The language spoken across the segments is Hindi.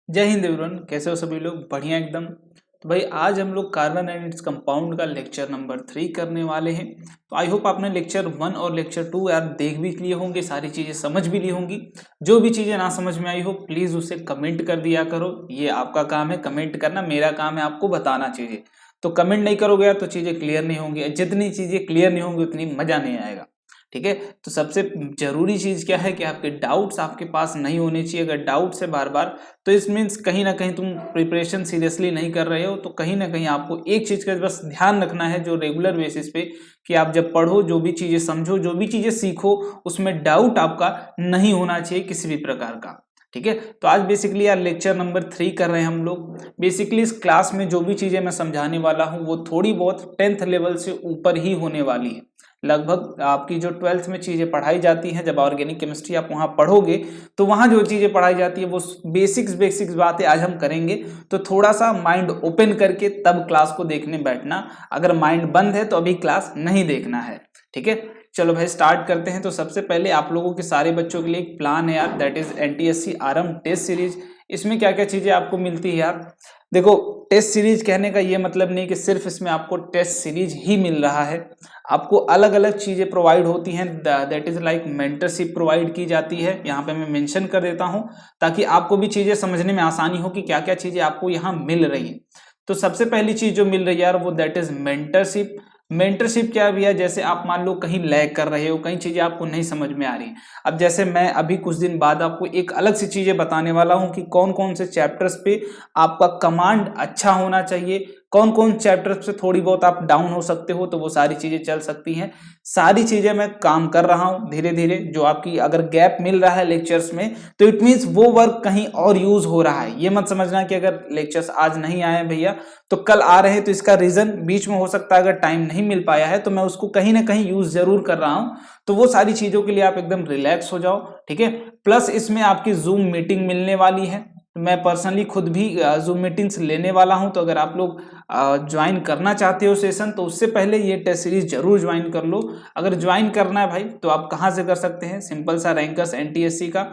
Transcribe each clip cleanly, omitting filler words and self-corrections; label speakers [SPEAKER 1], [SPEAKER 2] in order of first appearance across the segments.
[SPEAKER 1] जय हिंद एवरीवन, कैसे हो सभी लोग? बढ़िया एकदम। तो भाई आज हम लोग कार्बन एंड इट्स कंपाउंड का लेक्चर नंबर 3 करने वाले हैं। तो आई होप आपने लेक्चर 1 और लेक्चर 2 यार देख भी लिए होंगे, सारी चीज़ें समझ भी ली होंगी। जो भी चीज़ें ना समझ में आई हो प्लीज़ उसे कमेंट कर दिया करो। ये आपका काम है कमेंट करना, मेरा काम है आपको बताना चीज़ें। तो कमेंट नहीं करोगे यार तो चीज़ें क्लियर नहीं होंगी, जितनी चीज़ें क्लियर नहीं होंगी उतनी मज़ा नहीं आएगा। ठीक है, तो सबसे जरूरी चीज क्या है कि आपके डाउट्स आपके पास नहीं होने चाहिए। अगर डाउट्स है बार बार तो इस मीन्स कहीं ना कहीं तुम प्रिपरेशन सीरियसली नहीं कर रहे हो। तो कहीं ना कहीं आपको एक चीज का बस ध्यान रखना है जो रेगुलर बेसिस पे, कि आप जब पढ़ो, जो भी चीजें समझो, जो भी चीजें सीखो, उसमें डाउट आपका नहीं होना चाहिए किसी भी प्रकार का। ठीक है, तो आज बेसिकली यार लेक्चर नंबर 3 कर रहे हैं हम लोग। बेसिकली इस क्लास में जो भी चीजें मैं समझाने वाला हूँ वो थोड़ी बहुत 10th लेवल से ऊपर ही होने वाली है। लगभग आपकी जो 12th में चीजें पढ़ाई जाती हैं, जब ऑर्गेनिक केमिस्ट्री आप वहां पढ़ोगे तो वहां जो चीजें पढ़ाई जाती है वो बेसिक्स बातें आज हम करेंगे। तो थोड़ा सा माइंड ओपन करके तब क्लास को देखने बैठना। अगर माइंड बंद है तो अभी क्लास नहीं देखना है। ठीक है, चलो भाई स्टार्ट करते हैं। तो सबसे पहले आप लोगों के सारे बच्चों के लिए एक प्लान है यार, that is NTSC RM test series. इसमें क्या क्या चीजें आपको मिलती है यार? देखो, टेस्ट सीरीज कहने का ये मतलब नहीं कि सिर्फ इसमें आपको टेस्ट सीरीज ही मिल रहा है। आपको अलग अलग चीजें प्रोवाइड होती हैं, that is like mentorship provide की जाती है। यहाँ पे मैं मेंशन कर देता हूँ ताकि आपको भी चीजें समझने में आसानी हो कि क्या क्या चीजें आपको यहाँ मिल रही है। तो सबसे पहली चीज जो मिल रही है यार वो दैट इज मेंटरशिप। मेंटरशिप क्या भी है, जैसे आप मान लो कहीं लैग कर रहे हो, कई चीजें आपको नहीं समझ में आ रही। अब जैसे मैं अभी कुछ दिन बाद आपको एक अलग सी चीजें बताने वाला हूं कि कौन कौन से चैप्टर्स पे आपका कमांड अच्छा होना चाहिए, कौन कौन चैप्टर्स पे थोड़ी बहुत आप डाउन हो सकते हो, तो वो सारी चीजें चल सकती हैं। सारी चीजें मैं काम कर रहा हूं धीरे धीरे। जो आपकी अगर गैप मिल रहा है लेक्चर्स में तो इट मीन्स वो वर्क कहीं और यूज हो रहा है। ये मत समझना कि अगर लेक्चर्स आज नहीं आए भैया तो कल आ रहे हैं, तो इसका रीजन बीच में हो सकता है अगर टाइम नहीं मिल पाया है तो मैं उसको कहीं ना कहीं यूज जरूर कर रहा हूं। तो वो सारी चीजों के लिए आप एकदम रिलैक्स हो जाओ। ठीक है, प्लस इसमें आपकी जूम मीटिंग मिलने वाली है। मैं पर्सनली खुद भी जूम मीटिंग्स लेने वाला हूं। तो अगर आप लोग ज्वाइन करना चाहते हो सेशन तो उससे पहले ये टेस्ट सीरीज जरूर ज्वाइन कर लो। अगर ज्वाइन करना है भाई तो आप कहां से कर सकते हैं? सिंपल सा रैंकर्स एनटीएससी का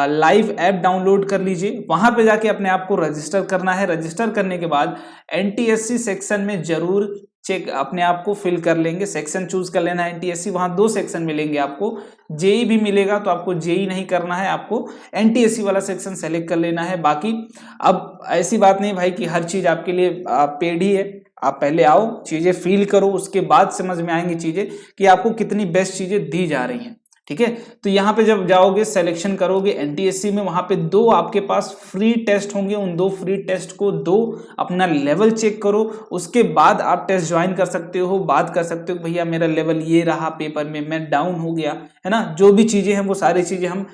[SPEAKER 1] लाइव ऐप डाउनलोड कर लीजिए। वहां पे जाके अपने आप को रजिस्टर करना है। रजिस्टर करने के बाद एनटीएससी सेक्शन में जरूर चेक अपने आप को फिल कर लेंगे। सेक्शन चूज कर लेना है एनटीएससी। वहां 2 सेक्शन मिलेंगे आपको, जेई भी मिलेगा तो आपको जेई नहीं करना है, आपको एनटीएससी वाला सेक्शन सेलेक्ट कर लेना है। बाकी अब ऐसी बात नहीं भाई कि हर चीज आपके लिए पेड ही है। आप पहले आओ, चीजें फील करो, उसके बाद समझ में आएंगी चीजें कि आपको कितनी बेस्ट चीजें दी जा रही हैं। ठीक है, तो यहाँ पे जब जाओगे सिलेक्शन करोगे एनटीएससी में, वहां पे 2 आपके पास फ्री टेस्ट होंगे। उन 2 फ्री टेस्ट को दो, अपना लेवल चेक करो, उसके बाद आप टेस्ट ज्वाइन कर सकते हो। बात कर सकते हो भैया मेरा लेवल ये रहा, पेपर में मैं डाउन हो गया है ना। जो भी चीजें हैं वो सारी चीजें हम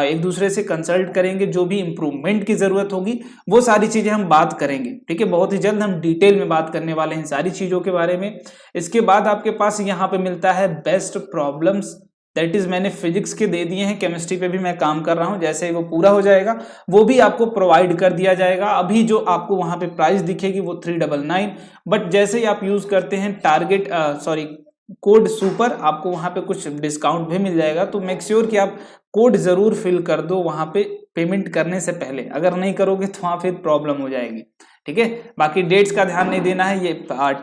[SPEAKER 1] एक दूसरे से कंसल्ट करेंगे। जो भी इंप्रूवमेंट की जरूरत होगी वो सारी चीजें हम बात करेंगे। ठीक है, बहुत ही जल्द हम डिटेल में बात करने वाले हैं सारी चीजों के बारे में। इसके बाद आपके पास यहाँ पे मिलता है बेस्ट प्रॉब्लम्स, दैट इज मैंने फिजिक्स के दे दिए हैं, केमिस्ट्री पे भी मैं काम कर रहा हूं। जैसे ही वो पूरा हो जाएगा वो भी आपको प्रोवाइड कर दिया जाएगा। अभी जो आपको वहां पे प्राइस दिखेगी वो 399, बट जैसे ही आप यूज करते हैं टारगेट कोड सुपर, आपको वहां पे कुछ डिस्काउंट भी मिल जाएगा। तो मेक श्योर कि आप कोड जरूर फिल कर दो वहां पे पेमेंट करने से पहले। अगर नहीं करोगे तो वहां फिर प्रॉब्लम हो जाएगी। ठीक है, बाकी डेट्स का ध्यान नहीं देना है। ये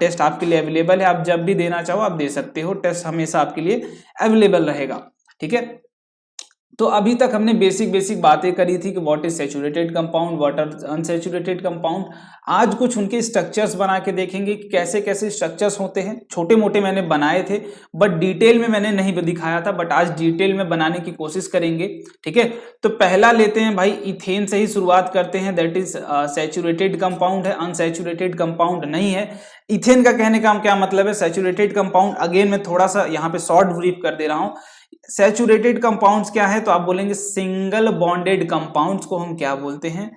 [SPEAKER 1] टेस्ट आपके लिए अवेलेबल है, आप जब भी देना चाहो आप दे सकते हो। टेस्ट हमेशा आपके लिए अवेलेबल रहेगा। ठीक है, तो अभी तक हमने बेसिक बातें करी थी कि what is saturated compound, what are unsaturated compound. आज कुछ उनके स्ट्रक्चर्स बना के देखेंगे कि कैसे कैसे स्ट्रक्चर्स होते हैं। छोटे मोटे मैंने बनाए थे बट डिटेल में मैंने नहीं दिखाया था, बट आज डिटेल में बनाने की कोशिश करेंगे। ठीक है, तो पहला लेते हैं भाई, इथेन से ही शुरुआत करते हैं। दैट इज सैचुरेटेड कंपाउंड है, अनसैचुरेटेड कंपाउंड नहीं है। इथेन का कहने का क्या मतलब है? सैचुरेटेड कंपाउंड, अगेन मैं थोड़ा सा यहाँ पे शॉर्ट ब्रीफ कर दे रहा हूँ। सैचुरेटेड कंपाउंड्स क्या है? तो आप बोलेंगे सिंगल बॉन्डेड कंपाउंड्स को हम क्या बोलते हैं?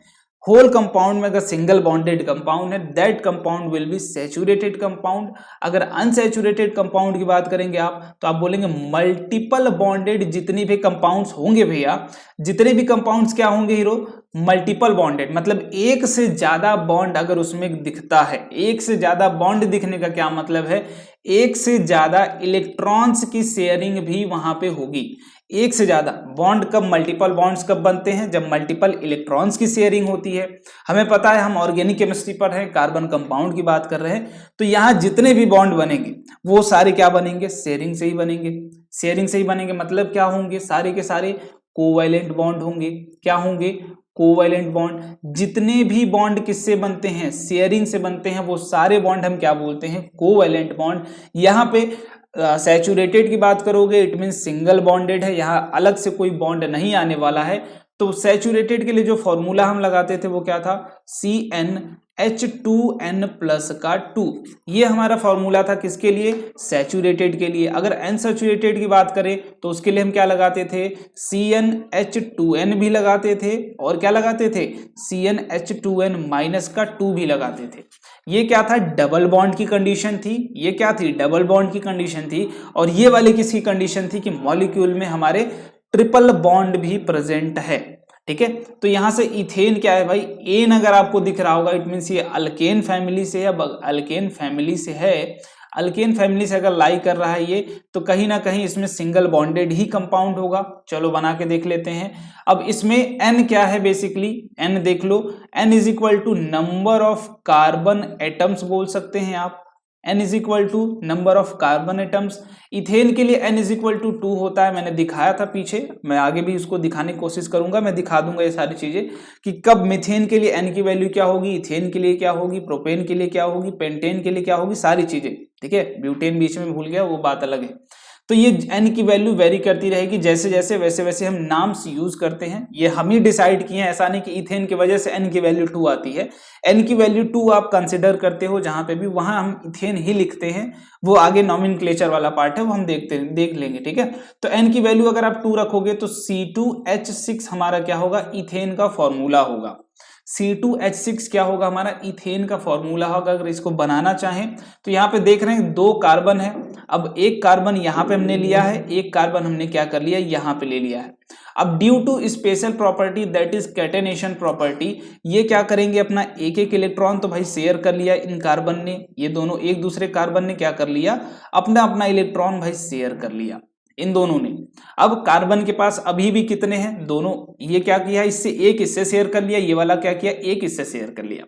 [SPEAKER 1] होल कंपाउंड में अगर सिंगल बॉन्डेड कंपाउंड है that compound will be saturated compound. अगर अनसैचुरेटेड कंपाउंड की बात करेंगे आप तो आप बोलेंगे मल्टीपल बॉन्डेड। जितनी भी कंपाउंड्स होंगे भैया, जितने भी कंपाउंड्स क्या होंगे हीरो? मल्टीपल बॉन्डेड, मतलब एक से ज्यादा बॉन्ड अगर उसमें दिखता है, एक से ज्यादा बॉन्ड दिखने का क्या मतलब है, एक से ज्यादा इलेक्ट्रॉन्स की शेयरिंग भी वहां पे होगी। एक से ज्यादा बॉन्ड कब, मल्टीपल बॉन्ड्स कब बनते हैं, जब मल्टीपल इलेक्ट्रॉन्स की शेयरिंग होती है। हमें पता है, हम ऑर्गेनिक केमिस्ट्री पर हैं, कार्बन कंपाउंड की बात कर रहे हैं, तो यहाँ जितने भी बॉन्ड बनेंगे वो सारे क्या बनेंगे, शेयरिंग से ही बनेंगे। शेयरिंग से ही बनेंगे मतलब क्या होंगे, सारे के सारे कोवैलेंट बॉन्ड होंगे। क्या होंगे, कोवैलेंट बॉन्ड। जितने भी बॉन्ड किससे बनते हैं, शेयरिंग से बनते हैं, वो सारे बॉन्ड हम क्या बोलते हैं, कोवैलेंट बॉन्ड। यहाँ पे सैचुरेटेड की बात करोगे इट मीन सिंगल बॉन्डेड है, यहाँ अलग से कोई बॉन्ड नहीं आने वाला है। तो सैचुरेटेड के लिए जो फॉर्मूला हम लगाते थे वो क्या था, CnH2n प्लस का 2, ये हमारा फॉर्मूला था किसके लिए, सैचुरेटेड के लिए। अगर अनसैचुरेटेड की बात करें तो उसके लिए हम क्या लगाते थे, CnH2n भी लगाते थे, और क्या लगाते थे, CnH2n माइनस का 2 भी लगाते थे। ये क्या था, डबल बॉन्ड की कंडीशन थी। ये क्या थी, डबल बॉन्ड की कंडीशन थी। और ये वाली किसकी कंडीशन थी कि मॉलिक्यूल में हमारे ट्रिपल बॉन्ड भी प्रेजेंट है। ठीक है, तो यहां से इथेन क्या है भाई, एन अगर आपको दिख रहा होगा इट मींस ये अल्केन फैमिली से है, अल्केन फैमिली से है। अल्केन फैमिली से अगर लाई कर रहा है ये, तो कहीं ना कहीं इसमें सिंगल बॉन्डेड ही कंपाउंड होगा। चलो बना के देख लेते हैं। अब इसमें n क्या है, बेसिकली n देख लो, n is equal to number of carbon atoms बोल सकते हैं आप, n is equal to number of carbon atoms. Ethane के लिए n इज इक्वल टू 2 होता है, मैंने दिखाया था पीछे, मैं आगे भी इसको दिखाने की कोशिश करूंगा, मैं दिखा दूंगा ये सारी चीजें कि कब मीथेन के लिए n की वैल्यू क्या होगी, इथेन के लिए क्या होगी, प्रोपेन के लिए क्या होगी, पेंटेन के लिए क्या होगी, सारी चीजें। ठीक है, ब्यूटेन बीच में भूल गया, वो बात अलग है। तो ये n की वैल्यू वेरी करती रहेगी, जैसे जैसे वैसे वैसे हम नाम्स यूज करते हैं, ये हम ही डिसाइड किए हैं। ऐसा नहीं कि इथेन की वजह से n की वैल्यू 2 आती है, n की वैल्यू 2 आप कंसिडर करते हो जहां पे भी, वहां हम इथेन ही लिखते हैं। वो आगे नॉमेनक्लेचर वाला पार्ट है, वो हम देख लेंगे। ठीक है, तो n की वैल्यू अगर आप 2 रखोगे तो C2H6 हमारा क्या होगा, इथेन का फॉर्मूला होगा। C2H6 क्या होगा, हमारा इथेन का फॉर्मूला होगा। अगर इसको बनाना चाहें तो यहाँ पे देख रहे हैं 2 कार्बन है। अब एक कार्बन यहाँ पे हमने लिया है, एक कार्बन हमने क्या कर लिया, यहाँ पे ले लिया है। अब due to special property that is catenation property, ये क्या करेंगे, अपना एक एक इलेक्ट्रॉन तो भाई शेयर कर लिया इन कार्बन ने, ये दोनों एक दूसरे कार्बन ने क्या कर लिया, अपना अपना इलेक्ट्रॉन भाई शेयर कर लिया इन दोनों ने। अब कार्बन के पास अभी भी कितने हैं, दोनों, ये क्या किया, इससे एक इससे शेयर कर लिया, ये वाला क्या किया, एक इससे शेयर कर लिया।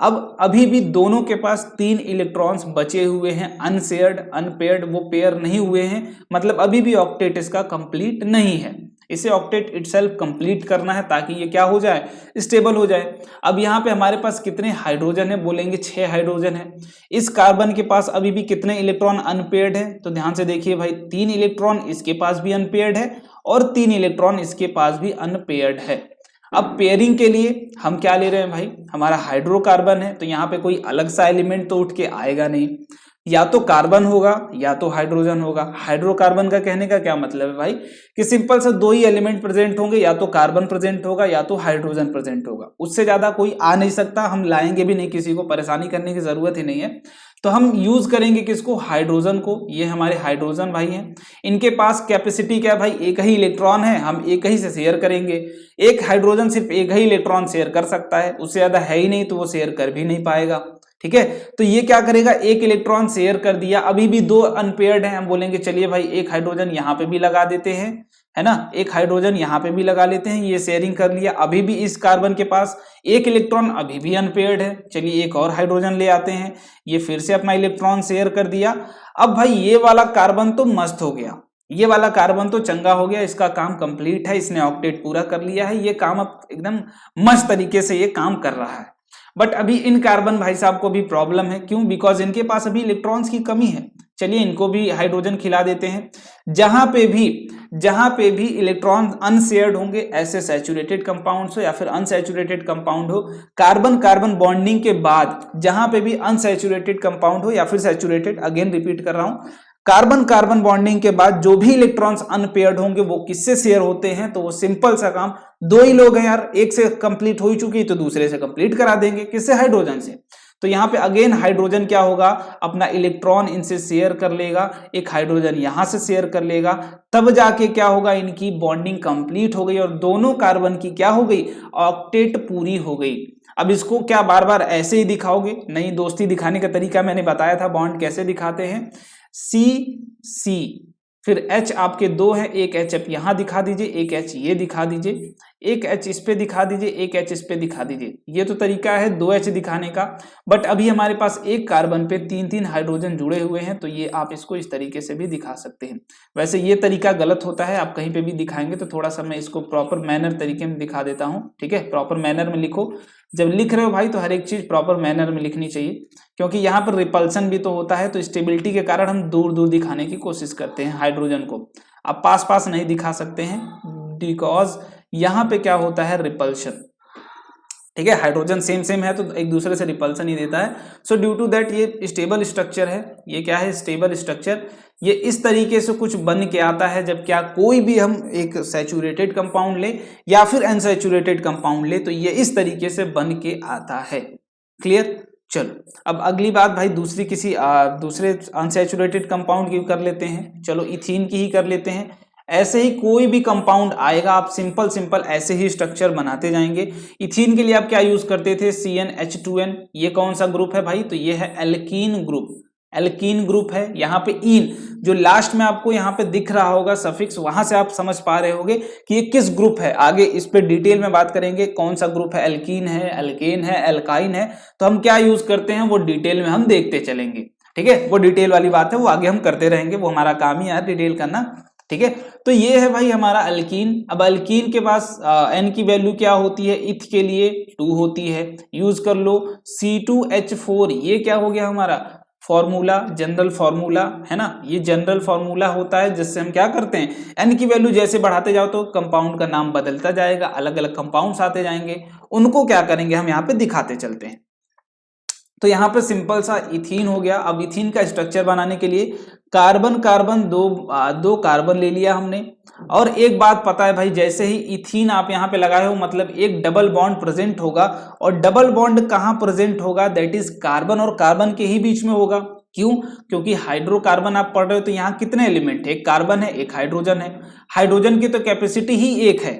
[SPEAKER 1] अब अभी भी दोनों के पास 3 इलेक्ट्रॉन्स बचे हुए हैं, अनशेयर्ड, अनपेयर्ड, वो पेयर नहीं हुए हैं, मतलब अभी भी ऑक्टेट इसका कंप्लीट नहीं है। इसे ऑक्टेट इटसेल्फ कंप्लीट करना है ताकि ये क्या हो जाए, स्टेबल हो जाए। अब यहाँ पे हमारे पास कितने हाइड्रोजन है, बोलेंगे 6 हाइड्रोजन है। इस कार्बन के पास अभी भी कितने इलेक्ट्रॉन अनपेयर्ड है, तो ध्यान से देखिए भाई, 3 इलेक्ट्रॉन इसके पास भी अनपेयर्ड है और 3 इलेक्ट्रॉन इसके पास भी अनपेयर्ड है। अब पेयरिंग के लिए हम क्या ले रहे हैं भाई, हमारा हाइड्रोकार्बन है, तो यहाँ पे कोई अलग सा एलिमेंट तो उठ के आएगा नहीं, या तो कार्बन होगा या तो हाइड्रोजन होगा। हाइड्रोकार्बन का कहने का क्या मतलब है भाई, कि सिंपल से 2 ही एलिमेंट प्रेजेंट होंगे, या तो कार्बन प्रेजेंट होगा या तो हाइड्रोजन प्रेजेंट होगा, उससे ज्यादा कोई आ नहीं सकता। हम लाएंगे भी नहीं, किसी को परेशानी करने की जरूरत ही नहीं है। तो हम यूज करेंगे किसको, हाइड्रोजन को। ये हमारे हाइड्रोजन भाई हैं, इनके पास कैपेसिटी क्या है भाई, एक ही इलेक्ट्रॉन है, हम एक ही से शेयर करेंगे। एक हाइड्रोजन सिर्फ एक ही इलेक्ट्रॉन शेयर कर सकता है, उससे ज्यादा है ही नहीं, तो वो शेयर कर भी नहीं पाएगा। ठीक है, तो ये क्या करेगा, एक इलेक्ट्रॉन शेयर कर दिया, अभी भी 2 अनपेयर्ड हैं, हम बोलेंगे चलिए भाई एक हाइड्रोजन यहाँ पे भी लगा देते हैं, है ना, एक हाइड्रोजन यहाँ पे भी लगा लेते हैं। ये शेयरिंग कर लिया, अभी भी इस कार्बन के पास एक इलेक्ट्रॉन अभी भी अनपेयर्ड है, चलिए एक और हाइड्रोजन ले आते हैं, ये फिर से अपना इलेक्ट्रॉन शेयर कर दिया। अब भाई ये वाला कार्बन तो मस्त हो गया, ये वाला कार्बन तो चंगा हो गया, इसका काम कंप्लीट है, इसने ऑक्टेट पूरा कर लिया है, ये काम अब एकदम मस्त तरीके से ये काम कर रहा है। बट अभी इन कार्बन भाई साहब को भी प्रॉब्लम है, क्यों, बिकॉज इनके पास अभी इलेक्ट्रॉन्स की कमी है। चलिए इनको भी हाइड्रोजन खिला देते हैं। जहां पे भी इलेक्ट्रॉन अनशेयर्ड होंगे, ऐसे सैचुरेटेड कंपाउंड्स हो या फिर अनसैचुरेटेड कंपाउंड हो, कार्बन कार्बन बॉन्डिंग के बाद जहां पे भी अनसैचुरेटेड कंपाउंड हो या फिर सैचुरेटेड, अगेन रिपीट कर रहा हूं, कार्बन कार्बन बॉन्डिंग के बाद जो भी इलेक्ट्रॉन्स अनपेयर्ड होंगे वो किससे शेयर होते हैं, तो वो सिंपल सा काम, 2 ही लोग हैं यार, एक से कंप्लीट हो ही चुकी तो दूसरे से कंप्लीट करा देंगे, किससे, हाइड्रोजन से। तो यहाँ पे अगेन हाइड्रोजन क्या होगा, अपना इलेक्ट्रॉन इनसे शेयर कर लेगा, एक हाइड्रोजन यहां से शेयर कर लेगा, तब जाके क्या होगा, इनकी बॉन्डिंग कंप्लीट हो गई और दोनों कार्बन की क्या हो गई, ऑक्टेट पूरी हो गई। अब इसको क्या बार बार ऐसे ही दिखाओगे, नहीं, दोस्ती दिखाने का तरीका मैंने बताया था, बॉन्ड कैसे दिखाते हैं, C फिर H आपके 2 है, एक H आप यहां दिखा दीजिए, एक H ये दिखा दीजिए, एक H इस पे दिखा दीजिए, एक H इस पे दिखा दीजिए। ये तो तरीका है 2H दिखाने का, बट अभी हमारे पास एक कार्बन पे 3-3 हाइड्रोजन जुड़े हुए हैं, तो ये आप इसको इस तरीके से भी दिखा सकते हैं। वैसे ये तरीका गलत होता है, आप कहीं पे भी दिखाएंगे तो थोड़ा सा मैं इसको प्रॉपर मैनर तरीके में दिखा देता हूँ, ठीक है। प्रॉपर मैनर में लिखो, जब लिख रहे हो भाई तो हर एक चीज प्रॉपर मैनर में लिखनी चाहिए, क्योंकि यहाँ पर रिपल्सन भी तो होता है, तो स्टेबिलिटी के कारण हम दूर दूर दिखाने की कोशिश करते हैं हाइड्रोजन को, आप पास पास नहीं दिखा सकते हैं, बिकॉज यहाँ पे क्या होता है, रिपल्शन, ठीक है। हाइड्रोजन सेम है तो एक दूसरे से रिपल्सन ही देता है। सो ड्यू टू दैट ये स्टेबल स्ट्रक्चर है, ये क्या है, स्टेबल स्ट्रक्चर, ये इस तरीके से कुछ बन के आता है। जब क्या कोई भी हम एक सैचुरेटेड कंपाउंड ले या फिर अनसैचुरेटेड कंपाउंड ले तो ये इस तरीके से बन के आता है। क्लियर। चलो अब अगली बात भाई दूसरे अनसैचुरेटेड कंपाउंड की कर लेते हैं। चलो इथीन की ही कर लेते हैं। ऐसे ही कोई भी कंपाउंड आएगा, आप सिंपल ऐसे ही स्ट्रक्चर बनाते जाएंगे। इथीन के लिए आप क्या यूज करते थे, CnH2n। ये कौन सा ग्रुप है भाई, तो ये है एल्कीन ग्रुप, एल्कीन ग्रुप है। यहाँ पे इन जो लास्ट में आपको यहाँ पे दिख रहा होगा सफिक्स, वहां से आप समझ पा रहे होगे कि ये किस ग्रुप है। आगे इस पे डिटेल में बात करेंगे कौन सा ग्रुप है, एल्कीन है, एल्केन है, एल्काइन है, तो हम क्या यूज करते हैं वो डिटेल में हम देखते चलेंगे, ठीक है। वो डिटेल वाली बात है, वो आगे हम करते रहेंगे, वो हमारा काम ही है डिटेल करना, ठीक है। तो ये है भाई हमारा अल्कीन। अब अल्कीन के पास N की वैल्यू क्या होती है, इथ के लिए 2 होती है, यूज कर लो। C2H4 ये क्या हो गया हमारा फॉर्मूला, जनरल फॉर्मूला है ना, ये जनरल फॉर्मूला होता है जिससे हम क्या करते हैं, N की वैल्यू जैसे बढ़ाते जाओ तो कंपाउंड का नाम बदलता जाएगा, अलग अलग कंपाउंड्स आते जाएंगे, उनको क्या करेंगे हम यहाँ पे दिखाते चलते हैं। तो यहाँ पे सिंपल सा इथीन हो गया। अब इथीन का स्ट्रक्चर बनाने के लिए कार्बन कार्बन दो कार्बन ले लिया हमने। और एक बात पता है भाई, जैसे ही इथीन आप यहाँ पे लगाए हो मतलब एक डबल बॉन्ड प्रेजेंट होगा, और डबल बॉन्ड कहाँ प्रेजेंट होगा, दैट इज कार्बन और कार्बन के ही बीच में होगा। क्यों, क्योंकि हाइड्रोकार्बन आप पढ़ रहे हो तो यहाँ कितने एलिमेंट है, एक कार्बन है, एक हाइड्रोजन है। हाइड्रोजन की तो कैपेसिटी ही एक है,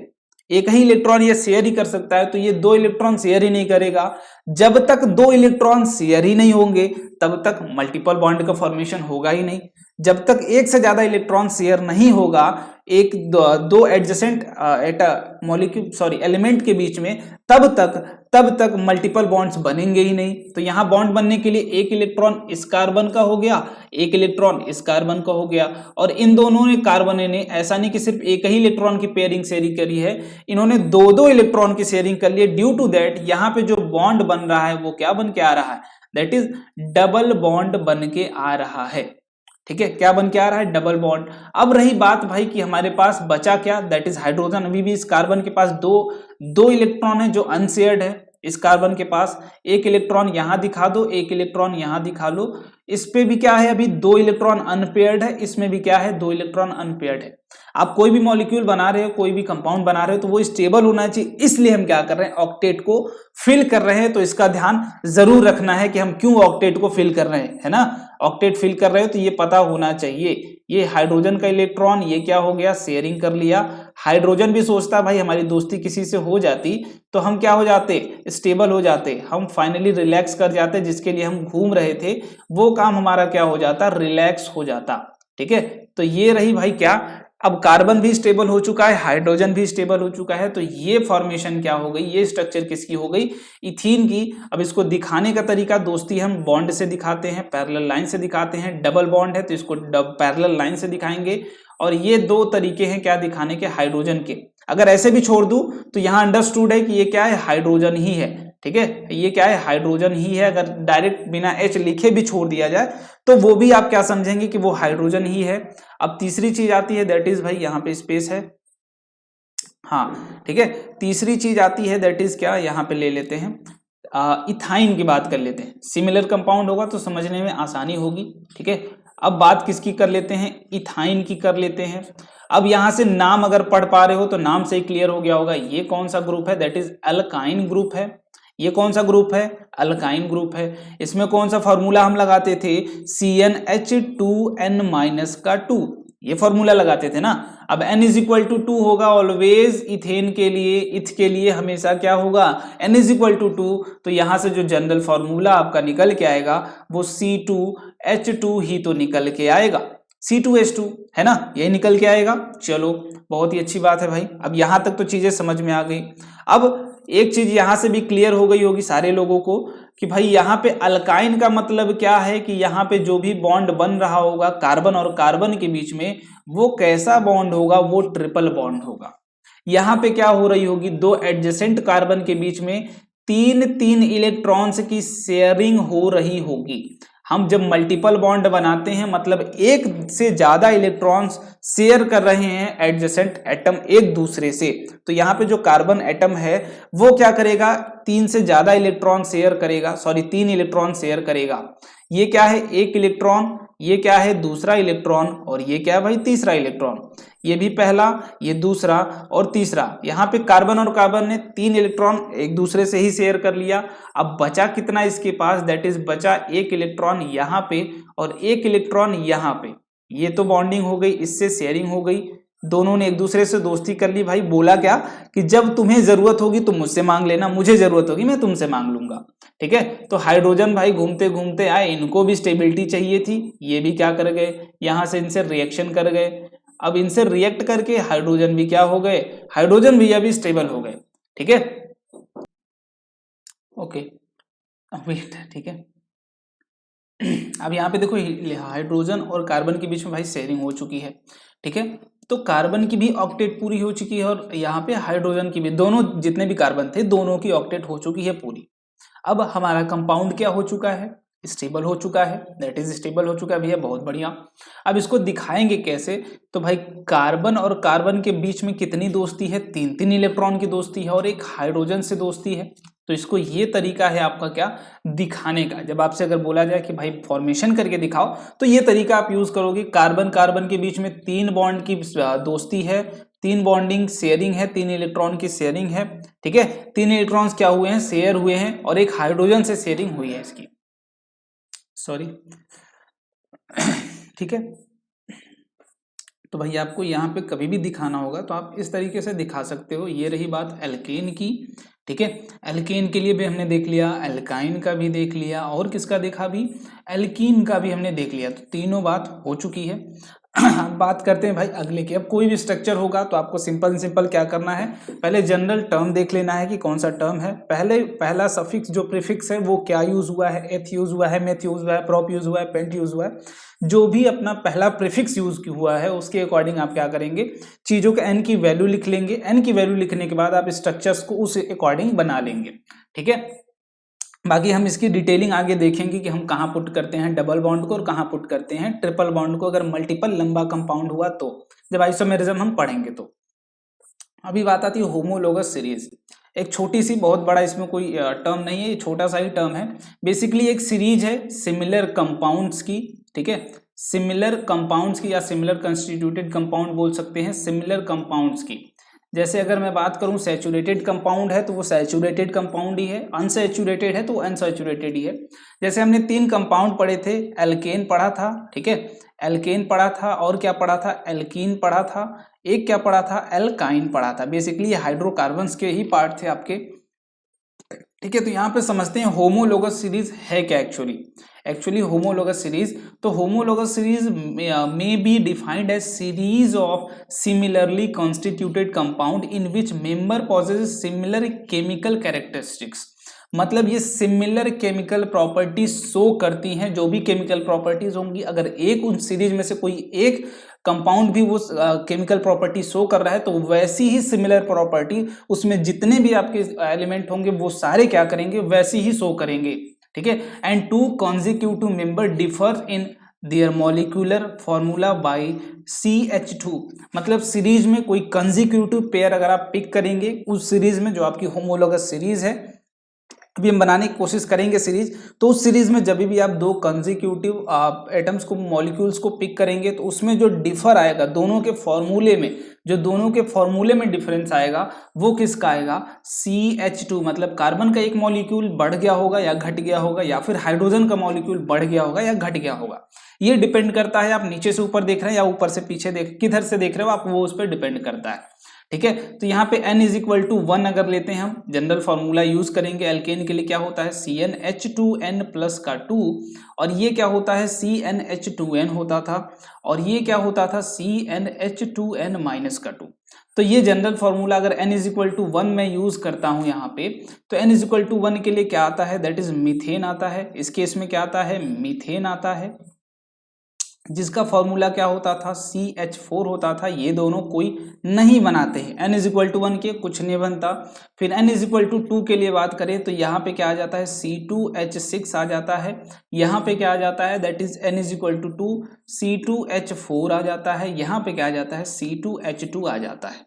[SPEAKER 1] एक ही इलेक्ट्रॉन ये शेयर ही कर सकता है, तो ये 2 इलेक्ट्रॉन शेयर ही नहीं करेगा। जब तक 2 इलेक्ट्रॉन शेयर ही नहीं होंगे तब तक मल्टीपल बॉन्ड का फॉर्मेशन होगा ही नहीं। जब तक एक से ज्यादा इलेक्ट्रॉन शेयर नहीं होगा दो एडजेसेंट एलिमेंट के बीच में, तब तक मल्टीपल बॉन्ड्स बनेंगे ही नहीं। तो यहाँ बॉन्ड बनने के लिए एक इलेक्ट्रॉन इस कार्बन का हो गया, एक इलेक्ट्रॉन इस कार्बन का हो गया, और इन दोनों ने कार्बन ने ऐसा नहीं कि सिर्फ एक ही इलेक्ट्रॉन की पेयरिंग शेयरिंग करी है, इन्होंने 2-2 इलेक्ट्रॉन की शेयरिंग कर ली। ड्यू टू दैट यहाँ पे जो बॉन्ड बन रहा है वो क्या बन के आ रहा है, दैट इज डबल बॉन्ड बन के आ रहा है, ठीक है। क्या बन के आ रहा है, डबल बॉन्ड। अब रही बात भाई कि हमारे पास बचा क्या, दैट इज हाइड्रोजन। अभी भी इस कार्बन के पास दो इलेक्ट्रॉन है जो अनशेयर्ड है। इस कार्बन के पास एक इलेक्ट्रॉन यहां दिखा दो, एक इलेक्ट्रॉन यहां दिखा लो। इस पे भी क्या है, अभी 2 इलेक्ट्रॉन अनपेयर्ड है, इसमें भी क्या है, 2 इलेक्ट्रॉन अनपेयर्ड है। आप कोई भी मॉलिक्यूल बना रहे हो, कोई भी कंपाउंड बना रहे हो तो वो स्टेबल होना चाहिए, इसलिए हम क्या कर रहे हैं, ऑक्टेट को फिल कर रहे हैं। तो इसका ध्यान जरूर रखना है कि हम क्यों ऑक्टेट को फिल कर रहे हैं, है ना। ऑक्टेट फिल कर रहे हो तो ये पता होना चाहिए। ये हाइड्रोजन का इलेक्ट्रॉन ये क्या हो गया, शेयरिंग कर लिया। हाइड्रोजन भी सोचता भाई हमारी दोस्ती किसी से हो जाती तो हम क्या हो जाते, स्टेबल हो जाते, हम फाइनली रिलैक्स कर जाते, जिसके लिए हम घूम रहे थे वो काम हमारा क्या हो जाता, रिलैक्स हो जाता, ठीक है। तो ये रही भाई क्या, अब कार्बन भी स्टेबल हो चुका है, हाइड्रोजन भी स्टेबल हो चुका है, तो ये फॉर्मेशन क्या हो गई, ये स्ट्रक्चर किसकी हो गई, इथीन की। अब इसको दिखाने का तरीका दोस्ती हम बॉन्ड से दिखाते हैं, पैरेलल लाइन से दिखाते हैं। डबल बॉन्ड है तो इसको पैरेलल लाइन से दिखाएंगे। और ये 2 तरीके हैं क्या दिखाने के, हाइड्रोजन के। अगर ऐसे भी छोड़ दूं तो यहाँ अंडरस्टूड है कि ये क्या है, हाइड्रोजन ही है, ठीक है। ये क्या है, हाइड्रोजन ही है। अगर डायरेक्ट बिना H लिखे भी छोड़ दिया जाए तो वो भी आप क्या समझेंगे कि वो हाइड्रोजन ही है। अब तीसरी चीज आती है, दैट इज भाई यहाँ पे स्पेस है, हाँ ठीक है। तीसरी चीज आती है दैट इज क्या, यहाँ पे ले लेते हैं इथाइन की बात कर लेते हैं। सिमिलर कंपाउंड होगा तो समझने में आसानी होगी, ठीक है। अब बात किसकी कर लेते हैं, इथाइन की कर लेते हैं। अब यहां से नाम अगर पढ़ पा रहे हो तो नाम से ही क्लियर हो गया होगा ये कौन सा ग्रुप है, दैट इज अल्काइन ग्रुप है। ये कौन सा ग्रुप है? अल्काइन ग्रुप है। इसमें कौन सा फॉर्मूला हम लगाते थे? CnH2n-2, ये फॉर्मूला लगाते थे ना। अब n इज इक्वल टू 2 होगा ऑलवेज, इथेन के लिए, इथ के लिए हमेशा क्या होगा? n is equal to 2। तो यहां से जो जनरल फॉर्मूला आपका निकल के आएगा वो C2H2 ही तो निकल के आएगा, C2H2 है ना, यही निकल के आएगा। चलो बहुत ही अच्छी बात है भाई, अब यहां तक तो चीजें समझ में आ गई। अब एक चीज यहां से भी क्लियर हो गई होगी सारे लोगों को कि भाई यहाँ पे अल्काइन का मतलब क्या है कि यहाँ पे जो भी बॉन्ड बन रहा होगा कार्बन और कार्बन के बीच में, वो कैसा बॉन्ड होगा? वो ट्रिपल बॉन्ड होगा। यहाँ पे क्या हो रही होगी? दो एडजेसेंट कार्बन के बीच में 3 इलेक्ट्रॉन्स की शेयरिंग हो रही होगी। हम जब मल्टीपल बॉन्ड बनाते हैं मतलब एक से ज्यादा इलेक्ट्रॉन्स शेयर कर रहे हैं एडजेसेंट एटम एक दूसरे से, तो यहाँ पे जो कार्बन एटम है वो क्या करेगा? 3 से ज्यादा इलेक्ट्रॉन शेयर करेगा, 3 इलेक्ट्रॉन शेयर करेगा। ये क्या है? एक इलेक्ट्रॉन, ये क्या है? दूसरा इलेक्ट्रॉन, और ये क्या है भाई? तीसरा इलेक्ट्रॉन। ये भी पहला, ये दूसरा और तीसरा। यहाँ पे कार्बन और कार्बन ने 3 इलेक्ट्रॉन एक दूसरे से ही शेयर कर लिया। अब बचा कितना इसके पास? दैट इज बचा एक इलेक्ट्रॉन यहाँ पे और एक इलेक्ट्रॉन यहाँ पे। ये तो बॉन्डिंग हो गई, इससे शेयरिंग हो गई, दोनों ने एक दूसरे से दोस्ती कर ली। भाई बोला क्या कि जब तुम्हें जरूरत होगी तुम मुझसे मांग लेना, मुझे जरूरत होगी मैं तुमसे मांग लूंगा। ठीक है, तो हाइड्रोजन भाई घूमते घूमते आए, इनको भी स्टेबिलिटी चाहिए थी, ये भी क्या कर गए? यहां से इनसे रिएक्शन कर गए। अब इनसे रिएक्ट करके हाइड्रोजन भी क्या हो गए? हाइड्रोजन भी अभी स्टेबल हो गए। ठीक है, ओके, वेट, ठीक है। अब यहाँ पे देखो हाइड्रोजन और कार्बन के बीच में भाई शेयरिंग हो चुकी है। ठीक है, तो कार्बन की भी ऑक्टेट पूरी हो चुकी है और यहाँ पे हाइड्रोजन की भी, दोनों जितने भी कार्बन थे दोनों की ऑक्टेट हो चुकी है पूरी। अब हमारा कंपाउंड क्या हो चुका है? स्टेबल हो चुका है, दैट इज स्टेबल हो चुका है भैया, बहुत बढ़िया। अब इसको दिखाएंगे कैसे? तो भाई कार्बन और कार्बन के बीच में कितनी दोस्ती है? 3 इलेक्ट्रॉन की दोस्ती है और एक हाइड्रोजन से दोस्ती है। तो इसको ये तरीका है आपका क्या दिखाने का। जब आपसे अगर बोला जाए कि भाई फॉर्मेशन करके दिखाओ तो ये तरीका आप यूज करोगे। कार्बन कार्बन के बीच में 3 बॉन्ड की दोस्ती है, 3 बॉन्डिंग शेयरिंग है, 3 इलेक्ट्रॉन की शेयरिंग है। ठीक है, 3 इलेक्ट्रॉन्स क्या हुए हैं? शेयर हुए हैं और एक हाइड्रोजन से शेयरिंग हुई है इसकी, सॉरी। ठीक है, तो भाई आपको यहाँ पे कभी भी दिखाना होगा तो आप इस तरीके से दिखा सकते हो। ये रही बात एल्केन की। ठीक है, एल्केन के लिए भी हमने देख लिया, एल्काइन का भी देख लिया, और किसका देखा भी? एल्कीन का भी हमने देख लिया। तो तीनों बात हो चुकी है। अब बात करते हैं भाई अगले की। अब कोई भी स्ट्रक्चर होगा तो आपको सिंपल क्या करना है? पहले जनरल टर्म देख लेना है कि कौन सा टर्म है। पहला सफिक्स जो प्रीफिक्स है वो क्या यूज हुआ है? एथ यूज हुआ है, मेथ यूज हुआ है, प्रोप यूज हुआ है, पेंट यूज हुआ है। जो भी अपना पहला प्रीफिक्स यूज हुआ है उसके अकॉर्डिंग आप क्या करेंगे? चीजों के एन की वैल्यू लिख लेंगे। एन की वैल्यू लिखने के बाद आप स्ट्रक्चर्स को उस अकॉर्डिंग बना लेंगे। ठीक है, बाकी हम इसकी डिटेलिंग आगे देखेंगे कि हम कहाँ पुट करते हैं डबल बॉन्ड को और कहाँ पुट करते हैं ट्रिपल बॉन्ड को, अगर मल्टीपल लंबा कंपाउंड हुआ तो, जब आइसोमेरिज्म हम पढ़ेंगे तो। अभी बात आती है होमोलोगस सीरीज। एक छोटी सी, बहुत बड़ा इसमें कोई टर्म नहीं है, ये छोटा सा ही टर्म है। बेसिकली एक सीरीज है सिमिलर कंपाउंड्स की। ठीक है, सिमिलर कंपाउंड्स की या सिमिलर कंस्टिट्यूटेड कंपाउंड बोल सकते हैं, सिमिलर कंपाउंड्स की। जैसे अगर मैं बात करूं सैचुरेटेड कंपाउंड है तो वो सैचुरेटेड कंपाउंड ही है, अनसैचुरेटेड है तो वो अनसैचुरेटेड ही है। जैसे हमने 3 कंपाउंड पढ़े थे, एल्केन पढ़ा था, ठीक है, एल्केन पढ़ा था, और क्या पढ़ा था? एल्कीन पढ़ा था, एक क्या पढ़ा था? एल्काइन पढ़ा था। बेसिकली ये हाइड्रोकार्बन्स के ही पार्ट थे आपके। ठीक है, तो यहाँ पे समझते हैं होमोलोगस सीरीज है क्या एक्चुअली होमोलोगस सीरीज। तो homologous series may be defined as series of similarly constituted compound in which member possesses similar chemical characteristics। मतलब ये सिमिलर केमिकल प्रॉपर्टीज शो करती हैं, जो भी केमिकल प्रॉपर्टीज होंगी, अगर एक उन सीरीज में से कोई एक कंपाउंड भी वो केमिकल प्रॉपर्टी शो कर रहा है तो वैसी ही सिमिलर प्रॉपर्टी उसमें जितने भी आपके एलिमेंट होंगे वो सारे क्या करेंगे? वैसी ही शो करेंगे। ठीक है, and 2 consecutive member differ in their molecular formula by CH2। मतलब सीरीज में कोई कंजिक्यूटिव पेयर अगर आप पिक करेंगे उस सीरीज में, जो आपकी होमोलोगस सीरीज है, अभी हम बनाने की कोशिश करेंगे सीरीज। तो उस सीरीज में जब भी आप दो कंसेक्यूटिव एटम्स को, मॉलिक्यूल्स को पिक करेंगे तो उसमें जो डिफर आएगा दोनों के फॉर्मूले में, जो दोनों के फॉर्मूले में डिफरेंस आएगा वो किसका आएगा, CH2, मतलब कार्बन का एक मॉलिक्यूल बढ़ गया होगा या घट गया होगा, या फिर हाइड्रोजन का मॉलिक्यूल बढ़ गया होगा या घट गया होगा। ये डिपेंड करता है आप नीचे से ऊपर देख रहे हैं या ऊपर से पीछे किधर से देख रहे हो आप, वो उस पर डिपेंड करता है। ठीक है, तो यहाँ पे n इज इक्वल टू 1 अगर लेते हैं हम, जनरल फॉर्मूला यूज करेंगे एल्केन के लिए, क्या होता है CnH2n प्लस का 2, और ये क्या होता है CnH2n होता था, और ये क्या होता था CnH2n माइनस का 2। तो ये जनरल फॉर्मूला अगर n इज इक्वल टू 1 मैं यूज करता हूं यहाँ पे, तो n इज इक्वल टू 1 के लिए क्या आता है, दैट इज मीथेन आता है। इस केस में क्या आता है, मीथेन आता है, जिसका फॉर्मूला क्या होता था CH4 होता था। ये दोनों कोई नहीं बनाते हैं, n इज इक्वल टू 1 के कुछ नहीं बनता। फिर n इज इक्वल टू 2 के लिए बात करें तो यहाँ पे क्या आ जाता है C2H6 आ जाता है, यहाँ पे क्या आ जाता है that is n is equal to 2 C2H4 आ जाता है, यहाँ पे क्या आ जाता है C2H2 आ जाता है।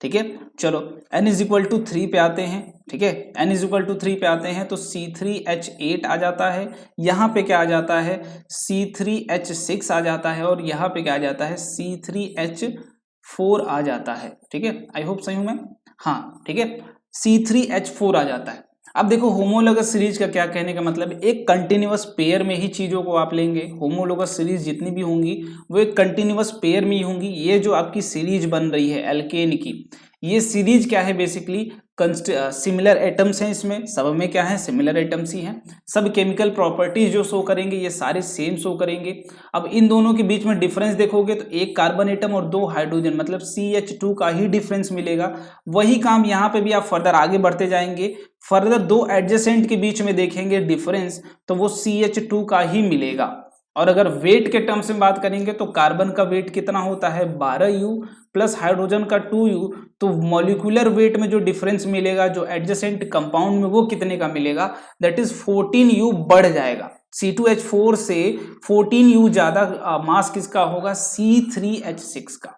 [SPEAKER 1] ठीक है, चलो n इज इक्वल टू 3 पे आते हैं। ठीक है, n इज इक्वल टू 3 पे आते हैं तो C3H8 आ जाता है, यहाँ पे क्या आ जाता है C3H6 आ जाता है, और यहाँ पे क्या आ जाता है C3H4 आ जाता है। ठीक है, आई होप सही हूं मैं, हाँ ठीक है, C3H4 आ जाता है। अब देखो होमोलोगस सीरीज का क्या कहने का मतलब, एक कंटिन्यूअस पेयर में ही चीजों को आप लेंगे। होमोलोगस सीरीज जितनी भी होंगी वो एक कंटिन्यूअस पेयर में ही होंगी। ये जो आपकी सीरीज बन रही है एल्केन की, ये सीरीज क्या है बेसिकली, सिमिलर एटम्स हैं, इसमें सब में क्या है सिमिलर एटम्स ही हैं। सब केमिकल प्रॉपर्टीज जो शो करेंगे ये सारे सेम शो करेंगे। अब इन दोनों के बीच में डिफरेंस देखोगे तो एक कार्बन एटम और 2 हाइड्रोजन, मतलब CH2 का ही डिफरेंस मिलेगा। वही काम यहाँ पे भी आप फर्दर आगे बढ़ते जाएंगे, फर्दर 2 एडजेसेंट के बीच में देखेंगे डिफरेंस तो वो CH2 का ही मिलेगा। और अगर वेट के टर्म्स में बात करेंगे तो कार्बन का वेट कितना होता है 12U प्लस हाइड्रोजन का 2U, तो मॉलिक्यूलर वेट में जो डिफरेंस मिलेगा जो एडजेसेंट कंपाउंड में वो कितने का मिलेगा, दैट इज 14U बढ़ जाएगा। C2H4 से 14U ज्यादा मास किसका होगा, C3H6 का।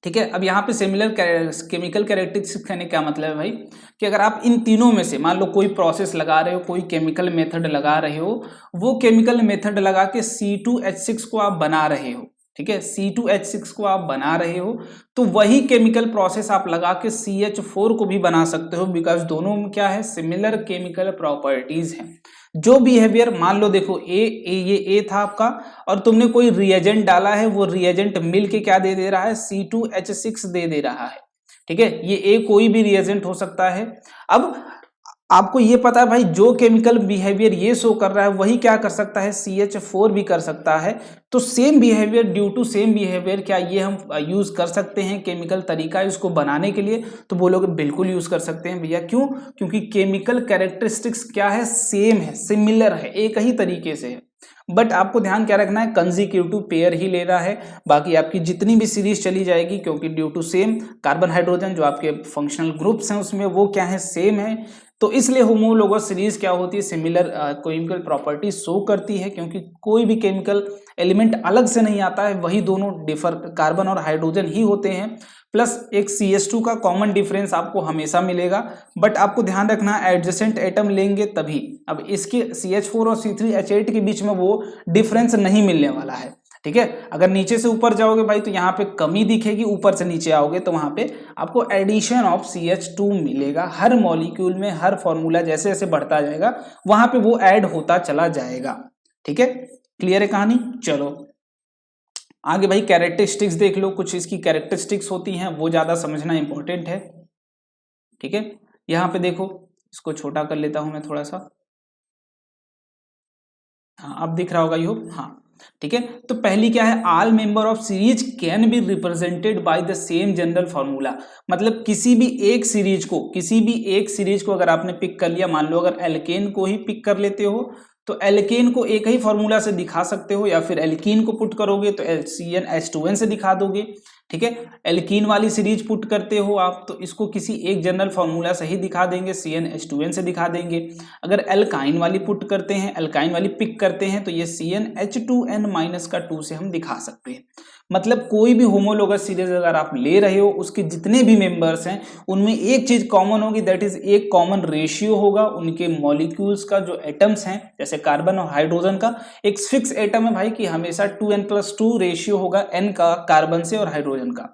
[SPEAKER 1] ठीक है, अब यहाँ पे सिमिलर केमिकल कैरेक्टरिस्टिक्स कहने क्या मतलब है भाई, कि अगर आप इन तीनों में से मान लो कोई प्रोसेस लगा रहे हो, कोई केमिकल मेथड लगा रहे हो, वो केमिकल मेथड लगा के C2H6 को आप बना रहे हो, ठीक है, C2H6 को आप बना रहे हो, तो वही केमिकल प्रोसेस आप लगा के CH4 को भी बना सकते हो, बिकॉज दोनों में क्या है सिमिलर केमिकल प्रॉपर्टीज हैं। जो बिहेवियर मान लो देखो ये ए था आपका, और तुमने कोई रिएजेंट डाला है, वो रिएजेंट मिल के क्या दे रहा है C2H6 दे रहा है। ठीक है, ये ए कोई भी रिएजेंट हो सकता है। अब आपको ये पता है भाई जो केमिकल बिहेवियर ये शो कर रहा है वही क्या कर सकता है CH4 भी कर सकता है। तो same behaviour, due to same behaviour क्या ये हम यूज कर सकते हैं केमिकल तरीका इसको बनाने के लिए, तो बोलोगे बिल्कुल यूज कर सकते हैं भैया। क्यों, क्योंकि केमिकल कैरेक्टरिस्टिक्स क्या है सेम है, सिमिलर है, एक ही तरीके से है। बट आपको ध्यान क्या रखना है, कंसेक्यूटिव पेयर ही ले रहा है, बाकी आपकी जितनी भी सीरीज चली जाएगी, क्योंकि due to same carbon hydrogen जो आपके फंक्शनल ग्रुप्स हैं उसमें वो क्या है सेम है, तो इसलिए होमोलोगस सीरीज क्या होती है सिमिलर केमिकल प्रॉपर्टी शो करती है, क्योंकि कोई भी केमिकल एलिमेंट अलग से नहीं आता है, वही दोनों डिफर कार्बन और हाइड्रोजन ही होते हैं, प्लस एक CH2 का कॉमन डिफरेंस आपको हमेशा मिलेगा। बट आपको ध्यान रखना एडजेसेंट एटम लेंगे तभी, अब इसके CH4 और C3H8 के बीच में वो डिफरेंस नहीं मिलने वाला है। ठीक है, अगर नीचे से ऊपर जाओगे भाई तो यहाँ पे कमी दिखेगी, ऊपर से नीचे आओगे तो वहां पे आपको एडिशन ऑफ CH2 मिलेगा। हर मॉलिक्यूल में हर फॉर्मूला जैसे जैसे बढ़ता जाएगा वहां पे वो ऐड होता चला जाएगा। ठीक है, क्लियर है कहानी। चलो आगे भाई कैरेक्टरिस्टिक्स देख लो, कुछ इसकी कैरेक्टरिस्टिक्स होती हैं वो ज्यादा समझना इंपॉर्टेंट है। ठीक है, यहाँ पे देखो, इसको छोटा कर लेता हूं मैं थोड़ा सा, हाँ अब दिख रहा होगा यू, हाँ ठीक है। तो पहली क्या है, all member of series can be represented by the same general formula, मतलब किसी भी एक सीरीज को अगर आपने पिक कर लिया, मान लो अगर एल्केन को ही पिक कर लेते हो तो एल्केन को एक ही फॉर्मूला से दिखा सकते हो, या फिर एल्कीन को पुट करोगे तो CnH2n से दिखा दोगे। ठीक है। एल्कीन वाली सीरीज पुट करते हो आप तो इसको किसी एक जनरल फार्मूला से ही दिखा देंगे, CnH2n से दिखा देंगे। अगर एल्काइन वाली पुट करते हैं, एल्काइन वाली पिक करते हैं तो ये CnH2n-2 से हम दिखा सकते हैं। मतलब कोई भी होमोलोगस सीरीज अगर आप ले रहे हो उसके जितने भी मेंबर्स हैं उनमें एक चीज कॉमन होगी, दैट इज एक कॉमन रेशियो होगा उनके मॉलिक्यूल्स का, जो एटम्स हैं जैसे कार्बन और हाइड्रोजन का एक फिक्स एटम है भाई कि हमेशा 2n+2 रेशियो होगा n का कार्बन से और हाइड्रोजन का।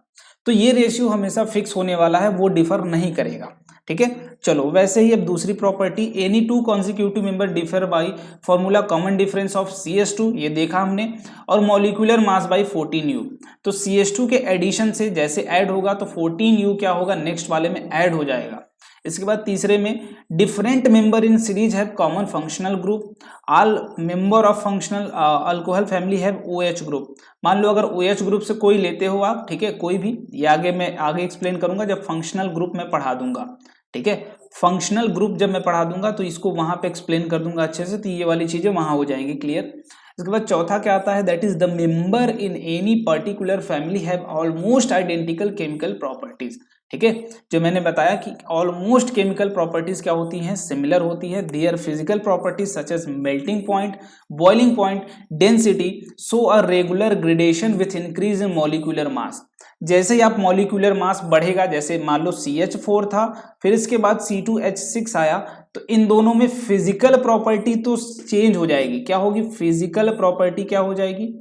[SPEAKER 1] तो ये रेशियो हमेशा फिक्स होने वाला है, वो डिफर नहीं करेगा। ठीक है, चलो वैसे ही अब दूसरी property, any two consecutive member differ by formula common difference of CH2, ये देखा हमने, और मॉलिक्यूलर मास बाई 14U। तो CH2 के एडिशन से जैसे ऐड होगा तो 14U क्या होगा, नेक्स्ट वाले में ऐड हो जाएगा। इसके बाद तीसरे में, different member in series have common functional group, all member of functional alcohol family have OH group. मान लो अगर OH ग्रुप से कोई लेते हो आप, ठीक है, कोई भी, ये आगे मैं आगे एक्सप्लेन करूंगा जब फंक्शनल ग्रुप में पढ़ा दूंगा। ठीक है, फंक्शनल ग्रुप जब मैं पढ़ा दूंगा तो इसको वहां पे एक्सप्लेन कर दूंगा अच्छे से, तो ये वाली चीजें वहां हो जाएंगी क्लियर। इसके बाद चौथा क्या आता है, that is the member in any particular family have almost identical chemical properties. ठीक है, जो मैंने बताया कि ऑलमोस्ट केमिकल प्रॉपर्टीज क्या होती हैं, सिमिलर होती है। Their physical properties such as melting point, boiling point, density show a regular gradation with increase in molecular mass. जैसे ही आप मॉलिक्यूलर मास बढ़ेगा, जैसे मान लो CH4 था, फिर इसके बाद C2H6 आया, तो इन दोनों में फिजिकल प्रॉपर्टी तो चेंज हो जाएगी। क्या होगी, फिजिकल प्रॉपर्टी क्या हो जाएगी,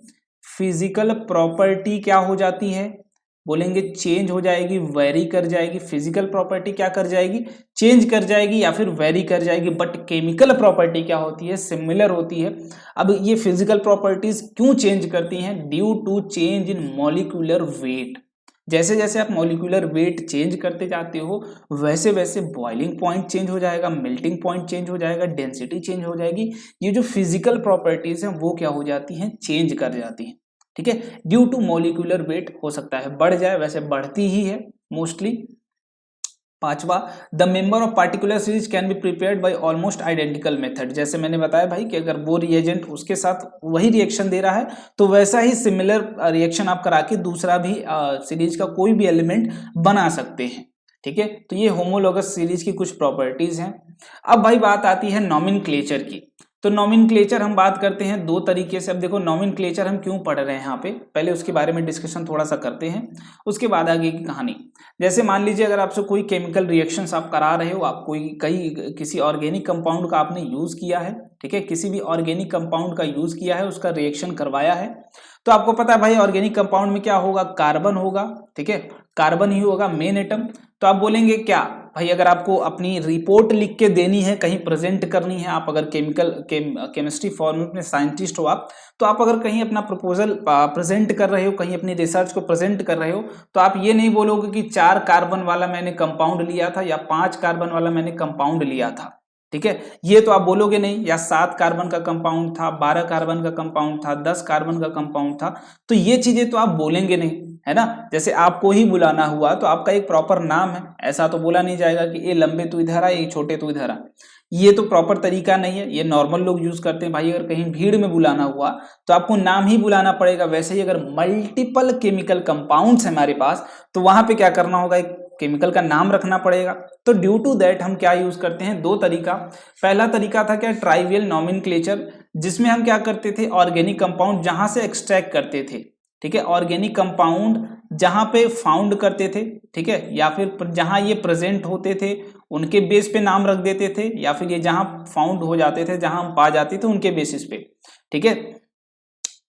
[SPEAKER 1] फिजिकल प्रॉपर्टी क्या हो जाती है, बोलेंगे चेंज हो जाएगी, वेरी कर जाएगी। फिजिकल प्रॉपर्टी क्या कर जाएगी, चेंज कर जाएगी या फिर वेरी कर जाएगी। बट केमिकल प्रॉपर्टी क्या होती है, सिमिलर होती है। अब ये फिजिकल प्रॉपर्टीज क्यों चेंज करती हैं, due to change in molecular weight. जैसे जैसे आप मॉलिक्यूलर वेट चेंज करते जाते हो वैसे वैसे बॉइलिंग पॉइंट चेंज हो जाएगा, मेल्टिंग पॉइंट चेंज हो जाएगा, डेंसिटी चेंज हो जाएगी। ये जो फिजिकल प्रॉपर्टीज हैं वो क्या हो जाती हैं, चेंज कर जाती हैं। ठीक है, ड्यू टू मॉलिक्यूलर वेट हो सकता है बढ़ जाए, वैसे बढ़ती ही है मोस्टली। पांचवा, the member of particular series can be prepared by almost identical method. जैसे मैंने बताया भाई कि अगर वो रिएजेंट उसके साथ वही रिएक्शन दे रहा है तो वैसा ही सिमिलर रिएक्शन आप करा के दूसरा भी सीरीज का कोई भी एलिमेंट बना सकते हैं। ठीक है, तो ये होमोलोगस सीरीज की कुछ प्रॉपर्टीज हैं। अब भाई बात आती है नॉमेनक्लेचर की। तो नॉमेनक्लेचर हम बात करते हैं दो तरीके से। अब देखो नॉमेनक्लेचर हम क्यों पढ़ रहे हैं यहाँ पे, पहले उसके बारे में डिस्कशन थोड़ा सा करते हैं, उसके बाद आगे की कहानी। जैसे मान लीजिए अगर आपसे कोई केमिकल रिएक्शंस आप करा रहे हो, आप कोई किसी ऑर्गेनिक कंपाउंड का आपने यूज किया है, ठीक है, किसी भी ऑर्गेनिक कंपाउंड का यूज किया है, उसका रिएक्शन करवाया है, तो आपको पता है भाई ऑर्गेनिक कंपाउंड में क्या होगा, कार्बन होगा। ठीक है, कार्बन ही होगा मेन एटम। तो आप बोलेंगे क्या भाई, अगर आपको अपनी रिपोर्ट लिख के देनी है, कहीं प्रेजेंट करनी है, आप अगर केमिस्ट्री फॉर्म में साइंटिस्ट हो आप, तो आप अगर कहीं अपना प्रपोजल प्रेजेंट कर रहे हो, कहीं अपनी रिसर्च को प्रेजेंट कर रहे हो, तो आप ये नहीं बोलोगे कि 4 कार्बन वाला मैंने कंपाउंड लिया था या 5 कार्बन वाला मैंने कंपाउंड लिया था। ठीक है, ये तो आप बोलोगे नहीं, या 7 कार्बन का कंपाउंड था, 12 कार्बन का कंपाउंड था, 10 कार्बन का कंपाउंड था, तो ये चीजें तो आप बोलेंगे नहीं, है ना। जैसे आपको ही बुलाना हुआ तो आपका एक प्रॉपर नाम है, ऐसा तो बोला नहीं जाएगा कि ये लंबे तू इधर आ, ये छोटे तू इधर आ, ये तो प्रॉपर तरीका नहीं है, ये नॉर्मल लोग यूज करते हैं। भाई अगर कहीं भीड़ में बुलाना हुआ तो आपको नाम ही बुलाना पड़ेगा। वैसे ही अगर मल्टीपल केमिकल कंपाउंड्स है हमारे पास, तो वहां पे क्या करना होगा, एक केमिकल का नाम रखना पड़ेगा। तो ड्यू टू दैट हम क्या यूज करते हैं, दो तरीका। पहला तरीका था क्या, ट्राइवियल नॉमेनक्लेचर, जिसमें हम क्या करते थे, ऑर्गेनिक कंपाउंड जहां से एक्सट्रैक्ट करते थे, ठीक है, ऑर्गेनिक कंपाउंड जहां पे फाउंड करते थे, ठीक है, या फिर जहां ये प्रेजेंट होते थे उनके बेस पे नाम रख देते थे, या फिर ये जहां फाउंड हो जाते थे, जहां हम पा जाते थे उनके बेसिस पे। ठीक है,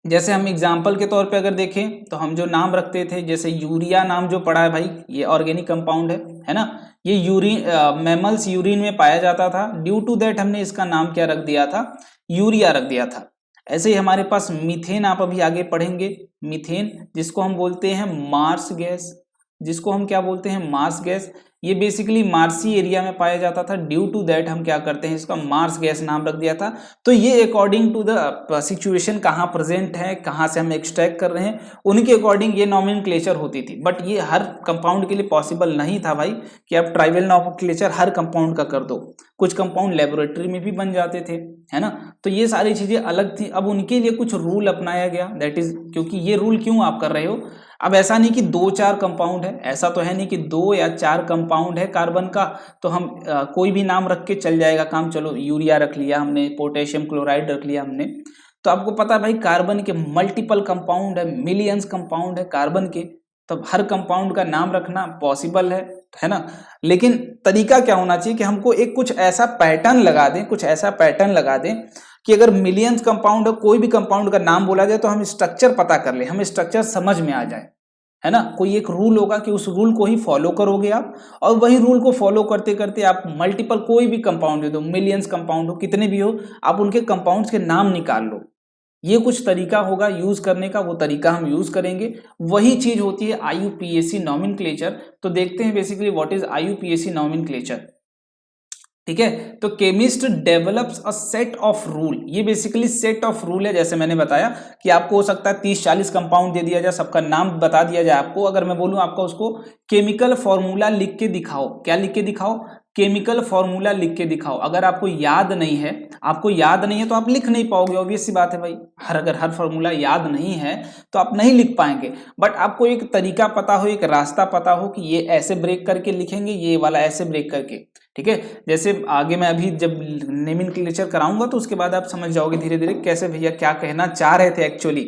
[SPEAKER 1] जैसे हम एग्जाम्पल के तौर पे अगर देखें तो हम जो नाम रखते थे, जैसे यूरिया नाम जो पड़ा है भाई, ये ऑर्गेनिक कंपाउंड है ना, ये यूरिन मैमल्स यूरिन में पाया जाता था, ड्यू टू दैट हमने इसका नाम क्या रख दिया था, यूरिया रख दिया था। ऐसे ही हमारे पास मीथेन, आप अभी आगे पढ़ेंगे, मीथेन जिसको हम बोलते हैं मार्स गैस, जिसको हम क्या बोलते हैं, मार्स गैस, ये बेसिकली मार्सी एरिया में पाया जाता था, ड्यू टू दैट हम क्या करते हैं, इसका मार्स गैस नाम रख दिया था। तो ये अकॉर्डिंग टू द सिचुएशन, कहाँ प्रेजेंट है, कहाँ से हम एक्सट्रैक्ट कर रहे हैं, उनके अकॉर्डिंग ये नॉमेनक्लेचर होती थी। बट ये हर कंपाउंड के लिए पॉसिबल नहीं था भाई कि आप ट्राइबल नॉमेनक्लेचर हर कंपाउंड का कर दो, कुछ कंपाउंड लेबोरेटरी में भी बन जाते थे, है ना। तो ये सारी चीजें अलग थी। अब उनके लिए कुछ रूल अपनाया गया, दैट इज, क्योंकि ये रूल क्यों आप कर रहे हो, अब ऐसा नहीं कि 2-4 कंपाउंड है, ऐसा तो है नहीं कि 2 या 4 कंपाउंड है कार्बन का तो हम कोई भी नाम रख के चल जाएगा काम। चलो यूरिया रख लिया हमने, पोटेशियम क्लोराइड रख लिया हमने, तो आपको पता है भाई कार्बन के मल्टीपल कंपाउंड है, मिलियंस कंपाउंड है कार्बन के, तब हर कंपाउंड का नाम रखना पॉसिबल है ना। लेकिन तरीका क्या होना चाहिए कि हमको एक कुछ ऐसा पैटर्न लगा दें, कुछ ऐसा पैटर्न लगा दें कि अगर मिलियंस कंपाउंड है, कोई भी कंपाउंड का नाम बोला जाए तो हम स्ट्रक्चर पता कर ले, हमें स्ट्रक्चर समझ में आ जाए, है ना। कोई एक रूल होगा कि उस रूल को ही फॉलो करोगे आप, और वही रूल को फॉलो करते करते आप मल्टीपल कोई भी कंपाउंड हो, तो मिलियंस कंपाउंड हो, कितने भी हो, आप उनके कंपाउंड्स के नाम निकाल लो। ये कुछ तरीका होगा यूज करने का, वो तरीका हम यूज करेंगे। वही चीज होती है IUPAC नॉमेनक्लेचर। तो देखते हैं basically what is IUPAC nomenclature. ठीक है, तो chemist develops a set of rule, ये बेसिकली सेट ऑफ रूल है। जैसे मैंने बताया कि आपको हो सकता है 30-40 कंपाउंड दे दिया जाए, सबका नाम बता दिया जाए आपको, अगर मैं बोलूं आपका उसको केमिकल फॉर्मूला लिख के दिखाओ, क्या लिख के दिखाओ, केमिकल फॉर्मूला लिख के दिखाओ। अगर आपको याद नहीं है, तो आप लिख नहीं पाओगे, ऑब्वियस सी बात है भाई। अगर हर फॉर्मूला याद नहीं है तो आप नहीं लिख पाएंगे। बट आपको एक तरीका पता हो, एक रास्ता पता हो कि ये ऐसे ब्रेक करके लिखेंगे, ये वाला ऐसे ब्रेक करके। ठीक है, जैसे आगे मैं अभी जब नोमेनक्लेचर कराऊंगा तो उसके बाद आप समझ जाओगे धीरे धीरे कैसे भैया क्या कहना चाह रहे थे एक्चुअली।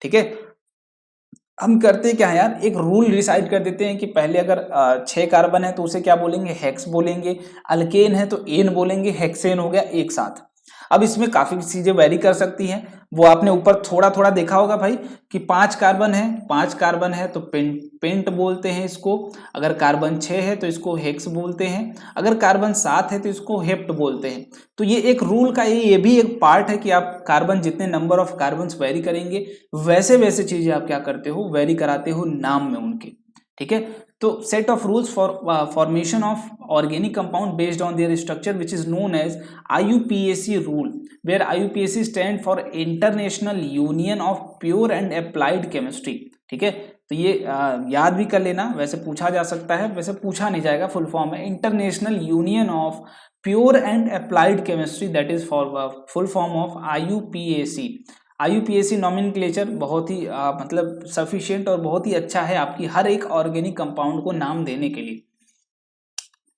[SPEAKER 1] ठीक है, हम करते क्या है यार, एक रूल डिसाइड कर देते हैं कि पहले अगर 6 कार्बन है तो उसे क्या बोलेंगे, हेक्स बोलेंगे। अल्केन है तो एन बोलेंगे, हेक्सेन हो गया एक साथ। अब इसमें काफी चीजें वेरी कर सकती हैं, वो आपने ऊपर थोड़ा थोड़ा देखा होगा भाई कि 5 कार्बन है तो पेंट बोलते हैं इसको। अगर कार्बन 6 है तो इसको हेक्स बोलते हैं, अगर कार्बन 7 है तो इसको हेप्ट बोलते हैं। तो ये एक रूल का ये भी एक पार्ट है कि आप कार्बन जितने नंबर ऑफ कार्बन वेरी करेंगे वैसे वैसे चीजें आप क्या करते हो, वेरी कराते हो नाम में उनके। ठीक है, तो set of rules for formation of organic compound based on their structure which is known as IUPAC rule, where IUPAC stand for international union of pure and applied chemistry. ठीक है, तो ये याद भी कर लेना, वैसे पूछा जा सकता है, वैसे पूछा नहीं जाएगा, फुल फॉर्म है international union of pure and applied chemistry, that is for full form of IUPAC। IUPAC nomenclature बहुत ही मतलब सफिशिएंट और बहुत ही अच्छा है आपकी हर एक ऑर्गेनिक कंपाउंड को नाम देने के लिए।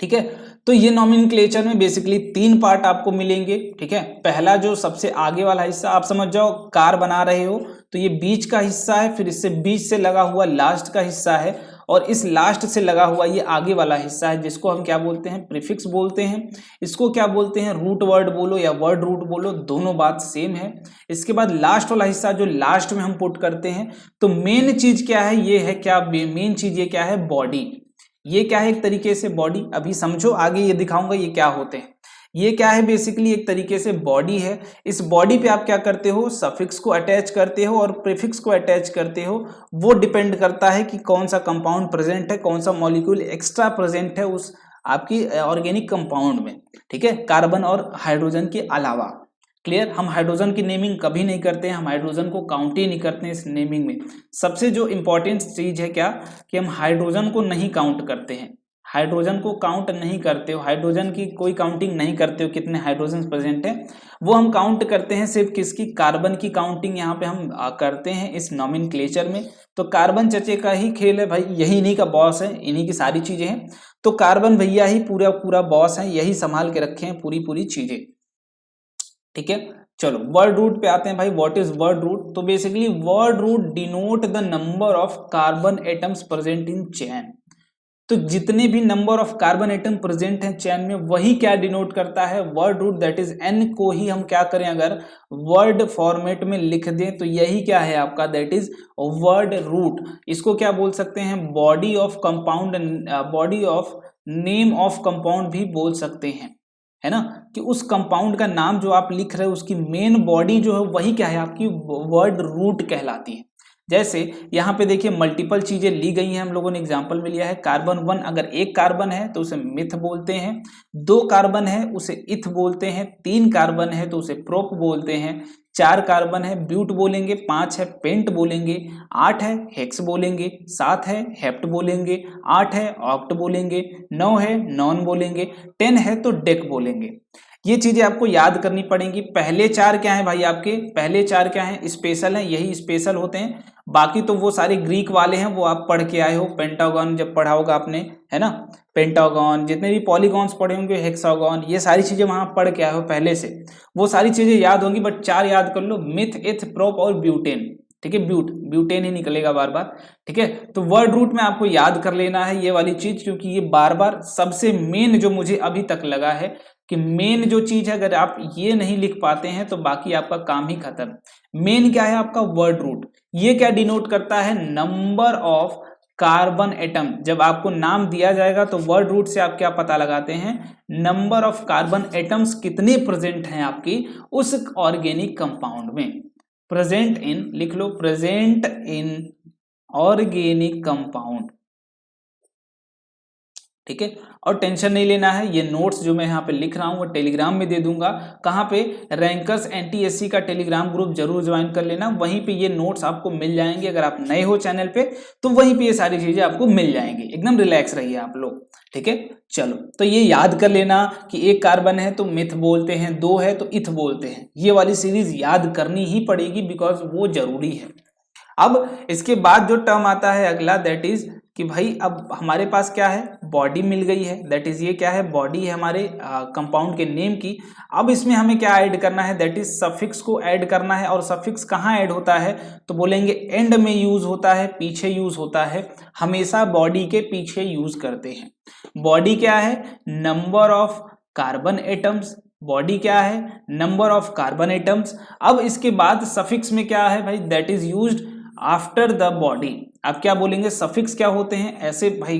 [SPEAKER 1] ठीक है, तो ये नॉमेनक्लेचर में बेसिकली 3 पार्ट आपको मिलेंगे। ठीक है, पहला जो सबसे आगे वाला हिस्सा आप समझ जाओ, कार बना रहे हो तो ये बीच का हिस्सा है, फिर इससे बीच से लगा हुआ लास्ट का हिस्सा है, और इस लास्ट से लगा हुआ ये आगे वाला हिस्सा है जिसको हम क्या बोलते हैं, प्रीफिक्स बोलते हैं। इसको क्या बोलते हैं, रूट वर्ड बोलो या वर्ड रूट बोलो, दोनों बात सेम है। इसके बाद लास्ट वाला हिस्सा जो लास्ट में हम पुट करते हैं, तो मेन चीज क्या है, ये है क्या, मेन चीज ये क्या है, बॉडी। ये क्या है, एक तरीके से बॉडी, अभी समझो आगे ये दिखाऊंगा ये क्या होते हैं। ये क्या है, बेसिकली एक तरीके से बॉडी है। इस बॉडी पे आप क्या करते हो, सफिक्स को अटैच करते हो और प्रीफिक्स को अटैच करते हो। वो डिपेंड करता है कि कौन सा कंपाउंड प्रेजेंट है, कौन सा मॉलिक्यूल एक्स्ट्रा प्रेजेंट है उस आपकी ऑर्गेनिक कंपाउंड में। ठीक है, कार्बन और हाइड्रोजन के अलावा। क्लियर, हम हाइड्रोजन की नेमिंग कभी नहीं करते हैं, हम हाइड्रोजन को काउंट ही नहीं करते हैं इस नेमिंग में। सबसे जो इंपॉर्टेंट चीज है क्या, कि हम हाइड्रोजन को नहीं काउंट करते हैं, हाइड्रोजन को काउंट नहीं करते हो, हाइड्रोजन की कोई काउंटिंग नहीं करते हो कितने हाइड्रोजन प्रेजेंट है, वो हम काउंट करते हैं सिर्फ किसकी, कार्बन की काउंटिंग यहाँ पे हम करते हैं इस नॉमेनक्लेचर में। तो कार्बन चचे का ही खेल है भाई, यही इन्हीं का बॉस है, इन्हीं की सारी चीजें हैं। तो कार्बन भैया ही पूरा पूरा बॉस है, यही संभाल के रखे हैं पूरी चीजें। ठीक है, चलो वर्ड रूट पे आते हैं भाई। व्हाट इज वर्ड रूट, तो basically word root denote the number of carbon atoms present in chain. तो जितने भी number of carbon atom present हैं चेन में, वही क्या डिनोट करता है, word root, that is n को ही हम क्या करें, अगर वर्ड फॉर्मेट में लिख दें तो यही क्या है आपका, दैट इज वर्ड रूट। इसको क्या बोल सकते हैं, body of compound, body of name of compound भी बोल सकते हैं, है ना, कि उस कंपाउंड का नाम जो आप लिख रहे हो उसकी मेन बॉडी जो है वही क्या है, आपकी वर्ड रूट कहलाती है। जैसे यहाँ पे देखिए मल्टीपल चीजें ली गई हैं, हम लोगों ने एग्जांपल में लिया है कार्बन 1, अगर एक कार्बन है तो उसे मिथ बोलते हैं, 2 कार्बन है उसे इथ बोलते हैं, 3 कार्बन है तो उसे प्रोप बोलते हैं, 4 कार्बन है ब्यूट बोलेंगे, 5 है पेंट बोलेंगे, 8 है हेक्स बोलेंगे, 7 है हेप्ट बोलेंगे, 8 है ऑक्ट बोलेंगे, 9 है नॉन बोलेंगे, 10 है तो डेक बोलेंगे। ये चीजें आपको याद करनी पड़ेंगी। पहले 4 क्या है भाई, आपके पहले 4 क्या है, स्पेशल है, यही स्पेशल होते हैं। बाकी तो वो सारे ग्रीक वाले हैं, वो आप पढ़ के आए हो, पेंटागन जब पढ़ा होगा आपने, है ना, पेंटागन, जितने भी पॉलीगॉन्स पढ़े होंगे, हेक्सागन, ये सारी चीजें वहां पढ़ के आए हो पहले से, वो सारी चीजें याद होंगी। बट 4 याद कर लो, मिथ, इथ, प्रोप और ब्यूटेन, ठीक है, ब्यूटेन ही निकलेगा बार बार, ठीक है। तो वर्ड रूट में आपको याद कर लेना है ये वाली चीज, क्योंकि ये बार बार सबसे मेन जो मुझे अभी तक लगा है कि मेन जो चीज है, अगर आप ये नहीं लिख पाते हैं तो बाकी आपका काम ही खत्म। मेन क्या है आपका वर्ड रूट, ये क्या डिनोट करता है, नंबर ऑफ कार्बन एटम। जब आपको नाम दिया जाएगा तो वर्ड रूट से आप क्या पता लगाते हैं, नंबर ऑफ कार्बन एटम्स कितने प्रेजेंट हैं आपकी उस ऑर्गेनिक कंपाउंड में। प्रेजेंट इन लिख लो, प्रेजेंट इन ऑर्गेनिक कंपाउंड, ठीक है। और टेंशन नहीं लेना है, ये नोट्स जो मैं यहाँ पे लिख रहा हूँ वो टेलीग्राम में दे दूंगा। कहाँ पे, रैंकर्स NTSC का टेलीग्राम ग्रुप जरूर ज्वाइन कर लेना, वहीं पे ये नोट्स आपको मिल जाएंगे। अगर आप नए हो चैनल पे तो वहीं पे ये सारी चीजें आपको मिल जाएंगी, एकदम रिलैक्स रहिए आप लोग, ठीक है। चलो, तो ये याद कर लेना कि 1 कार्बन है तो मिथ बोलते हैं, 2 है तो इथ बोलते हैं। ये वाली सीरीज याद करनी ही पड़ेगी, बिकॉज वो जरूरी है। अब इसके बाद जो टर्म आता है अगला, दैट इज कि भाई अब हमारे पास क्या है, बॉडी मिल गई है, दैट इज ये क्या है, बॉडी है हमारे कंपाउंड के नेम की। अब इसमें हमें क्या ऐड करना है, दैट इज सफिक्स को ऐड करना है। और सफिक्स कहाँ ऐड होता है, तो बोलेंगे एंड में यूज होता है, पीछे यूज होता है, हमेशा बॉडी के पीछे यूज करते हैं। बॉडी क्या है, number of carbon atoms, body क्या है, नंबर ऑफ कार्बन एटम्स। अब इसके बाद सफिक्स में क्या है भाई, that is used after the body. आप क्या बोलेंगे, सफिक्स क्या होते हैं, ऐसे भाई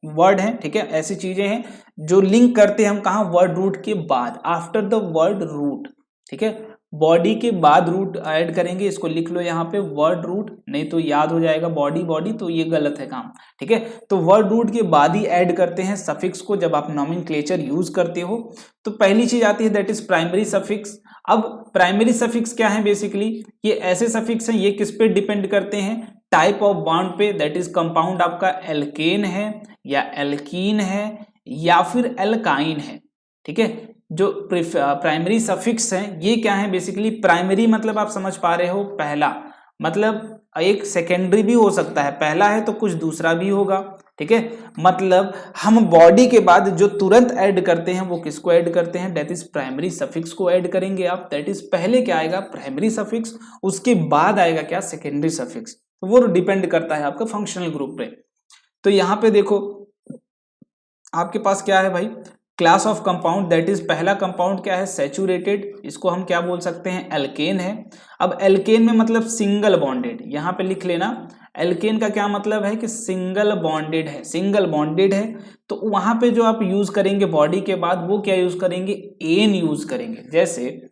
[SPEAKER 1] वर्ड हैं, ठीक है, ऐसी चीजें हैं जो लिंक करते हैं हम कहा, वर्ड रूट के बाद, आफ्टर द वर्ड रूट, ठीक है। बॉडी के बाद रूट ऐड करेंगे, इसको लिख लो यहाँ पे वर्ड रूट, नहीं तो याद हो जाएगा बॉडी बॉडी, तो ये गलत है काम, ठीक है। तो वर्ड रूट के बाद ही ऐड करते हैं सफिक्स को जब आप नॉमेनक्लेचर यूज करते हो। तो पहली चीज आती है दैट इज प्राइमरी सफिक्स। अब प्राइमरी सफिक्स क्या है, बेसिकली ये ऐसे सफिक्स हैं, ये किस पे डिपेंड करते हैं, टाइप ऑफ बॉन्ड पे, दैट इज कंपाउंड आपका एल्केन है या एल्कीन है या फिर एल्काइन है, ठीक है। जो प्राइमरी सफिक्स हैं ये क्या है, बेसिकली प्राइमरी मतलब आप समझ पा रहे हो, पहला, मतलब एक सेकेंडरी भी हो सकता है, पहला है तो कुछ दूसरा भी होगा, ठीक है। मतलब हम बॉडी के बाद जो तुरंत ऐड करते हैं वो किसको ऐड करते हैं, दैट इज प्राइमरी सफिक्स को ऐड करेंगे आप। दैट इज पहले क्या आएगा, प्राइमरी सफिक्स, उसके बाद आएगा क्या, सेकेंडरी सफिक्स। तो वो डिपेंड करता है आपका फंक्शनल ग्रुप पे। तो यहाँ पे देखो आपके पास क्या है भाई, class of compound, that is पहला कंपाउंड क्या है, सैचुरेटेड, इसको हम क्या बोल सकते हैं, एल्केन है। अब एल्केन में मतलब सिंगल बॉन्डेड, यहाँ पे लिख लेना, एल्केन का क्या मतलब है कि सिंगल बॉन्डेड है, सिंगल बॉन्डेड है। तो वहां पे जो आप यूज करेंगे बॉडी के बाद, वो क्या यूज करेंगे, एन यूज करेंगे, जैसे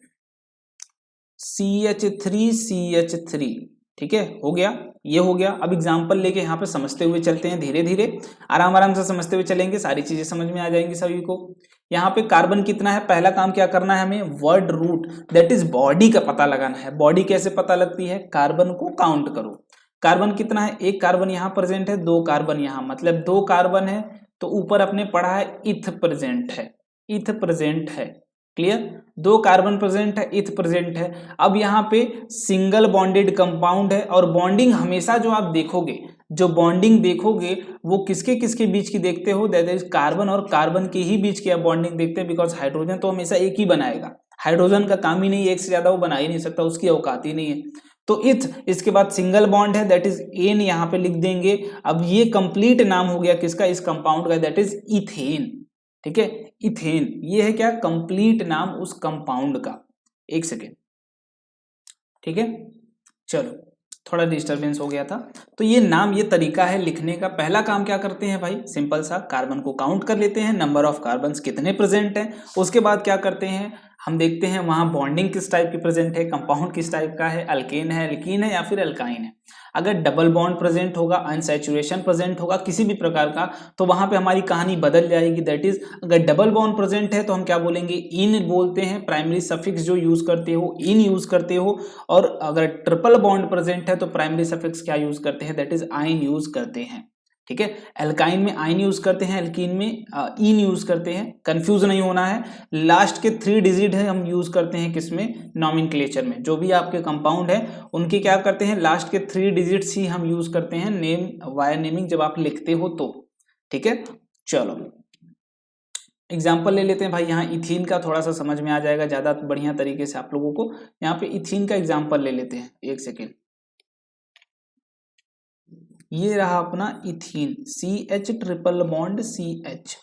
[SPEAKER 1] CH3CH3, ठीक है, हो गया, ये हो गया। अब एग्जांपल लेके यहाँ पे समझते हुए चलते हैं, धीरे धीरे आराम आराम से समझते हुए चलेंगे, सारी चीजें समझ में आ जाएंगी सभी को। यहाँ पे कार्बन कितना है, पहला काम क्या करना है हमें, word root, that is body का पता लगाना है। बॉडी कैसे पता लगती है, कार्बन को काउंट करो, कार्बन कितना है, 1 कार्बन यहाँ प्रेजेंट है, 2 कार्बन यहाँ, मतलब 2 कार्बन है। तो ऊपर अपने पढ़ा है इथ प्रेजेंट है, इथ प्रेजेंट है, क्लियर, 2 कार्बन प्रेजेंट है, इथ प्रेजेंट है। अब यहाँ पे सिंगल बॉन्डेड कंपाउंड है, और बॉन्डिंग हमेशा जो आप देखोगे, जो बॉन्डिंग देखोगे वो किसके किसके बीच की देखते हो, दैट इज कार्बन और कार्बन के ही बीच की आप बॉन्डिंग देखते हैं, बिकॉज हाइड्रोजन तो हमेशा एक ही बनाएगा, हाइड्रोजन का काम ही नहीं है, एक से ज्यादा वो बना ही नहीं सकता, उसकी औकात ही नहीं है। तो इथ, इसके बाद सिंगल बॉन्ड है, दैट इज एन, यहाँ पे लिख देंगे। अब ये कंप्लीट नाम हो गया किसका, इस कंपाउंड का, दैट इज इथेन, ठीक है, इथेन, ये है क्या, कंप्लीट नाम उस कंपाउंड का। एक सेकेंड, ठीक है, चलो थोड़ा डिस्टरबेंस हो गया था। तो ये नाम, ये तरीका है लिखने का। पहला काम क्या करते हैं भाई, सिंपल सा, कार्बन को काउंट कर लेते हैं, नंबर ऑफ कार्बन कितने प्रेजेंट हैं। उसके बाद क्या करते हैं, हम देखते हैं वहां बॉन्डिंग किस टाइप की प्रेजेंट है, कंपाउंड किस टाइप का है, अल्केन है, एल्कीन है या फिर एल्काइन है। अगर डबल बॉन्ड प्रेजेंट होगा, अनसैचुरेशन प्रेजेंट होगा किसी भी प्रकार का, तो वहां पे हमारी कहानी बदल जाएगी। दैट इज अगर डबल बॉन्ड प्रेजेंट है तो हम क्या बोलेंगे, इन बोलते हैं, प्राइमरी सफिक्स जो यूज करते हो इन यूज करते हो। और अगर ट्रिपल बॉन्ड प्रेजेंट है तो प्राइमरी सफिक्स क्या यूज करते हैं, दैट इज आइन यूज करते हैं। ठीक है। एल्काइन में आइन यूज करते हैं, एल्कीन में ईन यूज करते हैं, कंफ्यूज नहीं होना है। लास्ट के 3 डिजिट है हम यूज करते हैं किसमें, नॉमेनक्लेचर में। जो भी आपके कंपाउंड है उनके क्या करते हैं, लास्ट के 3 डिजिट्स ही हम यूज करते हैं नेम वाया नेमिंग जब आप लिखते हो तो, ठीक है। चलो एग्जाम्पल ले लेते हैं भाई, यहाँ इथीन का थोड़ा सा समझ में आ जाएगा ज्यादा बढ़िया तरीके से आप लोगों को। यहाँ पे इथीन का एग्जाम्पल ले लेते हैं, एक सेकेंड। ये रहा अपना ethene, CH triple bond CH।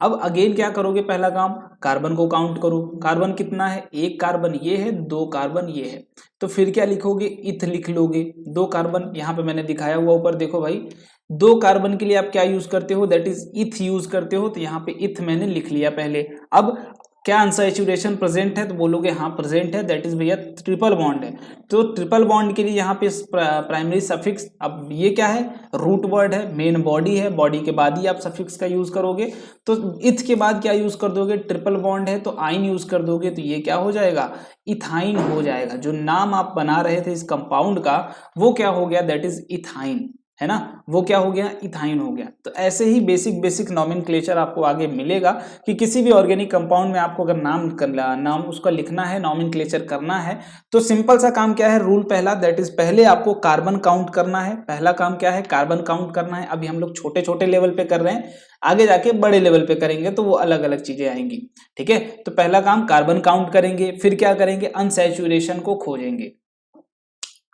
[SPEAKER 1] अब अगेन क्या करोगे, पहला काम कार्बन को काउंट करो। कार्बन कितना है, एक कार्बन ये है, 2 कार्बन ये है, तो फिर क्या लिखोगे, इथ लिख लोगे। 2 कार्बन यहाँ पे मैंने दिखाया हुआ ऊपर देखो भाई, 2 कार्बन के लिए आप क्या यूज करते हो, दैट इज इथ यूज करते हो। तो यहाँ पे इथ मैंने लिख लिया पहले। अब क्या अनसैचुरेशन प्रेजेंट है, तो बोलोगे हाँ प्रेजेंट है, दैट इज भैया ट्रिपल बॉन्ड है। तो ट्रिपल बॉन्ड के लिए यहाँ पे प्राइमरी सफिक्स, अब ये क्या है, रूट वर्ड है, मेन बॉडी है, बॉडी के बाद ही आप सफिक्स का यूज करोगे। तो इथ के बाद क्या यूज कर दोगे, ट्रिपल बॉन्ड है तो आइन यूज कर दोगे, तो ये क्या हो जाएगा, इथाइन हो जाएगा। जो नाम आप बना रहे थे इस कंपाउंड का वो क्या हो गया, दैट इज इथाइन, है ना, वो क्या हो गया, इथाइन हो गया। तो ऐसे ही बेसिक नॉमेनक्लेचर आपको आगे मिलेगा कि किसी भी ऑर्गेनिक कंपाउंड में आपको अगर नाम उसका लिखना है, नॉमेनक्लेचर करना है, तो सिंपल सा काम क्या है, रूल पहला, दैट इज पहले आपको कार्बन काउंट करना है। पहला काम क्या है, कार्बन काउंट करना है। अभी हम लोग छोटे छोटे लेवल पे कर रहे हैं, आगे जाके बड़े लेवल पे करेंगे तो वो अलग अलग चीजें आएंगी, ठीक है। तो पहला काम कार्बन काउंट करेंगे, फिर क्या करेंगे, अनसैचुरेशन को खोजेंगे।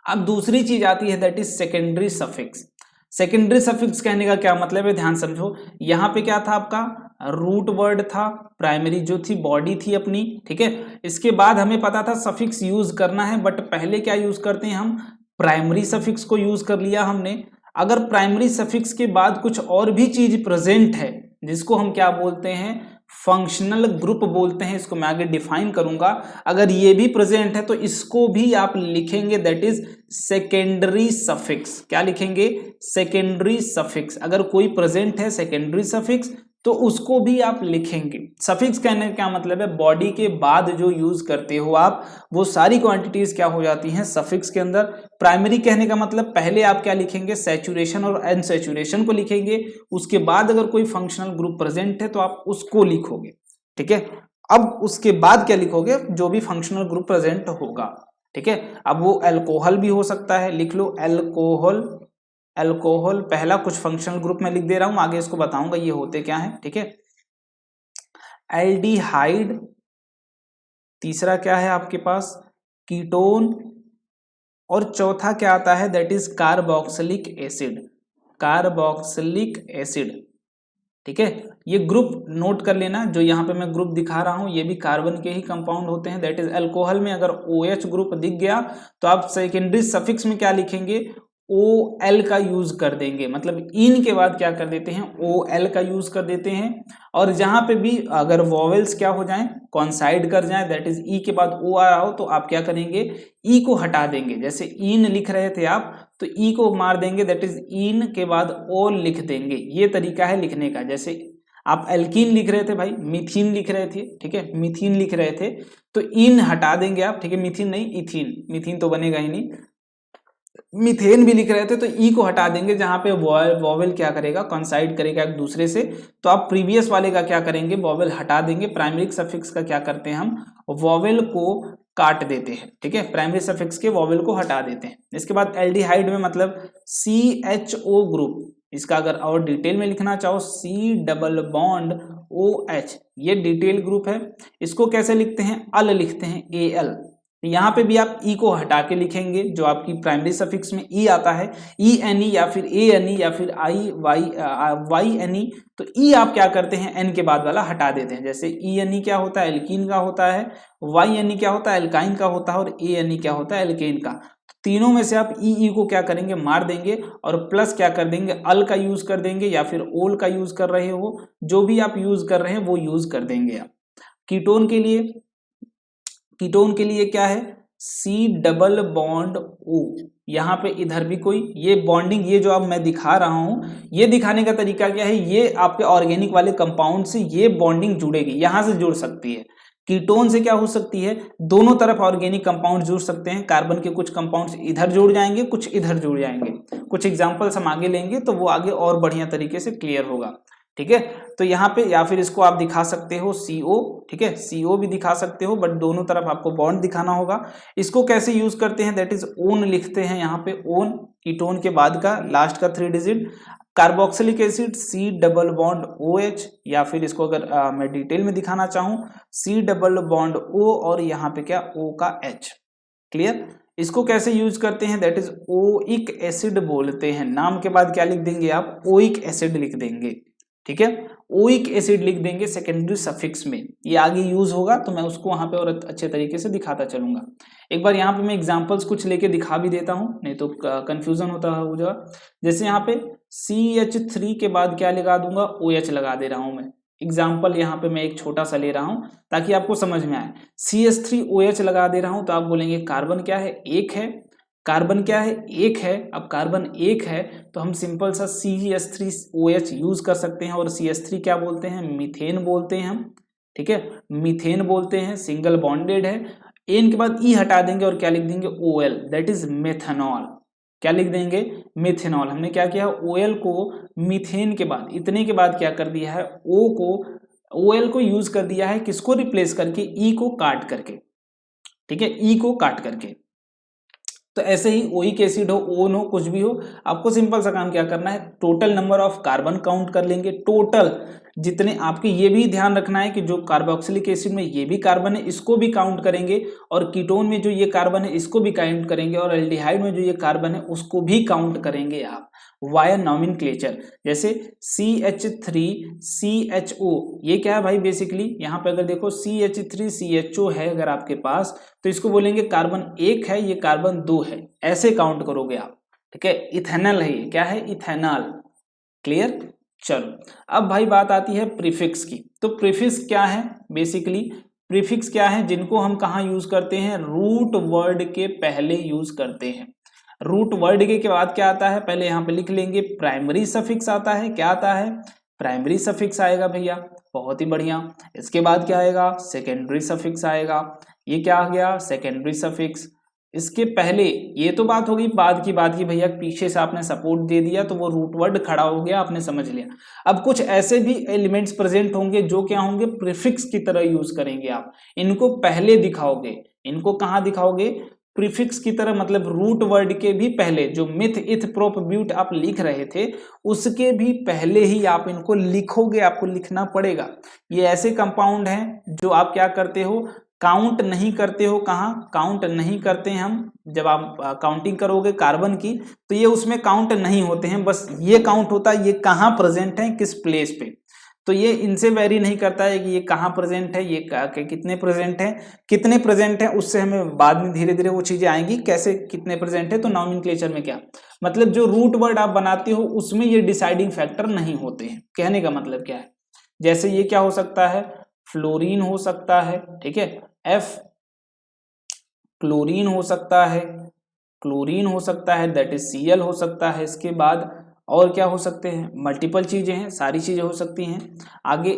[SPEAKER 1] अब दूसरी चीज आती है that is secondary suffix. Secondary suffix कहने का क्या मतलब है, ध्यान समझो। यहाँ पे क्या था आपका, रूट वर्ड था, प्राइमरी जो थी बॉडी थी अपनी, ठीक है। इसके बाद हमें पता था सफिक्स यूज करना है, बट पहले क्या यूज करते हैं हम, प्राइमरी सफिक्स को यूज कर लिया हमने। अगर प्राइमरी सफिक्स के बाद कुछ और भी चीज प्रेजेंट है, जिसको हम क्या बोलते हैं, फंक्शनल ग्रुप बोलते हैं, इसको मैं आगे डिफाइन करूंगा। अगर ये भी प्रेजेंट है तो इसको भी आप लिखेंगे दैट इज सेकेंडरी सफिक्स। क्या लिखेंगे, सेकेंडरी सफिक्स। अगर कोई प्रेजेंट है सेकेंडरी सफिक्स तो उसको भी आप लिखेंगे। सफिक्स कहने का क्या मतलब है, बॉडी के बाद जो यूज करते हो आप, वो सारी क्वांटिटीज क्या हो जाती हैं सफिक्स के अंदर। प्राइमरी कहने का मतलब पहले आप क्या लिखेंगे, सैचुरेशन और अनसैचुरेशन को लिखेंगे, उसके बाद अगर कोई फंक्शनल ग्रुप प्रेजेंट है तो आप उसको लिखोगे, ठीक है। अब उसके बाद क्या लिखोगे, जो भी फंक्शनल ग्रुप प्रेजेंट होगा, ठीक है। अब वो अल्कोहल भी हो सकता है, लिख लो अल्कोहल। अल्कोहल पहला कुछ फंक्शनल ग्रुप में लिख दे रहा हूं, आगे इसको बताऊंगा ये होते क्या है, ठीक है। एल्डिहाइड, तीसरा क्या है आपके पास, कीटोन, और चौथा क्या आता है, that is carboxylic acid. Carboxylic acid, ठीक है। ये ग्रुप नोट कर लेना, जो यहाँ पे मैं ग्रुप दिखा रहा हूं ये भी कार्बन के ही कंपाउंड होते हैं। दैट इज अल्कोहल में अगर OH ग्रुप दिख गया तो आप सेकेंडरी सफिक्स में क्या लिखेंगे, OL का यूज कर देंगे, मतलब इन के बाद क्या कर देते हैं, OL का यूज कर देते हैं। और जहां पे भी अगर वॉवेल्स क्या हो जाएं, कॉन्साइड कर जाएं, दैट इज ई के बाद O आ रहा हो, तो आप क्या करेंगे, ई को हटा देंगे। जैसे इन लिख रहे थे आप तो ई को मार देंगे, दैट इज इन के बाद ओल लिख देंगे। ये तरीका है लिखने का। जैसे आप एल्कीन लिख रहे थे भाई, मिथीन लिख रहे थे, ठीक है, मिथीन लिख रहे थे तो इन हटा देंगे आप, ठीक है, मिथीन नहीं इथीन, मिथीन तो बनेगा ही नहीं। मीथेन भी लिख रहे थे तो ई को हटा देंगे, जहां पे वॉवेल क्या करेगा, कॉन्साइड करेगा एक दूसरे से, तो आप प्रीवियस वाले का क्या करेंगे, वॉवेल हटा देंगे। प्राइमरी सफिक्स का क्या करते हैं हम, वॉवेल को काट देते हैं, ठीक है, प्राइमरी सफिक्स के वॉवेल को हटा देते हैं। इसके बाद एल्डिहाइड में मतलब CHO ग्रुप, इसका अगर और डिटेल में लिखना चाहो C डबल बॉन्ड OH, ये डिटेल ग्रुप है। इसको कैसे लिखते हैं, अल लिखते हैं, AL। यहाँ पे भी आप ई को हटा के लिखेंगे, जो आपकी प्राइमरी सफिक्स में ई आता है, ENE या फिर ANE या फिर YNE, तो ई आप क्या करते हैं, एन के बाद वाला हटा देते हैं। जैसे ENE क्या होता है, एल्कीन का होता है, YNE क्या होता है, एल्काइन का होता है, और ANE क्या होता है, एल्केन का। तीनों में से आप ई को क्या करेंगे, मार देंगे, और प्लस क्या कर देंगे, अल का यूज कर देंगे, या फिर ओल का यूज कर रहे हो, जो भी आप यूज कर रहे हैं वो यूज कर देंगे आप। कीटोन के लिए क्या है, C डबल बॉन्ड O। यहाँ पे इधर भी कोई ये बॉन्डिंग, ये जो अब मैं दिखा रहा हूं, ये दिखाने का तरीका क्या है, ये आपके ऑर्गेनिक वाले कंपाउंड से ये बॉन्डिंग जुड़ेगी, यहां से जुड़ सकती है। कीटोन से क्या हो सकती है, दोनों तरफ ऑर्गेनिक कंपाउंड जुड़ सकते हैं, कार्बन के कुछ कंपाउंड्स इधर जुड़ जाएंगे, कुछ इधर जुड़ जाएंगे। कुछ एग्जांपल्स हम आगे लेंगे तो वो आगे और बढ़िया तरीके से क्लियर होगा, ठीक है। तो यहाँ पे या फिर इसको आप दिखा सकते हो CO, ठीक है, CO भी दिखा सकते हो, बट दोनों तरफ आपको बॉन्ड दिखाना होगा। इसको कैसे यूज करते हैं, दैट इज ओन लिखते हैं यहाँ पे, ओन कीटोन के बाद का लास्ट का 3 digit, carboxylic acid C double bond OH, या फिर इसको अगर मैं डिटेल में दिखाना चाहूँ C डबल बॉन्ड O और यहाँ पे क्या O का H, क्लियर। इसको कैसे यूज करते हैं, दैट इज ओइक एसिड बोलते हैं, नाम के बाद क्या लिख देंगे आप, ओइक एसिड लिख देंगे, ठीक है, ओइक एसिड लिख देंगे सेकेंडरी सफिक्स में, ये आगे यूज होगा तो मैं उसको वहां पे और अच्छे तरीके से दिखाता चलूंगा। एक बार यहाँ पे मैं एग्जांपल्स कुछ लेके दिखा भी देता हूँ, नहीं तो कंफ्यूजन होता है मुझे। जैसे यहाँ पे CH3 के बाद क्या लगा दूंगा, OH लगा दे रहा हूं मैं। एग्जाम्पल यहाँ पे मैं एक छोटा सा ले रहा हूं ताकि आपको समझ में आए। CH3OH लगा दे रहा हूं तो आप बोलेंगे कार्बन क्या है, एक है, कार्बन क्या है, एक है। अब कार्बन एक है तो हम सिंपल सा CH3OH यूज कर सकते हैं, और CH3 क्या बोलते हैं, मीथेन बोलते हैं हम, ठीक है, मीथेन बोलते हैं, सिंगल बॉन्डेड है। एन के बाद ई हटा देंगे और क्या लिख देंगे, OL, दैट इज मेथनॉल। क्या लिख देंगे, मेथेनॉल। हमने क्या किया, OL को मीथेन के बाद, इतने के बाद क्या कर दिया है, OL को यूज कर दिया है, किसको रिप्लेस करके, ई को काट करके, ठीक है, ई को काट करके। तो ऐसे ही ओइक एसिड हो, ओन हो, कुछ भी हो, आपको सिंपल सा काम क्या करना है, total number of carbon count कर लेंगे, टोटल जितने आपके, ये भी ध्यान रखना है कि जो कार्बोक्सिलिक एसिड में ये भी कार्बन है इसको भी काउंट करेंगे, और कीटोन में जो ये कार्बन है इसको भी काउंट करेंगे, और एल्डिहाइड में जो ये कार्बन है उसको भी काउंट करेंगे आप वाया नॉमेनक्लेचर। जैसे CH3CHO, ये क्या है भाई, बेसिकली यहाँ पे अगर देखो CH3CHO है अगर आपके पास, तो इसको बोलेंगे कार्बन एक है, ये कार्बन दो है, ऐसे काउंट करोगे आप, ठीक है। इथेनॉल है, ये क्या है, इथेनॉल, क्लियर। चलो अब भाई बात आती है प्रीफिक्स की। तो प्रीफिक्स क्या है, बेसिकली प्रीफिक्स क्या है, जिनको हम कहाँ यूज करते हैं, रूट वर्ड के पहले यूज करते हैं। रूट वर्ड के बाद क्या आता है, पहले यहाँ पे लिख लेंगे, प्राइमरी सफिक्स आता है। क्या आता है, प्राइमरी सफिक्स आएगा भैया, बहुत ही बढ़िया। इसके बाद क्या आएगा, सेकेंडरी सफिक्स आएगा। ये क्या आ गया, सेकेंडरी सफिक्स। इसके पहले, ये तो बात होगी बाद की भैया, पीछे से आपने सपोर्ट दे दिया तो वो रूट वर्ड खड़ा हो गया, आपने समझ लिया। अब कुछ ऐसे भी एलिमेंट्स प्रेजेंट होंगे जो क्या होंगे, प्रीफिक्स की तरह यूज करेंगे आप, इनको पहले दिखाओगे। इनको कहाँ दिखाओगे, प्रीफिक्स की तरह, मतलब रूट वर्ड के भी पहले, जो मिथ इथ प्रोप ब्यूट आप लिख रहे थे उसके भी पहले ही आप इनको लिखोगे, आपको लिखना पड़ेगा। ये ऐसे कंपाउंड हैं जो आप क्या करते हो, काउंट नहीं करते हो। कहाँ काउंट नहीं करते हैं हम, जब आप काउंटिंग करोगे कार्बन की तो ये उसमें काउंट नहीं होते हैं, बस ये काउंट होता है ये कहाँ प्रेजेंट है, किस प्लेस पे। तो ये इनसे वेरी नहीं करता है कि ये कहाँ प्रेजेंट है, ये कितने प्रेजेंट है, उससे हमें बाद में धीरे धीरे वो चीजें आएंगी, कैसे कितने प्रेजेंट है। तो नॉमेनक्लेचर में क्या मतलब, जो रूट वर्ड आप बनाते हो उसमें ये डिसाइडिंग फैक्टर नहीं होते हैं। कहने का मतलब क्या है, जैसे ये क्या हो सकता है, फ्लोरीन हो सकता है, ठीक है, F क्लोरीन हो सकता है, दैट इज Cl हो सकता है। इसके बाद और क्या हो सकते हैं, मल्टीपल चीजें हैं, सारी चीजें हो सकती हैं। आगे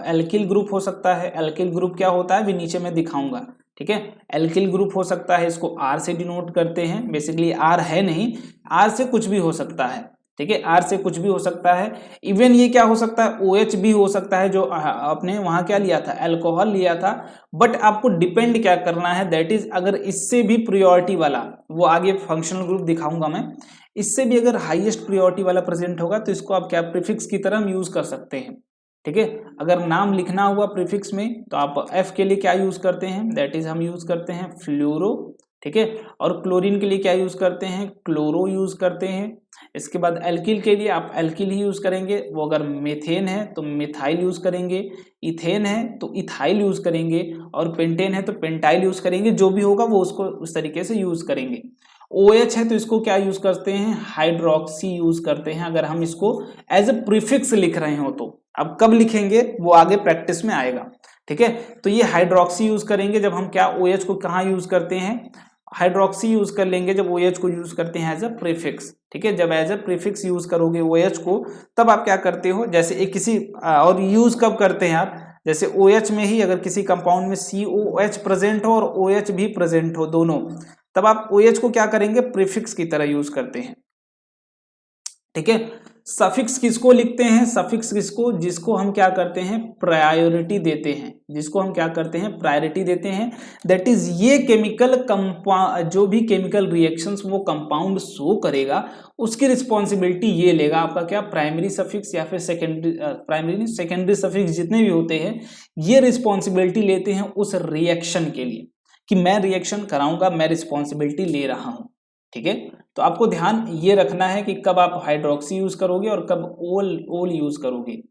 [SPEAKER 1] एल्किल ग्रुप हो सकता है। एल्किल ग्रुप क्या होता है भी नीचे मैं दिखाऊंगा, ठीक है। एल्किल ग्रुप हो सकता है, इसको R से डिनोट करते हैं, बेसिकली R है नहीं, R से कुछ भी हो सकता है, ठीक है, R से कुछ भी हो सकता है। इवन ये क्या हो सकता है, OH भी हो सकता है, जो आपने वहां क्या लिया था, अल्कोहल लिया था। बट आपको डिपेंड क्या करना है, दैट इज अगर इससे भी प्रियोरिटी वाला, वो आगे फंक्शनल ग्रुप दिखाऊंगा मैं, इससे भी अगर हाईएस्ट प्रियोरिटी वाला प्रेजेंट होगा तो इसको आप क्या प्रीफिक्स की तरह हम यूज कर सकते हैं, ठीक है। अगर नाम लिखना हुआ प्रीफिक्स में तो आप F के लिए क्या यूज करते हैं, दैट इज हम यूज करते हैं फ्लोरो, ठीक है। और क्लोरीन के लिए क्या यूज करते हैं, क्लोरो यूज करते हैं। इसके बाद एल्किल के लिए आप एल्किल ही यूज करेंगे, वो अगर मेथेन है तो मिथाइल यूज करेंगे, इथेन है तो इथाइल यूज करेंगे, और पेंटेन है तो पेंटाइल यूज करेंगे। जो भी होगा वो उसको उस तरीके से यूज करेंगे। OH है तो इसको क्या यूज करते हैं, हाइड्रोक्सी यूज करते हैं, अगर हम इसको एज ए प्रीफिक्स लिख रहे हो तो। अब कब लिखेंगे वो आगे प्रैक्टिस में आएगा, ठीक है। तो ये हाइड्रोक्सी यूज करेंगे जब हम क्या OH को कहाँ यूज करते हैं, हाइड्रोक्सी यूज कर लेंगे जब OH को यूज करते हैं एज अ प्रीफिक्स, ठीक है। जब एज अ प्रीफिक्स यूज करोगे OH को, तब आप क्या करते हो, जैसे एक किसी और यूज कब करते हैं आप, जैसे OH में ही अगर किसी कंपाउंड में COH प्रेजेंट हो और OH भी प्रेजेंट हो दोनों, तब आप OH को क्या करेंगे, प्रीफिक्स की तरह यूज करते हैं। ठीक है, सफिक्स किसको लिखते हैं, सफिक्स किसको, जिसको हम क्या करते हैं, प्रायोरिटी देते हैं, जिसको हम क्या करते हैं, प्रायोरिटी देते हैं। दैट इज ये केमिकल जो भी केमिकल रिएक्शंस वो कंपाउंड शो करेगा उसकी रिस्पॉन्सिबिलिटी ये लेगा, आपका क्या, प्राइमरी सफिक्स या फिर सेकेंडरी, प्राइमरी नहीं सेकेंडरी सफिक्स जितने भी होते हैं ये रिस्पॉन्सिबिलिटी लेते हैं उस रिएक्शन के लिए कि मैं रिएक्शन कराऊंगा, मैं रिस्पॉन्सिबिलिटी ले रहा हूं। ठीक है, तो आपको ध्यान ये रखना है कि कब आप हाइड्रोक्सी यूज करोगे और कब ओल यूज करोगे।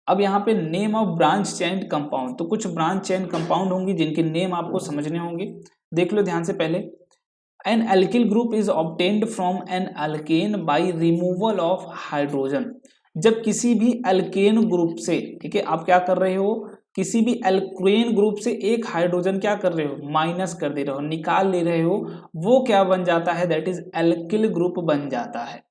[SPEAKER 1] अब यहाँ पे name of branch chain compound, तो कुछ ब्रांच चेन कंपाउंड होंगी जिनके नेम आपको समझने होंगे, देख लो ध्यान से। पहले an alkyl group is obtained from an alkane by removal of hydrogen. जब किसी भी अल्केन ग्रुप से, ठीक है, आप क्या कर रहे हो, किसी भी एल्केन ग्रुप से एक हाइड्रोजन क्या कर रहे हो, माइनस कर दे रहे हो, निकाल ले रहे हो, वो क्या बन जाता है, दैट इज एल्किल ग्रुप बन जाता है।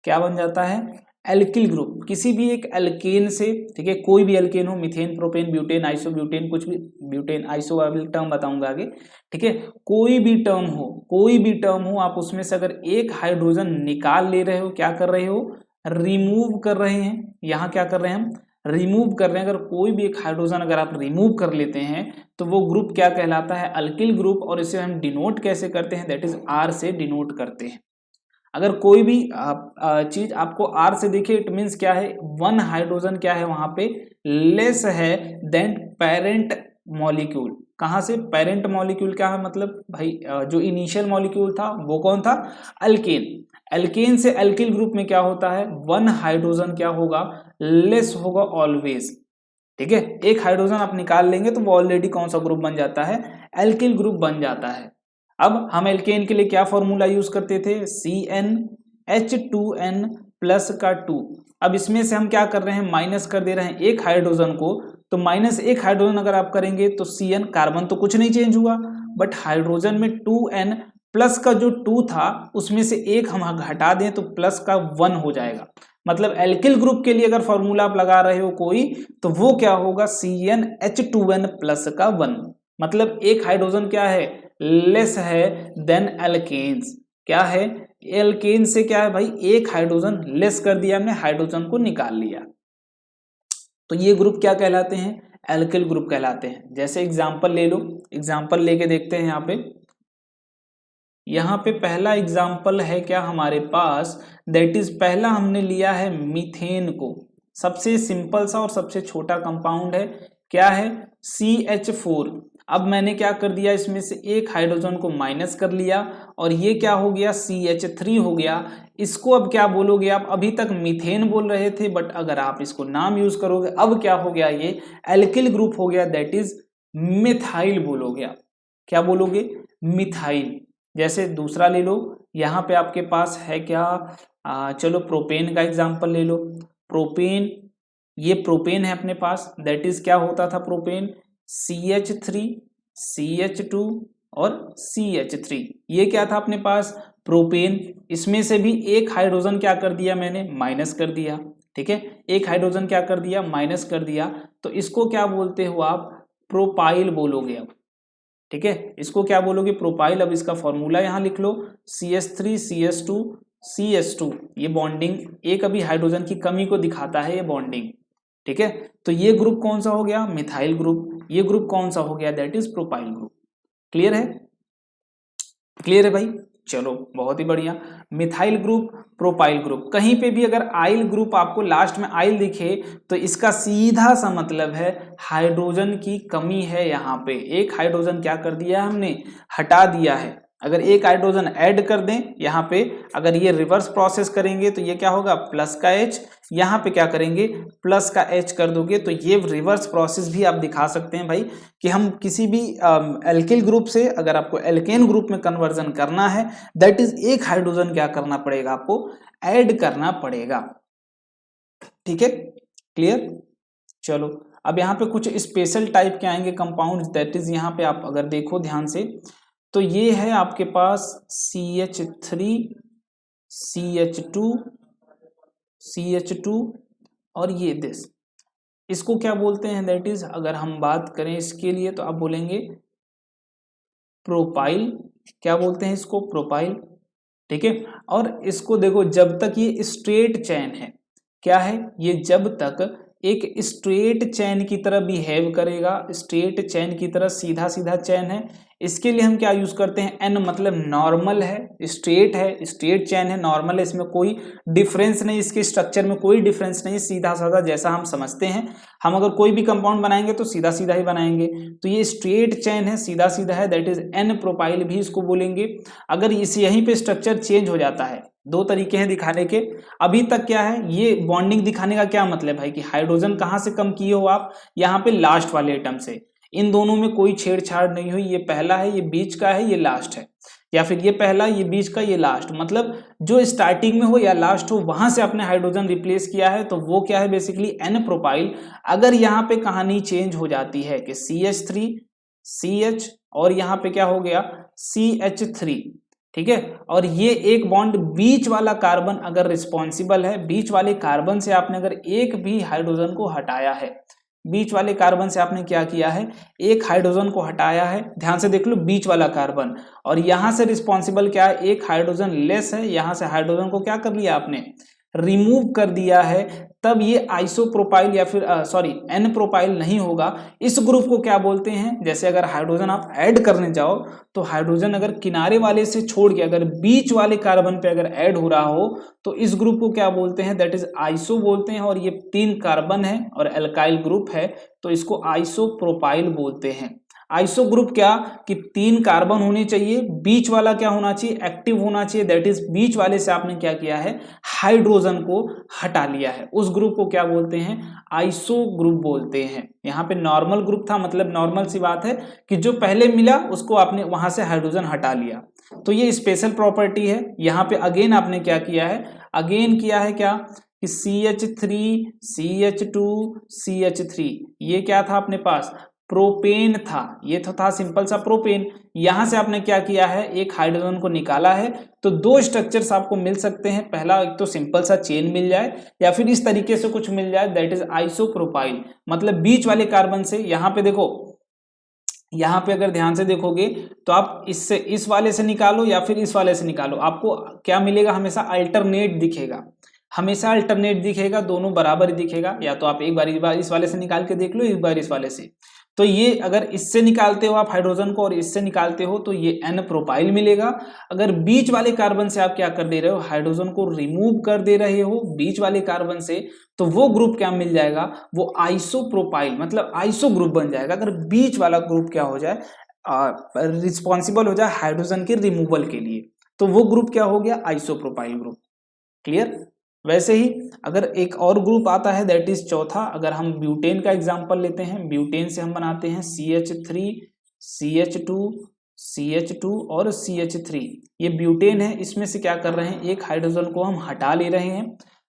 [SPEAKER 1] क्या बन जाता है, एल्किल ग्रुप। किसी भी एक एल्केन से, ठीक है, कोई भी एल्केन हो, मीथेन, प्रोपेन, ब्यूटेन, आइसोब्यूटेन, कुछ भी, ब्यूटेन, आइसो टर्म बताऊंगा आगे। ठीक है, कोई भी टर्म हो, कोई भी टर्म हो, आप उसमें से अगर एक हाइड्रोजन निकाल ले रहे हो, क्या कर रहे हो, रिमूव कर रहे हैं। यहाँ क्या कर रहे हैं हम, रिमूव कर रहे हैं। अगर कोई भी एक हाइड्रोजन अगर आप रिमूव कर लेते हैं तो वो ग्रुप क्या कहलाता है, अल्किल ग्रुप, और इसे हम डिनोट कैसे करते हैं, दैट इज आर से डिनोट करते हैं। अगर कोई भी चीज आपको आर से देखिए, इट मीन्स क्या है, वन हाइड्रोजन क्या है वहां पे लेस है देन पेरेंट मॉलिक्यूल। कहां से, पेरेंट मॉलिक्यूल क्या है, मतलब भाई जो इनिशियल मॉलिक्यूल था वो कौन था, अल्केन। एल्केन से एल्किल ग्रुप में क्या होता है, वन हाइड्रोजन क्या होगा, लेस होगा ऑलवेज। ठीक है, एक हाइड्रोजन आप निकाल लेंगे तो वो ऑलरेडी कौन सा ग्रुप बन जाता है, एल्किल ग्रुप बन जाता है। अब हम एल्केन के लिए क्या फॉर्मूला यूज करते थे, CnH2n प्लस का 2। अब इसमें से हम क्या कर रहे हैं, माइनस कर दे रहे हैं एक हाइड्रोजन को, तो माइनस एक हाइड्रोजन अगर आप करेंगे तो Cn, कार्बन तो कुछ नहीं चेंज हुआ, बट हाइड्रोजन में 2n प्लस का जो 2 था उसमें से एक हम घटा दें तो प्लस का 1 हो जाएगा। मतलब एल्किल ग्रुप के लिए अगर फॉर्मूला आप लगा रहे हो कोई, तो वो क्या होगा, CnH2n प्लस का 1। मतलब एक हाइड्रोजन क्या है, लेस है देन एल्केन्स। क्या है, एल्केन से क्या है भाई, एक हाइड्रोजन लेस कर दिया हमने, हाइड्रोजन को निकाल लिया, तो ये ग्रुप क्या कहलाते हैं, एल्किल ग्रुप कहलाते हैं। जैसे एग्जांपल ले लो, एग्जांपल लेके देखते हैं। यहाँ पे पहला एग्जांपल है क्या हमारे पास, दैट इज पहला हमने लिया है मीथेन को, सबसे सिंपल सा और सबसे छोटा कंपाउंड है, क्या है, CH4। अब मैंने क्या कर दिया, इसमें से एक हाइड्रोजन को माइनस कर लिया और ये क्या हो गया, CH3 हो गया। इसको अब क्या बोलोगे आप, अभी तक मीथेन बोल रहे थे, बट अगर आप इसको नाम यूज करोगे अब क्या हो गया, ये एल्किल ग्रुप हो गया, दैट इज मिथाइल बोलोगे आप। क्या बोलोगे, मिथाइल। जैसे दूसरा ले लो, यहाँ पे आपके पास है क्या, चलो प्रोपेन का एग्जांपल ले लो। प्रोपेन, ये प्रोपेन है अपने पास, दैट इज क्या होता था प्रोपेन, CH3, CH2 और CH3, ये क्या था अपने पास, प्रोपेन। इसमें से भी एक हाइड्रोजन क्या कर दिया मैंने, माइनस कर दिया। ठीक है, एक हाइड्रोजन क्या कर दिया, माइनस कर दिया, तो इसको क्या बोलते हो आप, प्रोपाइल बोलोगे अब। ठीक है, इसको क्या बोलोगे, प्रोपाइल। अब इसका फॉर्मूला यहाँ लिख लो, CH3 CH2 CH2, ये बॉन्डिंग एक अभी हाइड्रोजन की कमी को दिखाता है ये बॉन्डिंग। ठीक है, तो ये ग्रुप कौन सा हो गया, मिथाइल ग्रुप। ये ग्रुप कौन सा हो गया, that is propyl group. Clear है, क्लियर है भाई, चलो बहुत ही बढ़िया। मिथाइल ग्रुप, प्रोपाइल ग्रुप, कहीं पे भी अगर आइल ग्रुप आपको लास्ट में आइल दिखे तो इसका सीधा सा मतलब है हाइड्रोजन की कमी है। यहाँ पे एक हाइड्रोजन क्या कर दिया हमने, हटा दिया है। अगर एक हाइड्रोजन ऐड कर दें यहाँ पे, अगर ये रिवर्स प्रोसेस करेंगे तो ये क्या होगा, प्लस का H, यहाँ पे क्या करेंगे, प्लस का H कर दोगे, तो ये रिवर्स प्रोसेस भी आप दिखा सकते हैं भाई कि हम किसी भी एल्किल ग्रुप से अगर आपको एल्केन ग्रुप में कन्वर्जन करना है, दैट इज एक हाइड्रोजन क्या करना पड़ेगा, आपको ऐड करना पड़ेगा। ठीक है, क्लियर। चलो अब यहाँ पे कुछ स्पेशल टाइप के आएंगे कंपाउंड, दैट इज यहाँ पे आप अगर देखो ध्यान से, तो ये है आपके पास CH3 CH2 CH2 और ये दिस, इसको क्या बोलते हैं, दैट इज अगर हम बात करें इसके लिए तो आप बोलेंगे प्रोपाइल। क्या बोलते हैं इसको, प्रोपाइल। ठीक है, और इसको देखो जब तक ये स्ट्रेट चैन है, क्या है ये, जब तक एक स्ट्रेट चैन की तरह बिहेव करेगा, स्ट्रेट चैन की तरह सीधा सीधा चैन है, इसके लिए हम क्या यूज करते हैं, एन मतलब नॉर्मल है, स्ट्रेट चैन है, नॉर्मल है, इसमें कोई डिफरेंस नहीं, इसके स्ट्रक्चर में कोई डिफरेंस नहीं, सीधा साधा जैसा हम समझते हैं। हम अगर कोई भी कंपाउंड बनाएंगे तो सीधा सीधा ही बनाएंगे, तो ये स्ट्रेट चैन है, सीधा सीधा है, दैट इज एन प्रोपाइल भी इसको बोलेंगे। अगर इस यहीं पे स्ट्रक्चर चेंज हो जाता है, दो तरीके हैं दिखाने के। अभी तक क्या है, ये बॉन्डिंग दिखाने का क्या मतलब है कि हाइड्रोजन कहाँ से कम किए हो आप, यहाँ पे लास्ट वाले एटम से, इन दोनों में कोई छेड़छाड़ नहीं हुई, ये पहला है, ये बीच का है, ये लास्ट है, या फिर ये पहला, ये बीच का, ये लास्ट, मतलब जो स्टार्टिंग में हो या लास्ट हो वहां से आपने हाइड्रोजन रिप्लेस किया है, तो वो क्या है बेसिकली एन प्रोपाइल। अगर यहाँ पे कहानी चेंज हो जाती है कि CH3 CH और यहाँ पे क्या हो गया CH3, ठीक है, और ये एक बॉन्ड बीच वाला कार्बन अगर रिस्पॉन्सिबल है, बीच वाले कार्बन से आपने अगर एक भी हाइड्रोजन को हटाया है, बीच वाले कार्बन से आपने क्या किया है, एक हाइड्रोजन को हटाया है, ध्यान से देख लो बीच वाला कार्बन, और यहां से रिस्पॉन्सिबल क्या है, एक हाइड्रोजन लेस है, यहां से हाइड्रोजन को क्या कर लिया आपने, रिमूव कर दिया है, तब ये आइसोप्रोपाइल या फिर एन प्रोपाइल नहीं होगा। इस ग्रुप को क्या बोलते हैं, जैसे अगर हाइड्रोजन आप ऐड करने जाओ तो हाइड्रोजन अगर किनारे वाले से छोड़ के अगर बीच वाले कार्बन पे अगर ऐड हो रहा हो तो इस ग्रुप को क्या बोलते हैं, दैट इज आइसो बोलते हैं, और ये 3 कार्बन है और एल्काइल ग्रुप है तो इसको आइसोप्रोपाइल बोलते हैं। आइसो ग्रुप क्या कि 3 कार्बन होने चाहिए, बीच वाला क्या होना चाहिए, एक्टिव होना चाहिए, दैट इज बीच वाले से आपने क्या किया है, हाइड्रोजन को हटा लिया है, उस ग्रुप को क्या बोलते हैं, आइसो ग्रुप बोलते हैं। यहाँ पे नॉर्मल ग्रुप था, मतलब नॉर्मल सी बात है कि जो पहले मिला उसको आपने वहां से हाइड्रोजन हटा लिया, तो ये स्पेशल प्रॉपर्टी है। यहाँ पे अगेन आपने क्या किया है, अगेन किया है क्या कि CH3 CH2 CH3, ये क्या था अपने पास, प्रोपेन था, ये तो था सिंपल सा प्रोपेन, यहां से आपने क्या किया है, एक हाइड्रोजन को निकाला है, तो 2 स्ट्रक्चर्स आपको मिल सकते हैं, पहला एक तो सिंपल सा चेन मिल जाए या फिर इस तरीके से कुछ मिल जाए, दैट इज आइसोप्रोपाइल, मतलब बीच वाले कार्बन से, यहां पे देखो, यहां पे अगर ध्यान से देखोगे तो आप इससे इस वाले से निकालो या फिर इस वाले से निकालो, आपको क्या मिलेगा, हमेशा अल्टरनेट दिखेगा, हमेशा अल्टरनेट दिखेगा, दोनों बराबर ही दिखेगा, या तो आप एक बार इस वाले से निकाल के देख लो, एक बार इस वाले से, तो ये अगर इससे निकालते हो आप हाइड्रोजन को और इससे निकालते हो तो ये एन प्रोपाइल मिलेगा। अगर बीच वाले कार्बन से आप क्या कर दे रहे हो, हाइड्रोजन को रिमूव कर दे रहे हो बीच वाले कार्बन से, तो वो ग्रुप क्या मिल जाएगा, वो आइसोप्रोपाइल, मतलब आइसो ग्रुप बन जाएगा। अगर बीच वाला ग्रुप क्या हो जाए, रिस्पॉन्सिबल हो जाए हाइड्रोजन के रिमूवल के लिए, तो वो ग्रुप क्या हो गया, आइसोप्रोपाइल ग्रुप। क्लियर। वैसे ही अगर एक और ग्रुप आता है, दैट इज चौथा, अगर हम ब्यूटेन का एग्जांपल लेते हैं, ब्यूटेन से हम बनाते हैं CH3 CH2 CH2 और CH3, ये ब्यूटेन है, इसमें से क्या कर रहे हैं, एक हाइड्रोजन को हम हटा ले रहे हैं,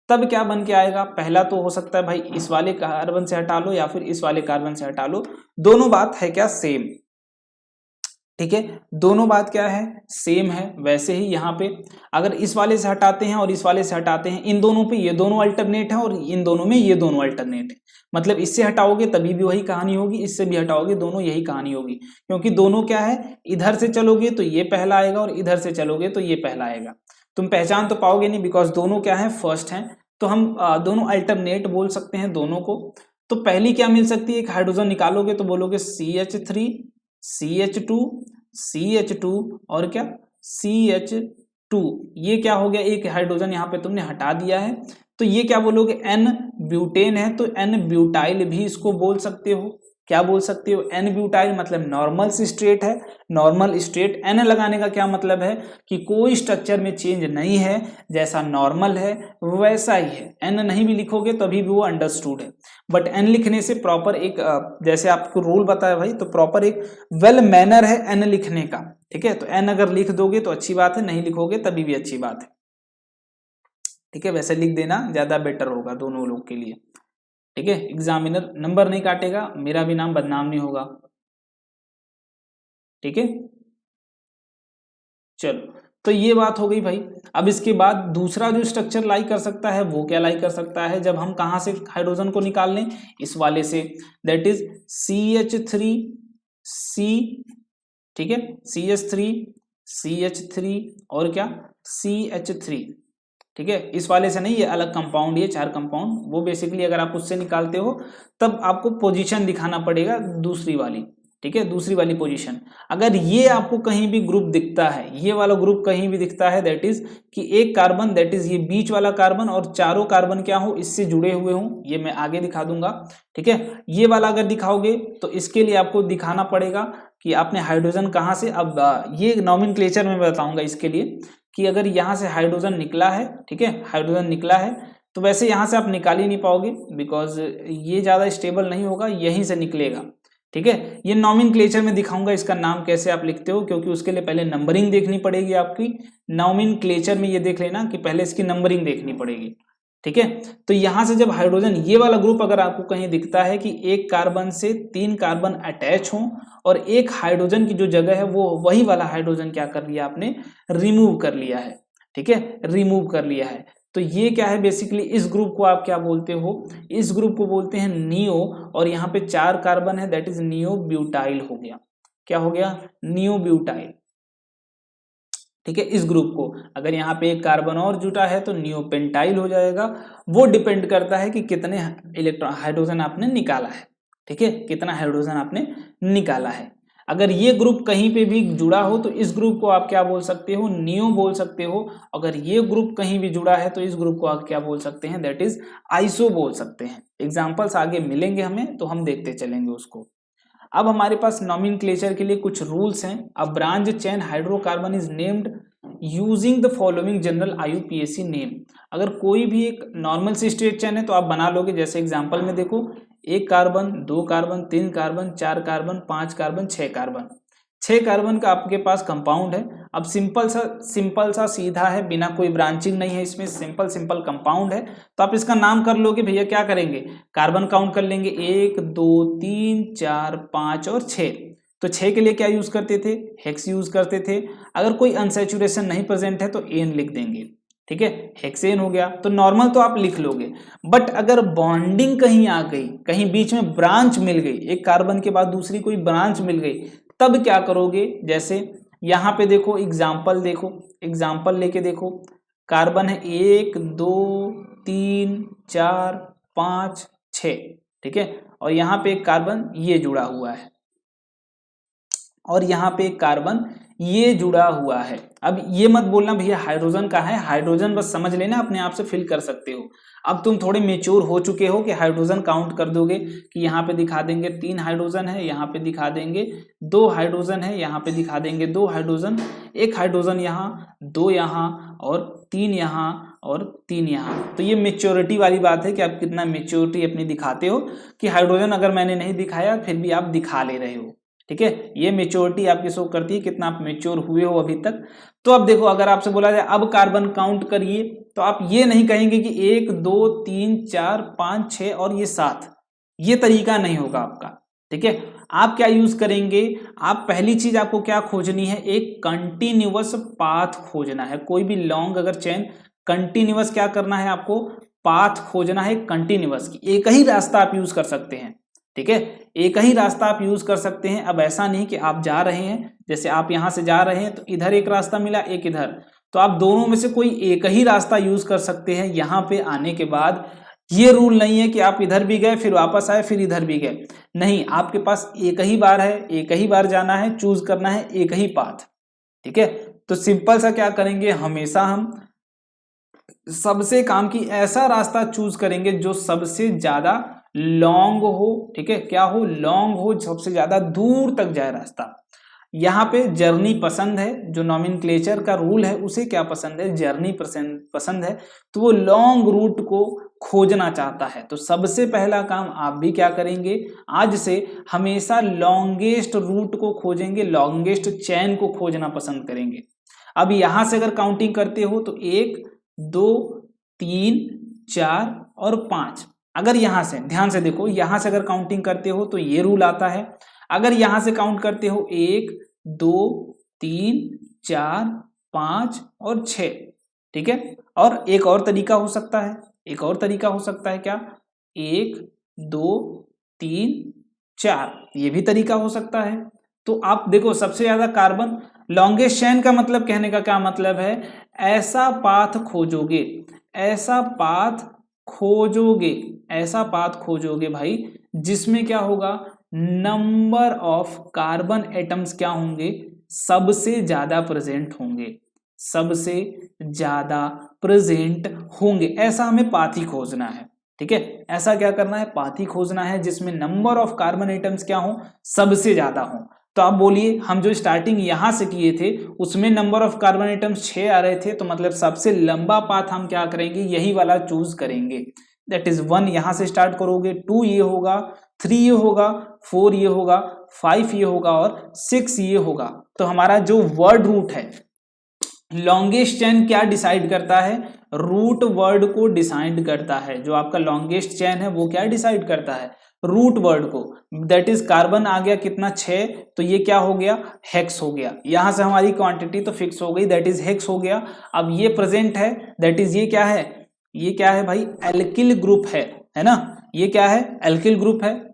[SPEAKER 1] तब क्या बन के आएगा, पहला तो हो सकता है भाई इस वाले कार्बन से हटा लो या फिर इस वाले कार्बन से हटा लो, दोनों बात है क्या, सेम, ठीक है, दोनों बात क्या है, सेम है। वैसे ही यहाँ पे अगर इस वाले से हटाते हैं और इस वाले से हटाते हैं, इन दोनों पे ये दोनों अल्टरनेट है और इन दोनों में ये दोनों अल्टरनेट है, मतलब इससे हटाओगे तभी भी वही कहानी होगी, इससे भी हटाओगे दोनों यही कहानी होगी, क्योंकि दोनों क्या है, इधर से चलोगे तो ये पहला आएगा और इधर से चलोगे तो ये पहला आएगा, तुम पहचान तो पाओगे नहीं, बिकॉज दोनों क्या है, फर्स्ट हैं, तो हम दोनों अल्टरनेट बोल सकते हैं दोनों को। तो पहली क्या मिल सकती है, एक हाइड्रोजन निकालोगे तो बोलोगे CH3 CH2 CH2 और क्या CH2, ये क्या हो गया, एक हाइड्रोजन यहाँ पे तुमने हटा दिया है, तो ये क्या बोलोगे, N ब्यूटेन है, तो N ब्यूटाइल भी इसको बोल सकते हो, क्या बोल सकते हो, N ब्यूटाइल, मतलब नॉर्मल स्ट्रेट है, नॉर्मल स्ट्रेट, N लगाने का क्या मतलब है कि कोई स्ट्रक्चर में चेंज नहीं है, जैसा नॉर्मल है वैसा ही है, N नहीं भी लिखोगे तभी भी वो अंडरस्टूड है, बट N लिखने से प्रॉपर एक जैसे आपको रूल बताया भाई, तो प्रॉपर एक वेल मैनर है N लिखने का, ठीक है, तो N अगर लिख दोगे तो अच्छी बात है, नहीं लिखोगे तभी भी अच्छी बात है, ठीक है, वैसे लिख देना ज्यादा बेटर होगा दोनों लोग के लिए, ठीक है, एग्जामिनर नंबर नहीं काटेगा, मेरा भी नाम बदनाम नहीं होगा, ठीक है। चलो तो ये बात हो गई भाई। अब इसके बाद दूसरा जो स्ट्रक्चर लाई कर सकता है वो क्या लाई कर सकता है, जब हम कहाँ से हाइड्रोजन को निकाल लें, इस वाले से, दैट इज CH3C, ठीक है, CH3 और क्या CH3, ठीक है, इस वाले से नहीं, ये अलग कंपाउंड, ये 4 कंपाउंड, वो बेसिकली अगर आप उससे निकालते हो तब आपको पोजीशन दिखाना पड़ेगा दूसरी वाली, ठीक है, दूसरी वाली पोजीशन। अगर ये आपको कहीं भी ग्रुप दिखता है, ये वाला ग्रुप कहीं भी दिखता है, दैट इज कि एक कार्बन, दैट इज ये बीच वाला कार्बन और चारों कार्बन क्या हो, इससे जुड़े हुए हों, ये मैं आगे दिखा दूंगा, ठीक है। ये वाला अगर दिखाओगे तो इसके लिए आपको दिखाना पड़ेगा कि आपने हाइड्रोजन कहाँ से, अब ये नॉमेनक्लेचर में बताऊंगा इसके लिए, कि अगर यहाँ से हाइड्रोजन निकला है, ठीक है, हाइड्रोजन निकला है, तो वैसे यहाँ से आप निकाल ही नहीं पाओगे, बिकॉज ये ज़्यादा स्टेबल नहीं होगा, यहीं से निकलेगा, ठीक है। ये नॉमेनक्लेचर में दिखाऊंगा इसका नाम कैसे आप लिखते हो, क्योंकि उसके लिए पहले नंबरिंग देखनी पड़ेगी आपकी। नॉमेनक्लेचर में ये देख लेना कि पहले इसकी नंबरिंग देखनी पड़ेगी, ठीक है। तो यहाँ से जब हाइड्रोजन, ये वाला ग्रुप अगर आपको कहीं दिखता है कि एक कार्बन से 3 कार्बन अटैच हों और एक हाइड्रोजन की जो जगह है वो वही वाला हाइड्रोजन क्या कर लिया आपने, रिमूव कर लिया है, ठीक है, रिमूव कर लिया है, तो ये क्या है बेसिकली, इस ग्रुप को आप क्या बोलते हो, इस ग्रुप को बोलते हैं नियो, और यहाँ पे 4 कार्बन है, दैट इज नियो ब्यूटाइल हो गया, क्या हो गया, नियो ब्यूटाइल, ठीक है। इस ग्रुप को अगर यहाँ पे एक कार्बन और जुटा है तो नियोपेंटाइल हो जाएगा, वो डिपेंड करता है कि कितने इलेक्ट्रॉन हाइड्रोजन आपने निकाला है, ठीक है, कितना हाइड्रोजन आपने निकाला है। अगर ये ग्रुप कहीं पे भी जुड़ा हो तो इस ग्रुप को आप क्या बोल सकते हो, नियो बोल सकते हो। अगर ये ग्रुप कहीं भी जुड़ा है तो इस ग्रुप को आप क्या बोल सकते हैं, दैट इज आइसो बोल सकते हैं। एग्जाम्पल्स आगे मिलेंगे हमें, तो हम देखते चलेंगे उसको। अब हमारे पास नॉमेनक्लेचर के लिए कुछ रूल्स हैं। A branch chain hydrocarbon is named using the following general IUPAC name. अगर कोई भी एक नॉर्मल सी स्ट्रेट चेन है तो आप बना लोगे, जैसे एग्जांपल में देखो, 1 carbon, 2 carbon, 3 carbon, 4 carbon, 5 carbon, 6 carbon, 6 carbon का आपके पास कंपाउंड है। अब सिंपल सा सीधा है, बिना कोई ब्रांचिंग नहीं है इसमें, सिंपल कंपाउंड है। तो आप इसका नाम कर लोगे भैया, क्या करेंगे, कार्बन काउंट कर लेंगे, 1 2 3 4 5 और 6। तो 6 के लिए क्या यूज करते थे, हेक्स यूज करते थे। अगर कोई अनसैचुरेशन नहीं प्रेजेंट है तो एन लिख देंगे, ठीक है, हेक्सेन हो गया। तो नॉर्मल तो आप लिख लोगे, बट अगर बॉन्डिंग कहीं आ गई, कहीं बीच में ब्रांच मिल गई, एक कार्बन के बाद दूसरी कोई ब्रांच मिल गई, तब क्या करोगे, जैसे यहाँ पे देखो एग्जाम्पल, देखो एग्जाम्पल लेके देखो, कार्बन है 1 2 3 4 5 6, ठीक है, और यहाँ पे एक कार्बन ये जुड़ा हुआ है, और यहाँ पे एक कार्बन ये जुड़ा हुआ है। अब ये मत बोलना भैया हाइड्रोजन का है, हाइड्रोजन बस समझ लेना, अपने आप से फिल कर सकते हो। अब तुम थोड़े मेच्योर हो चुके हो कि हाइड्रोजन काउंट कर दोगे, कि यहाँ पे दिखा देंगे 3 हाइड्रोजन है, यहाँ पे दिखा देंगे 2 हाइड्रोजन है, यहाँ पे दिखा देंगे 2 हाइड्रोजन, 1 हाइड्रोजन यहाँ, 2 यहाँ और 3 यहाँ और 3 यहाँ। तो ये मेच्योरिटी वाली बात है कि आप कितना मेच्योरिटी अपनी दिखाते हो, कि हाइड्रोजन अगर मैंने नहीं दिखाया फिर भी आप दिखा ले रहे हो, ठीक है। ये मेच्योरिटी आपकी शो करती है कितना आप मेच्योर हुए हो अभी तक। तो अब देखो, अगर आपसे बोला जाए अब कार्बन काउंट करिए, तो आप ये नहीं कहेंगे कि 1 2 3 4 5 6 और ये 7, ये तरीका नहीं होगा आपका, ठीक है। आप क्या यूज करेंगे, आप पहली चीज आपको क्या खोजनी है, एक कंटिन्यूअस पाथ खोजना है। कोई भी लॉन्ग अगर चेन, कंटिन्यूअस क्या करना है आपको, पाथ खोजना है कंटिन्यूअस की। एक ही रास्ता आप यूज कर सकते हैं, ठीक है, एक ही रास्ता आप यूज कर सकते हैं। अब ऐसा नहीं कि आप जा रहे हैं, जैसे आप यहां से जा रहे हैं तो इधर एक रास्ता मिला, एक इधर, तो आप दोनों में से कोई एक ही रास्ता यूज कर सकते हैं। यहाँ पे आने के बाद ये रूल नहीं है कि आप इधर भी गए फिर वापस आए फिर इधर भी गए, नहीं, आपके पास एक ही बार है, एक ही बार जाना है, चूज करना है एक ही पाथ, ठीक है। तो सिंपल सा क्या करेंगे, हमेशा हम सबसे काम की ऐसा रास्ता चूज करेंगे जो सबसे ज्यादा लॉन्ग हो, ठीक है, क्या हो, लॉन्ग हो, सबसे ज्यादा दूर तक जाए रास्ता। यहाँ पे जर्नी पसंद है, जो नॉमेनक्लेचर का रूल है उसे क्या पसंद है, जर्नी पसंद है, तो वो लॉन्ग रूट को खोजना चाहता है। तो सबसे पहला काम आप भी क्या करेंगे, आज से हमेशा लॉन्गेस्ट रूट को खोजेंगे, लॉन्गेस्ट चैन को खोजना पसंद करेंगे। अब यहां से अगर काउंटिंग करते हो तो 1 2 3 4 और 5, अगर यहां से ध्यान से देखो, यहां से अगर काउंटिंग करते हो तो ये रूल आता है। अगर यहां से काउंट करते हो 1 2 3 4 5 और 6, ठीक है। और एक और तरीका हो सकता है, एक और तरीका हो सकता है क्या, 1 2 3 4, ये भी तरीका हो सकता है। तो आप देखो सबसे ज्यादा कार्बन, लॉन्गेस्ट चेन का मतलब कहने का क्या मतलब है, ऐसा पाथ खोजोगे, ऐसा पाथ खोजोगे, ऐसा पाथ खोजोगे भाई जिसमें क्या होगा, नंबर ऑफ कार्बन एटम्स क्या होंगे, सबसे ज्यादा प्रेजेंट होंगे, सबसे ज्यादा प्रेजेंट होंगे, ऐसा हमें पाथ ही खोजना है, ठीक है। ऐसा क्या करना है, पाथ ही खोजना है जिसमें नंबर ऑफ कार्बन एटम्स क्या हो, सबसे ज्यादा हो। तो आप बोलिए, हम जो स्टार्टिंग यहां से किए थे उसमें नंबर ऑफ कार्बन एटम्स 6 आ रहे थे, तो मतलब सबसे लंबा पाथ हम क्या करेंगे, यही वाला चूज करेंगे। दैट इज 1 यहां से स्टार्ट करोगे, 2 ये होगा, 3 ये होगा, 4 ये होगा, 5 ये होगा और 6 ये होगा। तो हमारा जो वर्ड रूट है, लॉन्गेस्ट चेन क्या डिसाइड करता है, रूट वर्ड को डिसाइड करता है। जो आपका लॉन्गेस्ट चेन है वो क्या डिसाइड करता है, रूट वर्ड को। दैट इज कार्बन आ गया कितना 6, तो ये क्या हो गया, हेक्स हो गया। यहां से हमारी क्वांटिटी तो फिक्स हो गई, दैट इज हेक्स हो गया। अब ये प्रेजेंट है, दैट इज ये क्या है, ये क्या है भाई, एल्किल ग्रुप है ना, ये क्या है, एल्किल ग्रुप है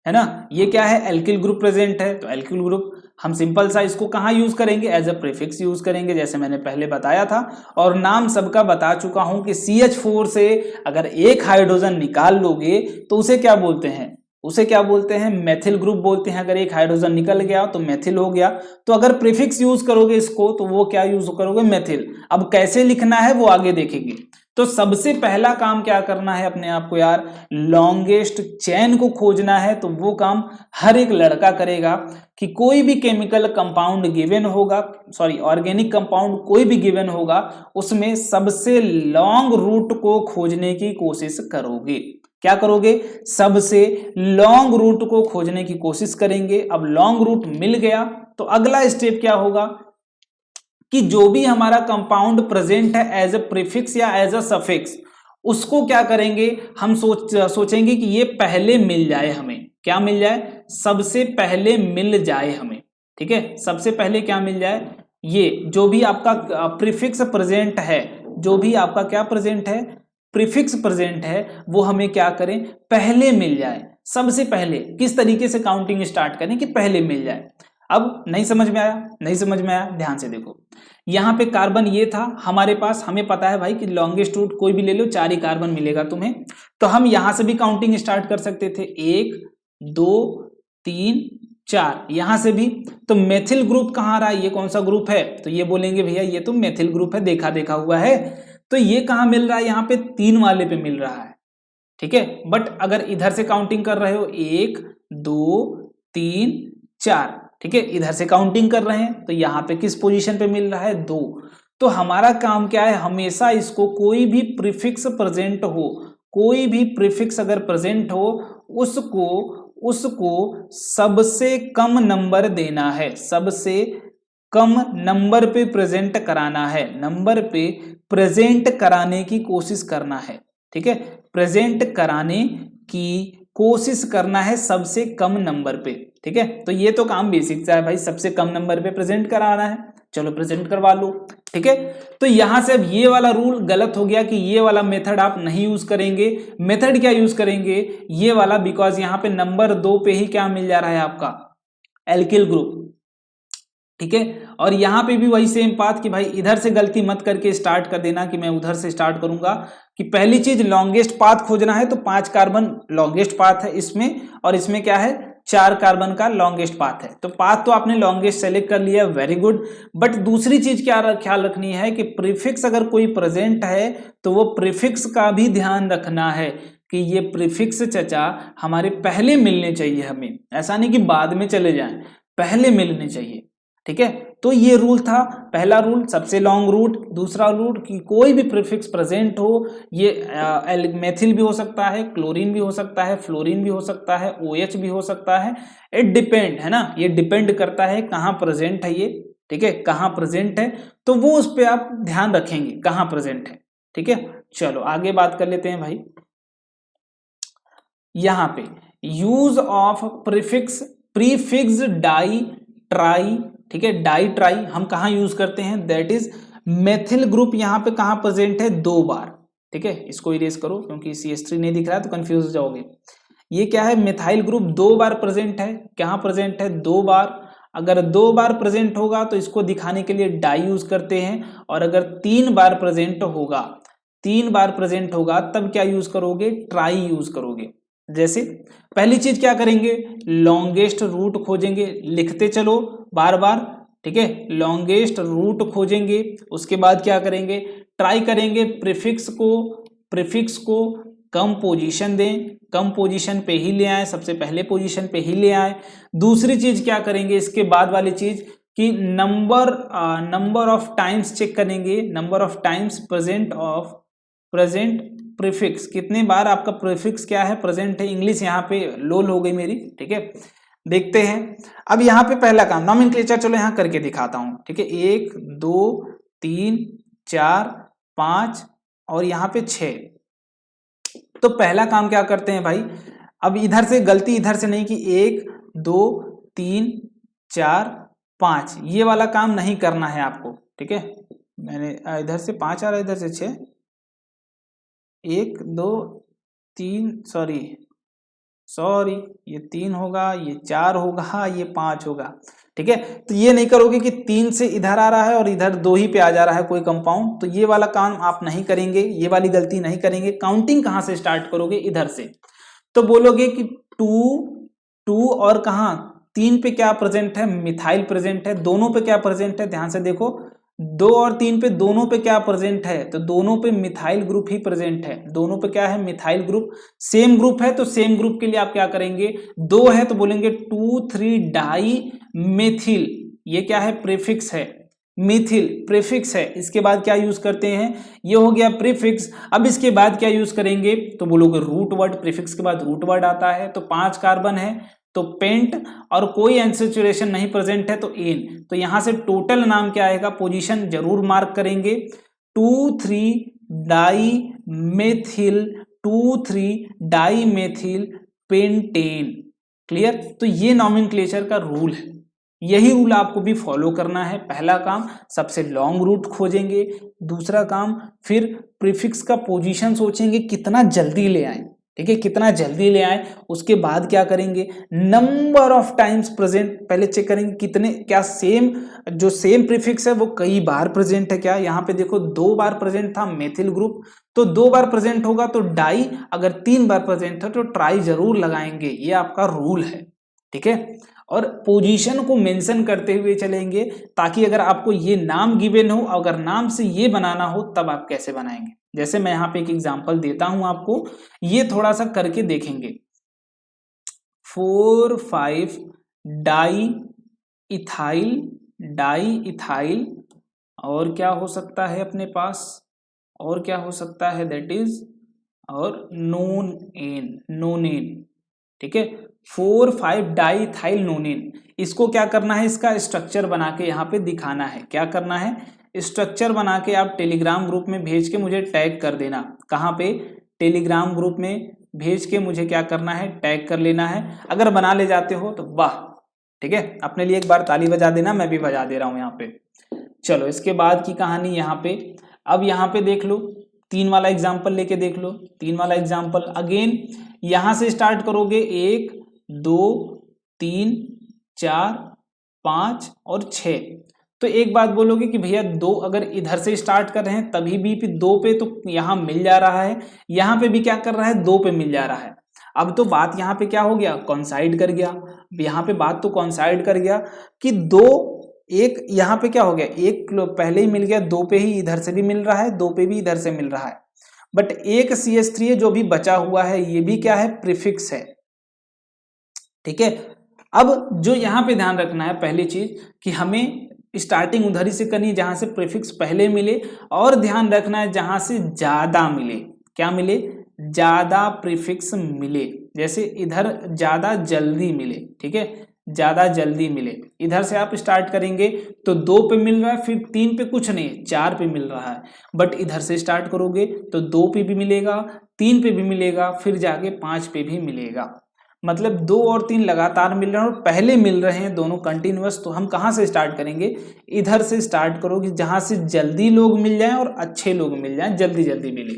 [SPEAKER 1] ना, ये क्या है, एल्किल ग्रुप प्रेजेंट है। तो एल्किल ग्रुप हम सिंपल सा इसको कहाँ यूज करेंगे, एज अ प्रीफिक्स यूज करेंगे, जैसे मैंने पहले बताया था। और नाम सबका बता चुका हूं कि CH4 से अगर एक हाइड्रोजन निकाल लोगे तो उसे क्या बोलते हैं, उसे क्या बोलते हैं, मेथिल ग्रुप बोलते हैं। अगर एक हाइड्रोजन निकल गया तो मेथिल हो गया। तो अगर प्रीफिक्स यूज करोगे इसको तो वो क्या यूज करोगे, मेथिल। अब कैसे लिखना है वो आगे देखेंगे। तो सबसे पहला काम क्या करना है अपने आप को यार, लॉन्गेस्ट चेन को खोजना है। तो वो काम हर एक लड़का करेगा कि कोई भी केमिकल कंपाउंड गिवन होगा, सॉरी ऑर्गेनिक कंपाउंड कोई भी गिवन होगा, उसमें सबसे लॉन्ग रूट को खोजने की कोशिश करोगे। क्या करोगे, सबसे लॉन्ग रूट को खोजने की कोशिश करेंगे। अब लॉन्ग रूट मिल गया तो अगला स्टेप क्या होगा कि जो भी हमारा कंपाउंड प्रेजेंट है एज अ प्रीफिक्स या एज अ सफिक्स, उसको क्या करेंगे, हम सोचेंगे कि ये पहले मिल जाए हमें। क्या मिल जाए, सबसे पहले मिल जाए हमें, ठीक है। सबसे पहले क्या मिल जाए, ये जो भी आपका प्रीफिक्स प्रेजेंट है, जो भी आपका क्या प्रेजेंट है, प्रीफिक्स प्रेजेंट है, वो हमें क्या करें, पहले मिल जाए। सबसे पहले किस तरीके से काउंटिंग स्टार्ट करें कि पहले मिल जाए। अब नहीं समझ में आया, नहीं समझ में आया, ध्यान से देखो। यहाँ पे कार्बन ये था हमारे पास, हमें पता है भाई कि लॉन्गेस्ट रूट कोई भी ले लो 4 ही कार्बन मिलेगा तुम्हें। तो हम यहां से भी काउंटिंग स्टार्ट कर सकते थे, 1 2 3 4, यहां से भी। तो मेथिल ग्रुप कहाँ आ रहा है, ये कौन सा ग्रुप है, तो ये बोलेंगे भैया ये तो मेथिल ग्रुप है, देखा देखा हुआ है। तो ये कहाँ मिल रहा है, यहाँ पे 3 वाले पे मिल रहा है, ठीक है। बट अगर इधर से काउंटिंग कर रहे हो 1 2 3 4, ठीक है, इधर से काउंटिंग कर रहे हैं तो यहाँ पे किस पोजीशन पे मिल रहा है, 2। तो हमारा काम क्या है, हमेशा इसको कोई भी प्रीफिक्स प्रेजेंट हो, कोई भी प्रीफिक्स अगर प्रेजेंट हो उसको उसको सबसे कम नंबर देना है, सबसे कम नंबर पे प्रेजेंट कराना है, नंबर पे प्रेजेंट कराने की कोशिश करना है, ठीक है। प्रेजेंट कराने की कोशिश करना है सबसे कम नंबर पे, ठीक है। तो ये तो काम बेसिक सा है भाई, सबसे कम नंबर पे प्रेजेंट कराना है, चलो प्रेजेंट करवा लो, ठीक है। तो यहां से अब ये वाला रूल गलत हो गया कि ये वाला मेथड आप नहीं यूज करेंगे। मेथड क्या यूज करेंगे, ये वाला, बिकॉज यहाँ पे नंबर 2 पे ही क्या मिल जा रहा है आपका, एल्किल ग्रुप, ठीक है। और यहाँ पे भी वही सेम बात कि भाई इधर से गलती मत करके स्टार्ट कर देना कि मैं उधर से स्टार्ट करूंगा। कि पहली चीज लॉन्गेस्ट पाथ खोजना है, तो 5 कार्बन लॉन्गेस्ट पाथ है इसमें, और इसमें क्या है 4 कार्बन का लॉन्गेस्ट पाथ है। तो पाथ तो आपने लॉन्गेस्ट सेलेक्ट कर लिया, वेरी गुड। बट दूसरी चीज क्या ख्याल रखनी है कि प्रीफिक्स अगर कोई प्रेजेंट है तो वो प्रीफिक्स का भी ध्यान रखना है कि ये प्रीफिक्स चचा हमारे पहले मिलने चाहिए हमें, ऐसा नहीं कि बाद में चले जाएं, पहले मिलने चाहिए, ठीक है। तो ये रूल था, पहला रूल सबसे लॉन्ग रूट। दूसरा रूल कि कोई भी प्रीफिक्स प्रेजेंट हो, ये मेथिल भी हो सकता है, क्लोरीन भी हो सकता है, फ्लोरीन भी हो सकता है, OH भी हो सकता है, इट डिपेंड है ना, ये डिपेंड करता है कहाँ प्रेजेंट है ये, ठीक है, कहाँ प्रेजेंट है। तो वो उस पर आप ध्यान रखेंगे कहाँ प्रेजेंट है, ठीक है। चलो आगे बात कर लेते हैं भाई। यहां पे use of prefix di tri ठीक है। डाई ट्राई हम कहाँ यूज करते हैं, दैट इज मेथिल ग्रुप यहाँ पे कहाँ प्रेजेंट है, 2 बार, ठीक है। इसको इरेज करो क्योंकि CH3 नहीं दिख रहा है तो कंफ्यूज हो जाओगे। ये क्या है, मिथाइल ग्रुप 2 बार प्रेजेंट है, कहाँ प्रेजेंट है, 2 बार। अगर 2 बार प्रेजेंट होगा तो इसको दिखाने के लिए डाई यूज करते हैं, और अगर 3 बार प्रेजेंट होगा, 3 बार प्रेजेंट होगा तब क्या यूज करोगे, ट्राई यूज करोगे। जैसे पहली चीज क्या करेंगे, लॉन्गेस्ट रूट खोजेंगे, लिखते चलो बार बार, ठीक है। लॉन्गेस्ट रूट खोजेंगे, उसके बाद क्या करेंगे, ट्राई करेंगे प्रीफिक्स को कम पोजीशन दें, कम पोजीशन पे ही ले आए, सबसे पहले पोजीशन पे ही ले आए। दूसरी चीज क्या करेंगे, इसके बाद वाली चीज कि नंबर ऑफ टाइम्स चेक करेंगे, number of times present prefix, कितने बार आपका प्रीफिक्स क्या है, प्रेजेंट है। इंग्लिश यहाँ पे लोल हो गई मेरी, ठीक है। देखते हैं अब यहाँ पे पहला काम नॉमेनक्लेचर, चलो यहाँ करके दिखाता हूँ, ठीक है। 1 2 3 4 5 और यहाँ पे 6। तो पहला काम क्या करते हैं भाई, अब इधर से गलती इधर से नहीं कि 1 2 3 4 5, ये वाला काम नहीं करना है आपको, ठीक है। मैंने इधर से 5 आ रहा है, इधर से 6, 1 2 3 सॉरी ये 3 होगा, ये 4 होगा, ये 5 होगा, ठीक है। तो ये नहीं करोगे कि 3 से इधर आ रहा है और इधर 2 ही पे आ जा रहा है कोई कंपाउंड, तो ये वाला काम आप नहीं करेंगे, ये वाली गलती नहीं करेंगे। काउंटिंग कहाँ से स्टार्ट करोगे, इधर से। तो बोलोगे कि 2 और कहाँ 3 पे क्या प्रेजेंट है, मिथाइल प्रेजेंट है। दोनों पे क्या प्रेजेंट है, ध्यान से देखो, 2 और 3 पे दोनों पे क्या प्रेजेंट है, तो दोनों पे मिथाइल ग्रुप ही प्रेजेंट है। दोनों पे क्या है, मिथाइल ग्रुप। सेम ग्रुप है तो सेम ग्रुप के लिए आप क्या करेंगे, 2 है तो बोलेंगे 2,3 डाई मेथिल, ये क्या है, प्रीफिक्स है, मिथिल प्रीफिक्स है। इसके बाद क्या यूज करते हैं, ये हो गया प्रीफिक्स। अब इसके बाद क्या यूज करेंगे, तो बोलोगे रूट वर्ड, प्रीफिक्स के बाद रूट वर्ड आता है, तो 5 कार्बन है तो पेंट, और कोई एनसैचुरेशन नहीं प्रेजेंट है तो एन। तो यहां से टोटल नाम क्या आएगा, पोजीशन जरूर मार्क करेंगे, 2,3 dimethyl, 2,3 dimethyl pentane. Clear. तो ये नॉमेनक्लेचर का रूल है, यही रूल आपको भी फॉलो करना है। पहला काम सबसे लॉन्ग रूट खोजेंगे, दूसरा काम फिर प्रीफिक्स का पोजीशन सोचेंगे कितना जल्दी ले आए, ठीक है, कितना जल्दी ले आए। उसके बाद क्या करेंगे, नंबर ऑफ टाइम्स प्रेजेंट पहले चेक करेंगे, कितने, क्या सेम, जो सेम प्रीफिक्स है वो कई बार प्रेजेंट है क्या। यहाँ पे देखो 2 बार प्रेजेंट था मेथिल ग्रुप, तो 2 बार प्रेजेंट होगा तो डाई, अगर 3 बार प्रेजेंट था तो ट्राई जरूर लगाएंगे, ये आपका रूल है, ठीक है। और पोजीशन को मेंशन करते हुए चलेंगे, ताकि अगर आपको ये नाम गिवन हो, अगर नाम से ये बनाना हो तब आप कैसे बनाएंगे। जैसे मैं यहाँ पे एक एग्जांपल देता हूं आपको, ये थोड़ा सा करके देखेंगे। 4,5 डाई इथाइल, और क्या हो सकता है अपने पास, और क्या हो सकता है, दैट इज और नोनेन, ठीक है। 4,5 डाई इथाइल नोनेन, इसको क्या करना है, इसका स्ट्रक्चर बना के यहाँ पे दिखाना है। क्या करना है, स्ट्रक्चर बना के आप टेलीग्राम ग्रुप में भेज के मुझे टैग कर देना। कहाँ पे, टेलीग्राम ग्रुप में भेज के मुझे क्या करना है, टैग कर लेना है। अगर बना ले जाते हो तो वाह, ठीक है, अपने लिए एक बार ताली बजा देना, मैं भी बजा दे रहा हूँ यहाँ पे। चलो इसके बाद की कहानी यहाँ पे, अब यहाँ पे देख लो, 3 वाला एग्जाम्पल लेके देख लो। 3 वाला एग्जाम्पल अगेन यहां से स्टार्ट करोगे, 1 2 3 4 5 और 6। तो एक बात बोलोगे कि भैया 2 अगर इधर से स्टार्ट कर रहे हैं तभी भी 2 पे तो यहां मिल जा रहा है, यहां पे भी क्या कर रहा है, 2 पे मिल जा रहा है। अब तो बात यहाँ पे क्या हो गया, कॉन्साइड कर गया। यहाँ पे बात तो कॉन्साइड कर गया कि 2, एक यहाँ पे क्या हो गया, एक पहले ही मिल गया, 2 पे ही इधर से भी मिल रहा है, 2 पे भी इधर से मिल रहा है। बट एक CH3 जो भी बचा हुआ है ये भी क्या है, प्रीफिक्स है, ठीक है। अब जो यहाँ पे ध्यान रखना है, पहली चीज कि हमें स्टार्टिंग उधर ही से करनी जहां से प्रीफिक्स पहले मिले, और ध्यान रखना है जहां से ज्यादा मिले, क्या मिले, ज्यादा प्रीफिक्स मिले। जैसे इधर ज्यादा जल्दी मिले, ठीक है, ज्यादा जल्दी मिले। इधर से आप स्टार्ट करेंगे तो 2 पे मिल रहा है, फिर 3 पे कुछ नहीं, 4 पे मिल रहा है। बट इधर से स्टार्ट करोगे तो 2 पे भी मिलेगा, 3 पे भी मिलेगा, फिर जाके 5 पे भी मिलेगा। मतलब 2 और 3 लगातार मिल रहे हैं और पहले मिल रहे हैं दोनों कंटिन्यूअस, तो हम कहाँ से स्टार्ट करेंगे, इधर से स्टार्ट करोगे जहां से जल्दी लोग मिल जाएं और अच्छे लोग मिल जाएं, जल्दी जल्दी मिले।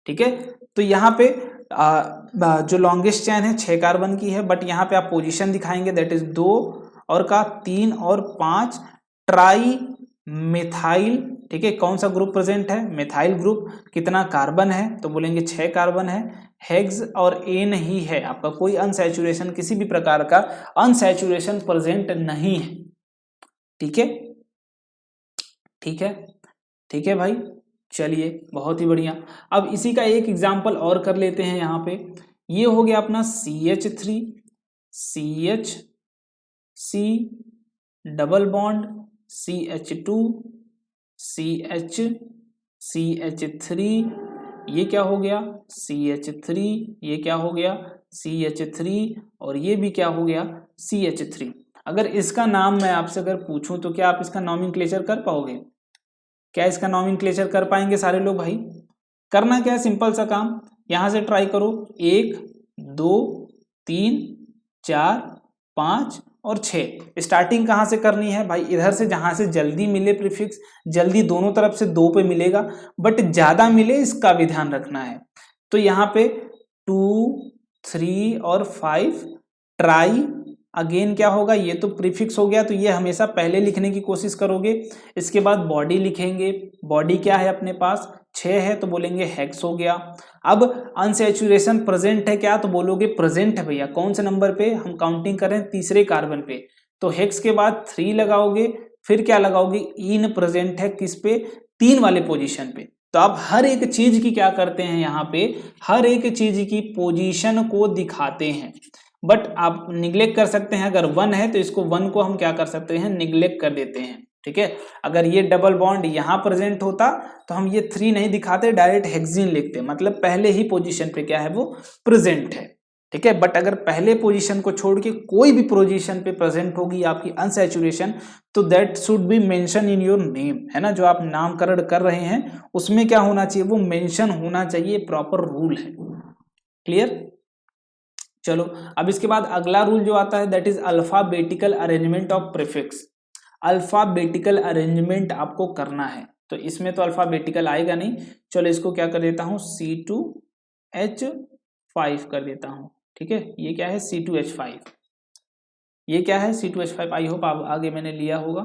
[SPEAKER 1] ठीक है, तो यहाँ पे जो लॉन्गेस्ट चेन है 6 कार्बन की है, बट यहाँ पे आप पोजीशन दिखाएंगे, दैट इज 2 और का 3 और 5 ट्राई मिथाइल। ठीक है, कौन सा ग्रुप प्रेजेंट है, मिथाइल ग्रुप। कितना कार्बन है, तो बोलेंगे 6 कार्बन है। हेक्स और एन ही है आपका, कोई अनसैचुरेशन, किसी भी प्रकार का अनसैचुरेशन प्रेजेंट नहीं है। ठीक है, ठीक है, ठीक है भाई, चलिए बहुत ही बढ़िया। अब इसी का एक एग्जाम्पल और कर लेते हैं। यहाँ पे ये हो गया अपना CH3 CH C double bond CH2 CH CH3, ये क्या हो गया CH3, ये क्या हो गया CH3 और ये भी क्या हो गया CH3। अगर इसका नाम मैं आपसे अगर पूछूं तो क्या आप इसका नॉमेनक्लेचर कर पाओगे, क्या इसका नॉमेनक्लेचर कर पाएंगे सारे लोग भाई? करना क्या है, सिंपल सा काम, यहां से ट्राई करो, 1 2 3 4 5 और 6। स्टार्टिंग कहाँ से करनी है भाई, इधर से, जहां से जल्दी मिले प्रीफिक्स, जल्दी दोनों तरफ से 2 पे मिलेगा, बट ज्यादा मिले इसका भी ध्यान रखना है। तो यहाँ पे 2 3 और 5 ट्राई, अगेन क्या होगा, ये तो प्रीफिक्स हो गया तो ये हमेशा पहले लिखने की कोशिश करोगे। इसके बाद बॉडी लिखेंगे, बॉडी क्या है अपने पास 6 है तो बोलेंगे हेक्स हो गया। अब अनसैचुरेशन प्रेजेंट है क्या, तो बोलोगे प्रेजेंट है भैया। कौन से नंबर पे, हम काउंटिंग कर रहे हैं तीसरे कार्बन पे, तो हेक्स के बाद 3 लगाओगे, फिर क्या लगाओगे, इन प्रेजेंट है किस पे, 3 वाले पोजीशन पे। तो आप हर एक चीज की क्या करते हैं, यहाँ पे हर एक चीज की पोजीशन को दिखाते हैं। बट आप निग्लेक्ट कर सकते हैं, अगर 1 है तो इसको 1 को हम क्या कर सकते हैं, निग्लेक्ट कर देते हैं। ठीक है, अगर ये डबल बॉन्ड यहाँ प्रेजेंट होता तो हम ये 3 नहीं दिखाते, डायरेक्ट हेक्सीन लिखते, मतलब पहले ही पोजीशन पे क्या है वो प्रेजेंट है। ठीक है, बट अगर पहले पोजीशन को छोड़ के कोई भी पोजीशन पे प्रेजेंट होगी आपकी अनसैचुरेशन, तो that should be mention in your name, है ना, जो आप नामकरण कर रहे हैं उसमें क्या होना चाहिए, वो मेंशन होना चाहिए, प्रॉपर रूल है। क्लियर, चलो अब इसके बाद अगला रूल जो आता है that is alphabetical arrangement of prefix. Alphabetical arrangement आपको करना है, तो इसमें तो अल्फाबेटिकल आएगा नहीं, चलो इसको क्या कर देता हूं C2H5 कर देता हूं। ठीक है, ये क्या है C2H5, ये क्या है C2H5, आई होप आप आगे मैंने लिया होगा।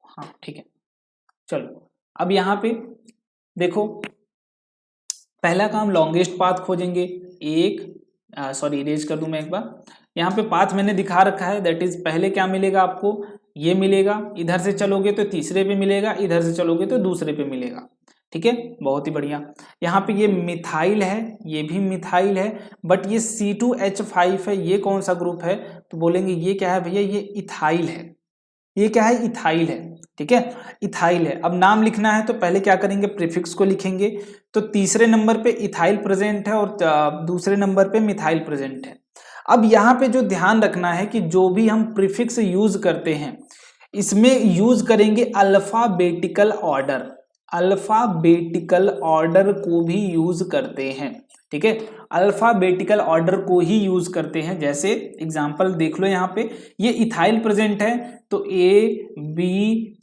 [SPEAKER 1] हाँ ठीक है, चलो अब यहाँ पे देखो, पहला काम लॉन्गेस्ट पाथ खोजेंगे, सॉरी इरेज कर दूं मैं एक बार, यहाँ पे पाथ मैंने दिखा रखा है, दैट इज पहले क्या मिलेगा आपको, ये मिलेगा, इधर से चलोगे तो तीसरे पे मिलेगा, इधर से चलोगे तो दूसरे पे मिलेगा। ठीक है, बहुत ही बढ़िया। यहाँ पे ये मिथाइल है, ये भी मिथाइल है, बट ये C2H5 है, ये कौन सा ग्रुप है, तो बोलेंगे ये क्या है भैया, ये इथाइल है, ये क्या है इथाइल है। ठीक है, इथाइल है। अब नाम लिखना है तो पहले क्या करेंगे, प्रीफिक्स को लिखेंगे, तो तीसरे नंबर पे इथाइल प्रेजेंट है और दूसरे नंबर पे मिथाइल प्रेजेंट है। अब यहाँ पे जो ध्यान रखना है कि जो भी हम प्रीफिक्स यूज करते हैं इसमें यूज करेंगे अल्फाबेटिकल ऑर्डर, अल्फाबेटिकल ऑर्डर को भी यूज करते हैं। ठीक है, अल्फाबेटिकल ऑर्डर को ही यूज करते हैं। जैसे एग्जांपल देख लो, यहाँ पे ये इथाइल प्रेजेंट है तो ABCDE,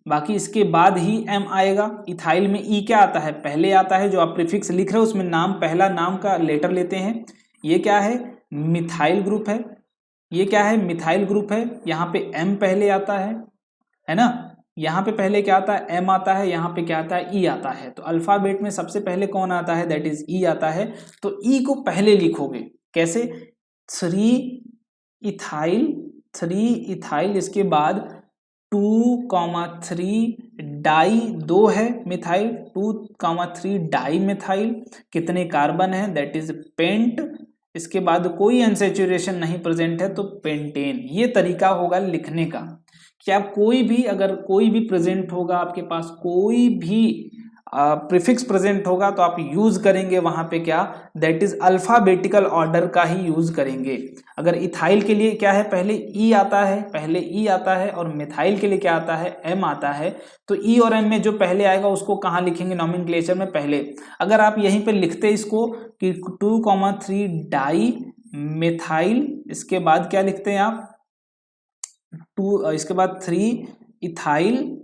[SPEAKER 1] बाकी इसके बाद ही M आएगा। इथाइल में E क्या आता है, पहले आता है, जो आप प्रीफिक्स लिख रहे हो उसमें नाम, पहला नाम का लेटर लेते हैं। ये क्या है, मिथाइल ग्रुप है, ये क्या है मिथाइल ग्रुप है, यहाँ पे M पहले आता है ना, यहाँ पे पहले क्या आता है M आता है, यहाँ पे क्या आता है E आता है। तो अल्फाबेट में सबसे पहले कौन आता है, दैट इज E आता है। तो E को पहले लिखोगे कैसे, 3 इथाइल, इसके बाद 2,3 डाई, 2 है मिथाइल, 2,3 डाई मिथाइल, कितने कार्बन है, दैट इज पेंट, इसके बाद कोई अनसैचुरेशन नहीं प्रेजेंट है तो पेंटेन। ये तरीका होगा लिखने का कि आप कोई भी, अगर कोई भी प्रेजेंट होगा आपके पास, कोई भी प्रीफिक्स प्रेजेंट होगा तो आप यूज करेंगे वहां पे क्या, दैट इज अल्फाबेटिकल ऑर्डर का ही यूज करेंगे। अगर इथाइल के लिए क्या है, पहले ई आता है और मिथाइल के लिए क्या आता है, एम आता है। तो ई और एम में जो पहले आएगा उसको कहाँ लिखेंगे, नॉमेनक्लेचर में पहले। अगर आप यहीं पे लिखते इसको कि 2,3 डाई मिथाइल, इसके बाद क्या लिखते हैं आप, इसके बाद 3 इथाइल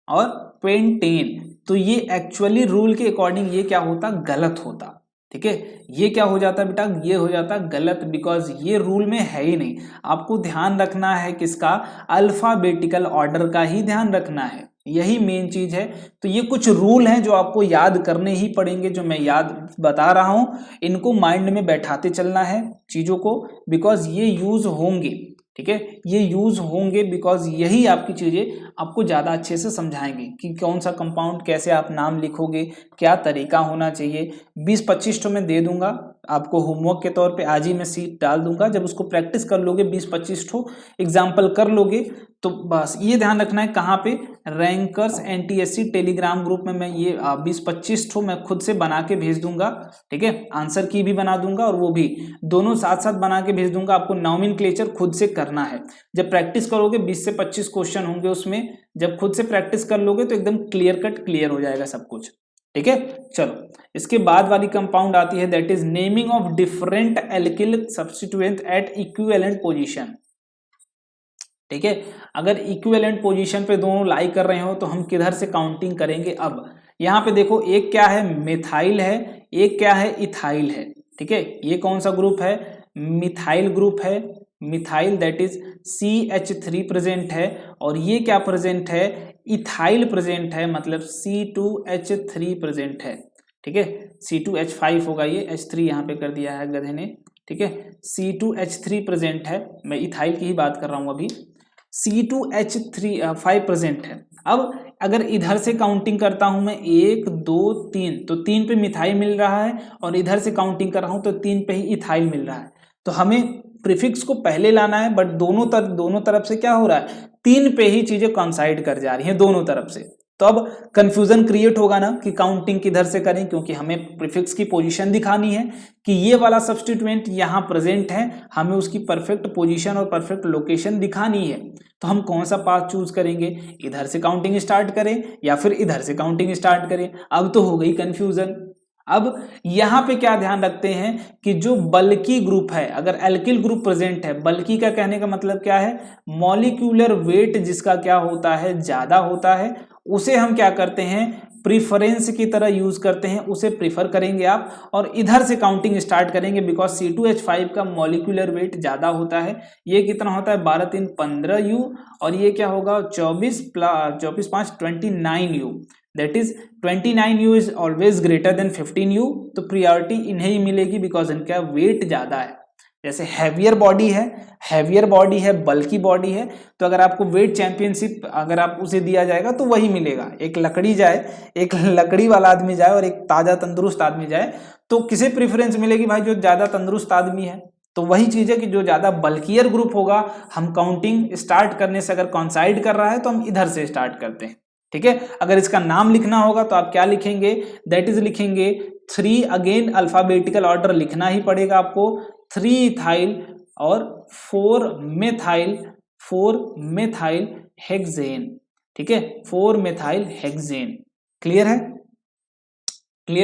[SPEAKER 1] और पेंटेन, तो ये एक्चुअली रूल के अकॉर्डिंग ये क्या होता, गलत होता। ठीक है, ये क्या हो जाता बेटा, ये हो जाता गलत, बिकॉज ये रूल में है ही नहीं। आपको ध्यान रखना है किसका, अल्फाबेटिकल ऑर्डर का ही ध्यान रखना है, यही मेन चीज है। तो ये कुछ रूल हैं जो आपको याद करने ही पड़ेंगे, जो मैं याद बता रहा हूं, इनको माइंड में बैठाते चलना है चीजों को, बिकॉज ये यूज होंगे। ठीक है, ये यूज होंगे बिकॉज यही आपकी चीजें आपको ज्यादा अच्छे से समझाएंगे कि कौन सा कंपाउंड कैसे आप नाम लिखोगे, क्या तरीका होना चाहिए। 20-25 तो मैं दे दूंगा आपको होमवर्क के तौर पे, आज ही मैं सीट डाल दूंगा। जब उसको प्रैक्टिस कर लोगे 20-25 ठो एग्जाम्पल कर लोगे, तो बस ये ध्यान रखना है कहाँ पे, रैंकर्स एनटीएससी टेलीग्राम ग्रुप में मैं ये 20-25 ठो मैं खुद से बना के भेज दूंगा। ठीक है, आंसर की भी बना दूंगा और वो भी दोनों साथ साथ बना के भेज दूंगा। आपको नॉमेनक्लेचर खुद से करना है। जब प्रैक्टिस करोगे 20 से 25 क्वेश्चन होंगे उसमें, जब खुद से प्रैक्टिस कर लोगे तो एकदम क्लियर कट क्लियर हो जाएगा सब कुछ। ठीक है, चलो इसके बाद वाली कंपाउंड आती है, that is naming of different alkyl substituent at equivalent position. ठीक है, अगर इक्विवेलेंट पोजीशन पे दोनों लाई कर रहे हो तो हम किधर से काउंटिंग करेंगे। अब यहाँ पे देखो, एक क्या है, मिथाइल है, एक क्या है, इथाइल है। ठीक है, ये कौन सा ग्रुप है, मिथाइल ग्रुप है। Methyl that is CH3 present है, और ये क्या प्रेजेंट है, इथाइल प्रेजेंट है, मतलब C2H3 प्रेजेंट है। ठीक है, C2H5 होगा, ये H3 यहाँ पे कर दिया है गधे ने। ठीक है, C2H3 प्रेजेंट है, मैं इथाइल की ही बात कर रहा हूँ अभी। C2H5 प्रेजेंट है। अब अगर इधर से काउंटिंग करता हूं मैं 1 2 3, तो 3 पे मिथाइल मिल रहा है, और इधर से काउंटिंग कर रहा हूं तो 3 पे ही इथाइल मिल रहा है। तो हमें प्रीफिक्स को पहले लाना है, बट दोनों तरफ से क्या हो रहा है, 3 पे ही चीजें कॉन्साइड कर जा रही हैं दोनों तरफ से। तो अब कंफ्यूजन क्रिएट होगा ना कि काउंटिंग किधर से करें, क्योंकि हमें प्रीफिक्स की पोजीशन दिखानी है कि ये वाला सब्स्टिट्यूएंट यहाँ प्रेजेंट है, हमें उसकी परफेक्ट पोजीशन और परफेक्ट लोकेशन दिखानी है। तो हम कौन सा पाथ चूज करेंगे, इधर से काउंटिंग स्टार्ट करें या फिर इधर से काउंटिंग स्टार्ट करें। अब तो हो गई कंफ्यूजन। अब यहाँ पे क्या ध्यान रखते हैं कि जो बल्की ग्रुप है, अगर एल्किल ग्रुप प्रेजेंट है, बल्की का कहने का मतलब क्या है, मॉलिक्यूलर वेट जिसका क्या होता है, ज्यादा होता है, उसे हम क्या करते हैं, प्रीफरेंस की तरह यूज करते हैं, उसे प्रीफर करेंगे आप, और इधर से काउंटिंग स्टार्ट करेंगे बिकॉज C2H5 का मॉलिक्यूलर वेट ज्यादा होता है। ये कितना होता है, 12-3-15 U, और ये क्या होगा, 24+5 29U, that is 29U is always greater than 15U। तो प्रियोरिटी इन्हें ही मिलेगी बिकॉज इनका वेट ज्यादा है। जैसे हैवियर बॉडी है, बल्की बॉडी है, तो अगर आपको वेट चैंपियनशिप अगर आप उसे दिया जाएगा तो वही मिलेगा। एक लकड़ी वाला आदमी जाए और एक ताजा तंदुरुस्त आदमी जाए, तो किसे प्रेफरेंस मिलेगी भाई, जो ज्यादा तंदुरुस्त आदमी है। तो वही चीज है कि जो ज्यादा बल्कियर ग्रुप होगा, हम काउंटिंग स्टार्ट करने से अगर कॉन्साइड कर रहा है तो हम इधर से स्टार्ट करते हैं। ठीक है, अगर इसका नाम लिखना होगा तो आप क्या लिखेंगे, दैट इज लिखेंगे 3, अगेन अल्फाबेटिकल ऑर्डर लिखना ही पड़ेगा आपको, 3 इथाइल और 4 मेथाइल हेक्सेन। ठीक है, 4 मेथाइल हेक्सेन। क्लियर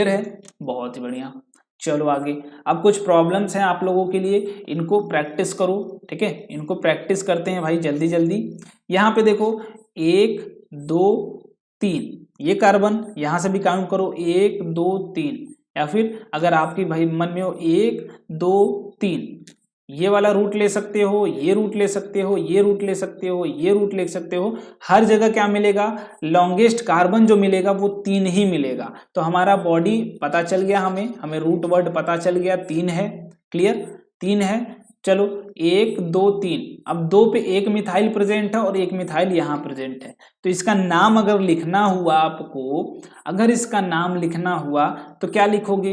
[SPEAKER 1] है, बहुत ही बढ़िया। चलो आगे, अब कुछ प्रॉब्लम्स हैं आप लोगों के लिए, इनको प्रैक्टिस करो। ठीक है, इनको प्रैक्टिस करते हैं भाई जल्दी जल्दी। यहाँ पे देखो 1 2 3, ये कार्बन यहां से भी काउंट करो 1 2 3, या फिर अगर आपकी भाई मन में हो 1 2 3, ये वाला रूट ले सकते हो, ये रूट ले सकते हो, ये रूट ले सकते हो, ये रूट ले सकते हो। हर जगह क्या मिलेगा, लॉन्गेस्ट कार्बन जो मिलेगा वो 3 ही मिलेगा। तो हमारा बॉडी पता चल गया, हमें रूट वर्ड पता चल गया, 3 है। क्लियर, 3 है। चलो 1 2 3, अब 2 पे एक मिथाइल प्रेजेंट है और एक मिथाइल यहाँ प्रेजेंट है। तो इसका नाम अगर लिखना हुआ आपको, अगर इसका नाम लिखना हुआ तो क्या लिखोगे,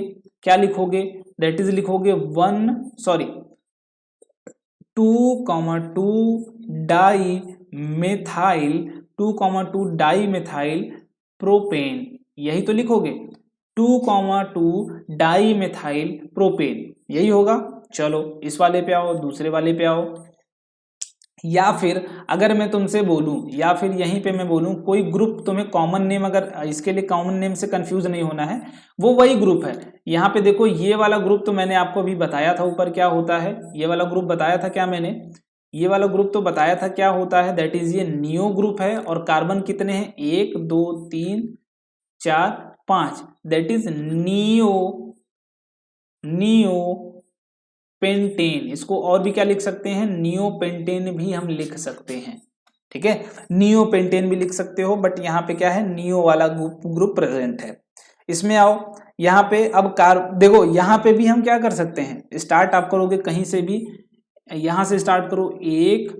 [SPEAKER 1] दैट इज लिखोगे 2,2 डाई मिथाइल प्रोपेन। यही तो लिखोगे 2,2 डाई मिथाइल प्रोपेन, यही होगा। चलो इस वाले पे आओ, दूसरे वाले पे आओ। या फिर अगर मैं तुमसे बोलूं, या फिर यहीं पे मैं बोलूं कोई ग्रुप तुम्हें कॉमन नेम, अगर इसके लिए कॉमन नेम से कंफ्यूज नहीं होना है, वो वही ग्रुप है। यहाँ पे देखो ये वाला ग्रुप तो मैंने आपको अभी बताया था ऊपर क्या होता है, ये वाला ग्रुप बताया था क्या मैंने, ये वाला ग्रुप तो बताया था क्या होता है, दैट इज ये नियो ग्रुप है। और कार्बन कितने हैं, 1 2 3 4 5, दैट इज नियो पेंटेन। इसको और भी क्या लिख सकते हैं, नियो पेंटेन भी हम लिख सकते हैं, ठीक है, नियो पेंटेन भी लिख सकते हो, बट यहाँ पे क्या है, नियो वाला ग्रुप प्रेजेंट है। इसमें आओ, यहाँ पे अब देखो यहाँ पे भी हम क्या कर सकते हैं, स्टार्ट आप करोगे कहीं से भी, यहाँ से स्टार्ट करो, 1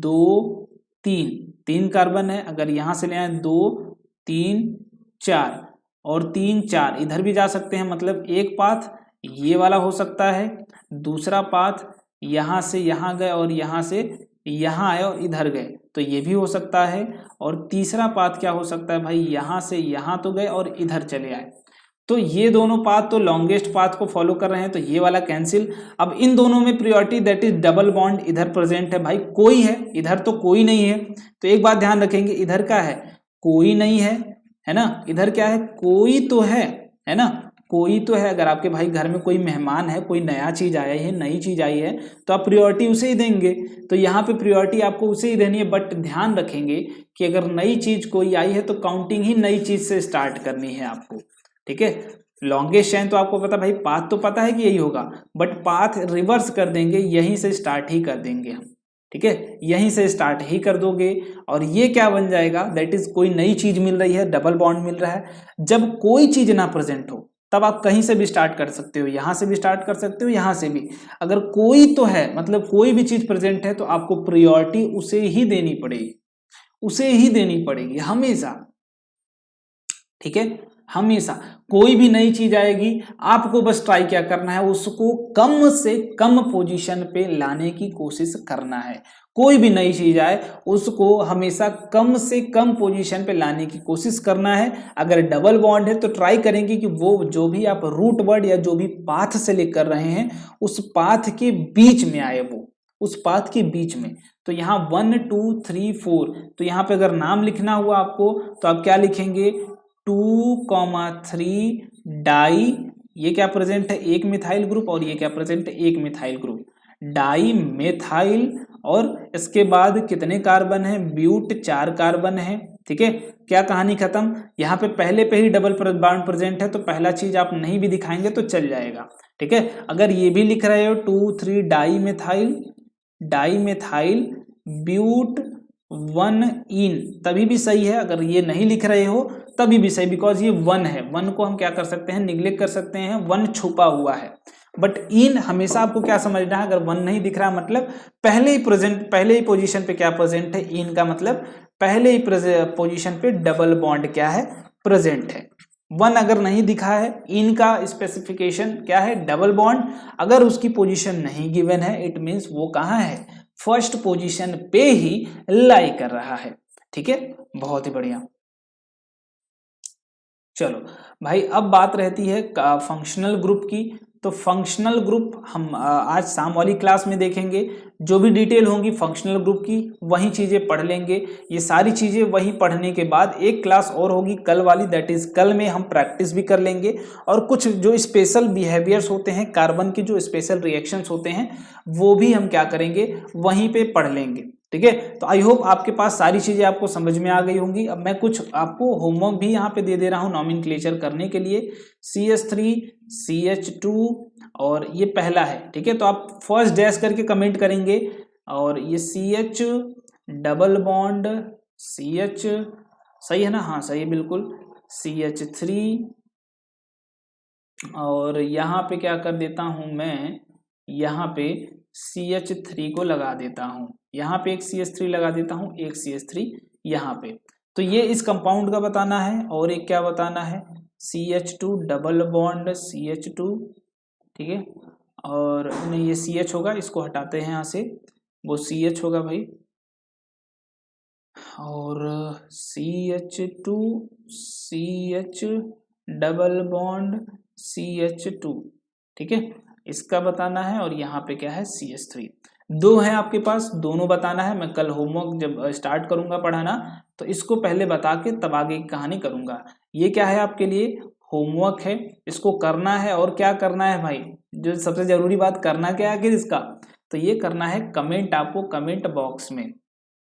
[SPEAKER 1] 2 3, 3 कार्बन है, अगर यहाँ से ले आए 2 3 4 और 3 4, इधर भी जा सकते हैं, मतलब एक पाथ ये वाला हो सकता है, दूसरा पाथ यहाँ से यहाँ गए और यहाँ से यहाँ आए और इधर गए, तो ये भी हो सकता है। और तीसरा पाथ क्या हो सकता है भाई, यहाँ से यहाँ तो गए और इधर चले आए, तो ये दोनों पाथ तो लॉन्गेस्ट पाथ को फॉलो कर रहे हैं, तो ये वाला कैंसिल। अब इन दोनों में priority, that is double bond इधर प्रेजेंट है, भाई कोई है, इधर तो कोई नहीं है, तो एक बात ध्यान रखेंगे, इधर का है कोई नहीं है ना, इधर क्या है कोई तो है ना, कोई तो है। अगर आपके भाई घर में कोई मेहमान है, कोई नया चीज आया है, नई चीज आई है, तो आप प्रायोरिटी उसे ही देंगे, तो यहाँ पे प्रायोरिटी आपको उसे ही देनी है। बट ध्यान रखेंगे कि अगर नई चीज कोई आई है तो काउंटिंग ही नई चीज से स्टार्ट करनी है आपको, ठीक है। लॉन्गेस्ट चेन तो आपको पता भाई, पाथ तो पता है कि यही होगा, बट पाथ रिवर्स कर देंगे, यहीं से स्टार्ट ही कर देंगे हम, ठीक है, यहीं से स्टार्ट ही कर दोगे। और ये क्या बन जाएगा, दैट इज कोई नई चीज मिल रही है, डबल बॉन्ड मिल रहा है। जब कोई चीज ना प्रेजेंट हो तब आप कहीं से भी स्टार्ट कर सकते हो, यहां से भी स्टार्ट कर सकते हो, यहां से भी। अगर कोई तो है, मतलब कोई भी चीज प्रेजेंट है, तो आपको प्रायोरिटी उसे ही देनी पड़ेगी, उसे ही देनी पड़ेगी हमेशा, ठीक है, हमेशा। कोई भी नई चीज आएगी, आपको बस ट्राई क्या करना है, उसको कम से कम पोजीशन पे लाने की कोशिश करना है। कोई भी नई चीज आए उसको हमेशा कम से कम पोजीशन पे लाने की कोशिश करना है। अगर डबल बॉन्ड है तो ट्राई करेंगे कि वो जो भी आप रूट वर्ड या जो भी पाथ से लेकर रहे हैं उस पाथ के बीच में आए, वो उस पाथ के बीच में। तो यहाँ 1 2 3 4, तो यहाँ पे अगर नाम लिखना हुआ आपको तो आप क्या लिखेंगे, 2,3 डाई, ये क्या प्रेजेंट है, एक मिथाइल ग्रुप, और ये क्या प्रेजेंट है, एक मिथाइल ग्रुप, डाई मिथाइल। और इसके बाद कितने कार्बन है, ब्यूट 4 कार्बन है, ठीक है। क्या कहानी खत्म, यहाँ पे पहले पे ही डबल बॉन्ड प्रेजेंट है, तो पहला चीज आप नहीं भी दिखाएंगे तो चल जाएगा, ठीक है। अगर ये भी लिख रहे हो 2 3 डाई मिथाइल ब्यूट 1 इन, तभी भी सही है। अगर ये नहीं लिख रहे हो तभी भी सही, बिकॉज ये 1 है, 1 को हम क्या कर सकते हैं, निग्लेक्ट कर सकते हैं, 1 छुपा हुआ है। बट इन हमेशा आपको क्या समझना है, अगर 1 नहीं दिख रहा मतलब पहले ही पोजीशन पे क्या प्रेजेंट है, इन का मतलब पहले ही पोजीशन पे डबल बॉन्ड क्या है, प्रेजेंट है। 1 अगर नहीं दिखा है, इन का स्पेसिफिकेशन क्या है, डबल बॉन्ड। अगर उसकी पोजीशन नहीं गिवन है, इट मीन्स वो कहाँ है, फर्स्ट पोजीशन पे ही लाई कर रहा है, ठीक है। बहुत ही बढ़िया। चलो भाई, अब बात रहती है फंक्शनल ग्रुप की। तो फंक्शनल ग्रुप हम आज शाम वाली क्लास में देखेंगे। जो भी डिटेल होंगी फंक्शनल ग्रुप की वही चीज़ें पढ़ लेंगे। ये सारी चीज़ें वही पढ़ने के बाद एक क्लास और होगी कल वाली, दैट इज कल में हम प्रैक्टिस भी कर लेंगे। और कुछ जो स्पेशल बिहेवियर्स होते हैं, कार्बन के जो स्पेशल रिएक्शंस होते हैं, वो भी हम क्या करेंगे, वहीं पे पढ़ लेंगे, ठीक है। तो आई होप आपके पास सारी चीजें आपको समझ में आ गई होंगी। अब मैं कुछ आपको होमवर्क भी यहाँ पे दे दे रहा हूँ नॉमेनक्लेचर करने के लिए। CH3 CH2 और ये पहला है, ठीक है। तो आप फर्स्ट डैश करके कमेंट करेंगे। और ये CH डबल बॉन्ड CH, सही है ना, हाँ सही है बिल्कुल, CH3। और यहाँ पे क्या कर देता हूँ मैं, यहाँ पे CH3 को लगा देता हूँ, यहाँ पे एक CH3 लगा देता हूँ, एक CH3 यहाँ पे। तो ये इस कंपाउंड का बताना है। और एक क्या बताना है, CH2 डबल बॉन्ड CH2, ठीक है। और नहीं, ये CH होगा, इसको हटाते हैं यहाँ से, वो CH होगा भाई। और CH2 CH double bond CH2, ठीक है, इसका बताना है। और यहाँ पे क्या है CH3, दो है आपके पास, दोनों बताना है। मैं कल होमवर्क जब स्टार्ट करूंगा पढ़ाना तो इसको पहले बता के तब आगे की कहानी करूंगा। ये क्या है आपके लिए होमवर्क है, इसको करना है। और क्या करना है भाई, जो सबसे जरूरी बात करना क्या है आखिर इसका, तो ये करना है कमेंट आपको कमेंट बॉक्स में,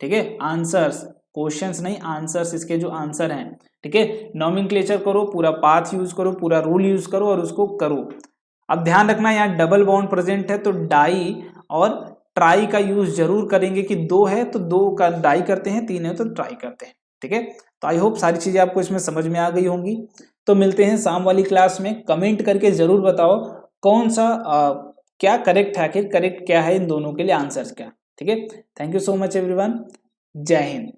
[SPEAKER 1] ठीक है, आंसर्स, क्वेश्चंस नहीं आंसर्स, इसके जो आंसर हैं, ठीक है, नॉमेनक्लेचर करो, पूरा पाथ यूज करो, पूरा रूल यूज करो और उसको करो। अब ध्यान रखना यहाँ डबल बॉन्ड प्रेजेंट है तो डाई और ट्राई का यूज जरूर करेंगे, कि दो है तो दो का डाई करते हैं, तीन है तो ट्राई करते हैं, ठीक है। तो आई होप सारी चीजें आपको इसमें समझ में आ गई होंगी। तो मिलते हैं शाम वाली क्लास में, कमेंट करके जरूर बताओ कौन सा क्या करेक्ट है, आखिर करेक्ट क्या है इन दोनों के लिए आंसर्स क्या, ठीक है। Thank you so much everyone, जय हिंद।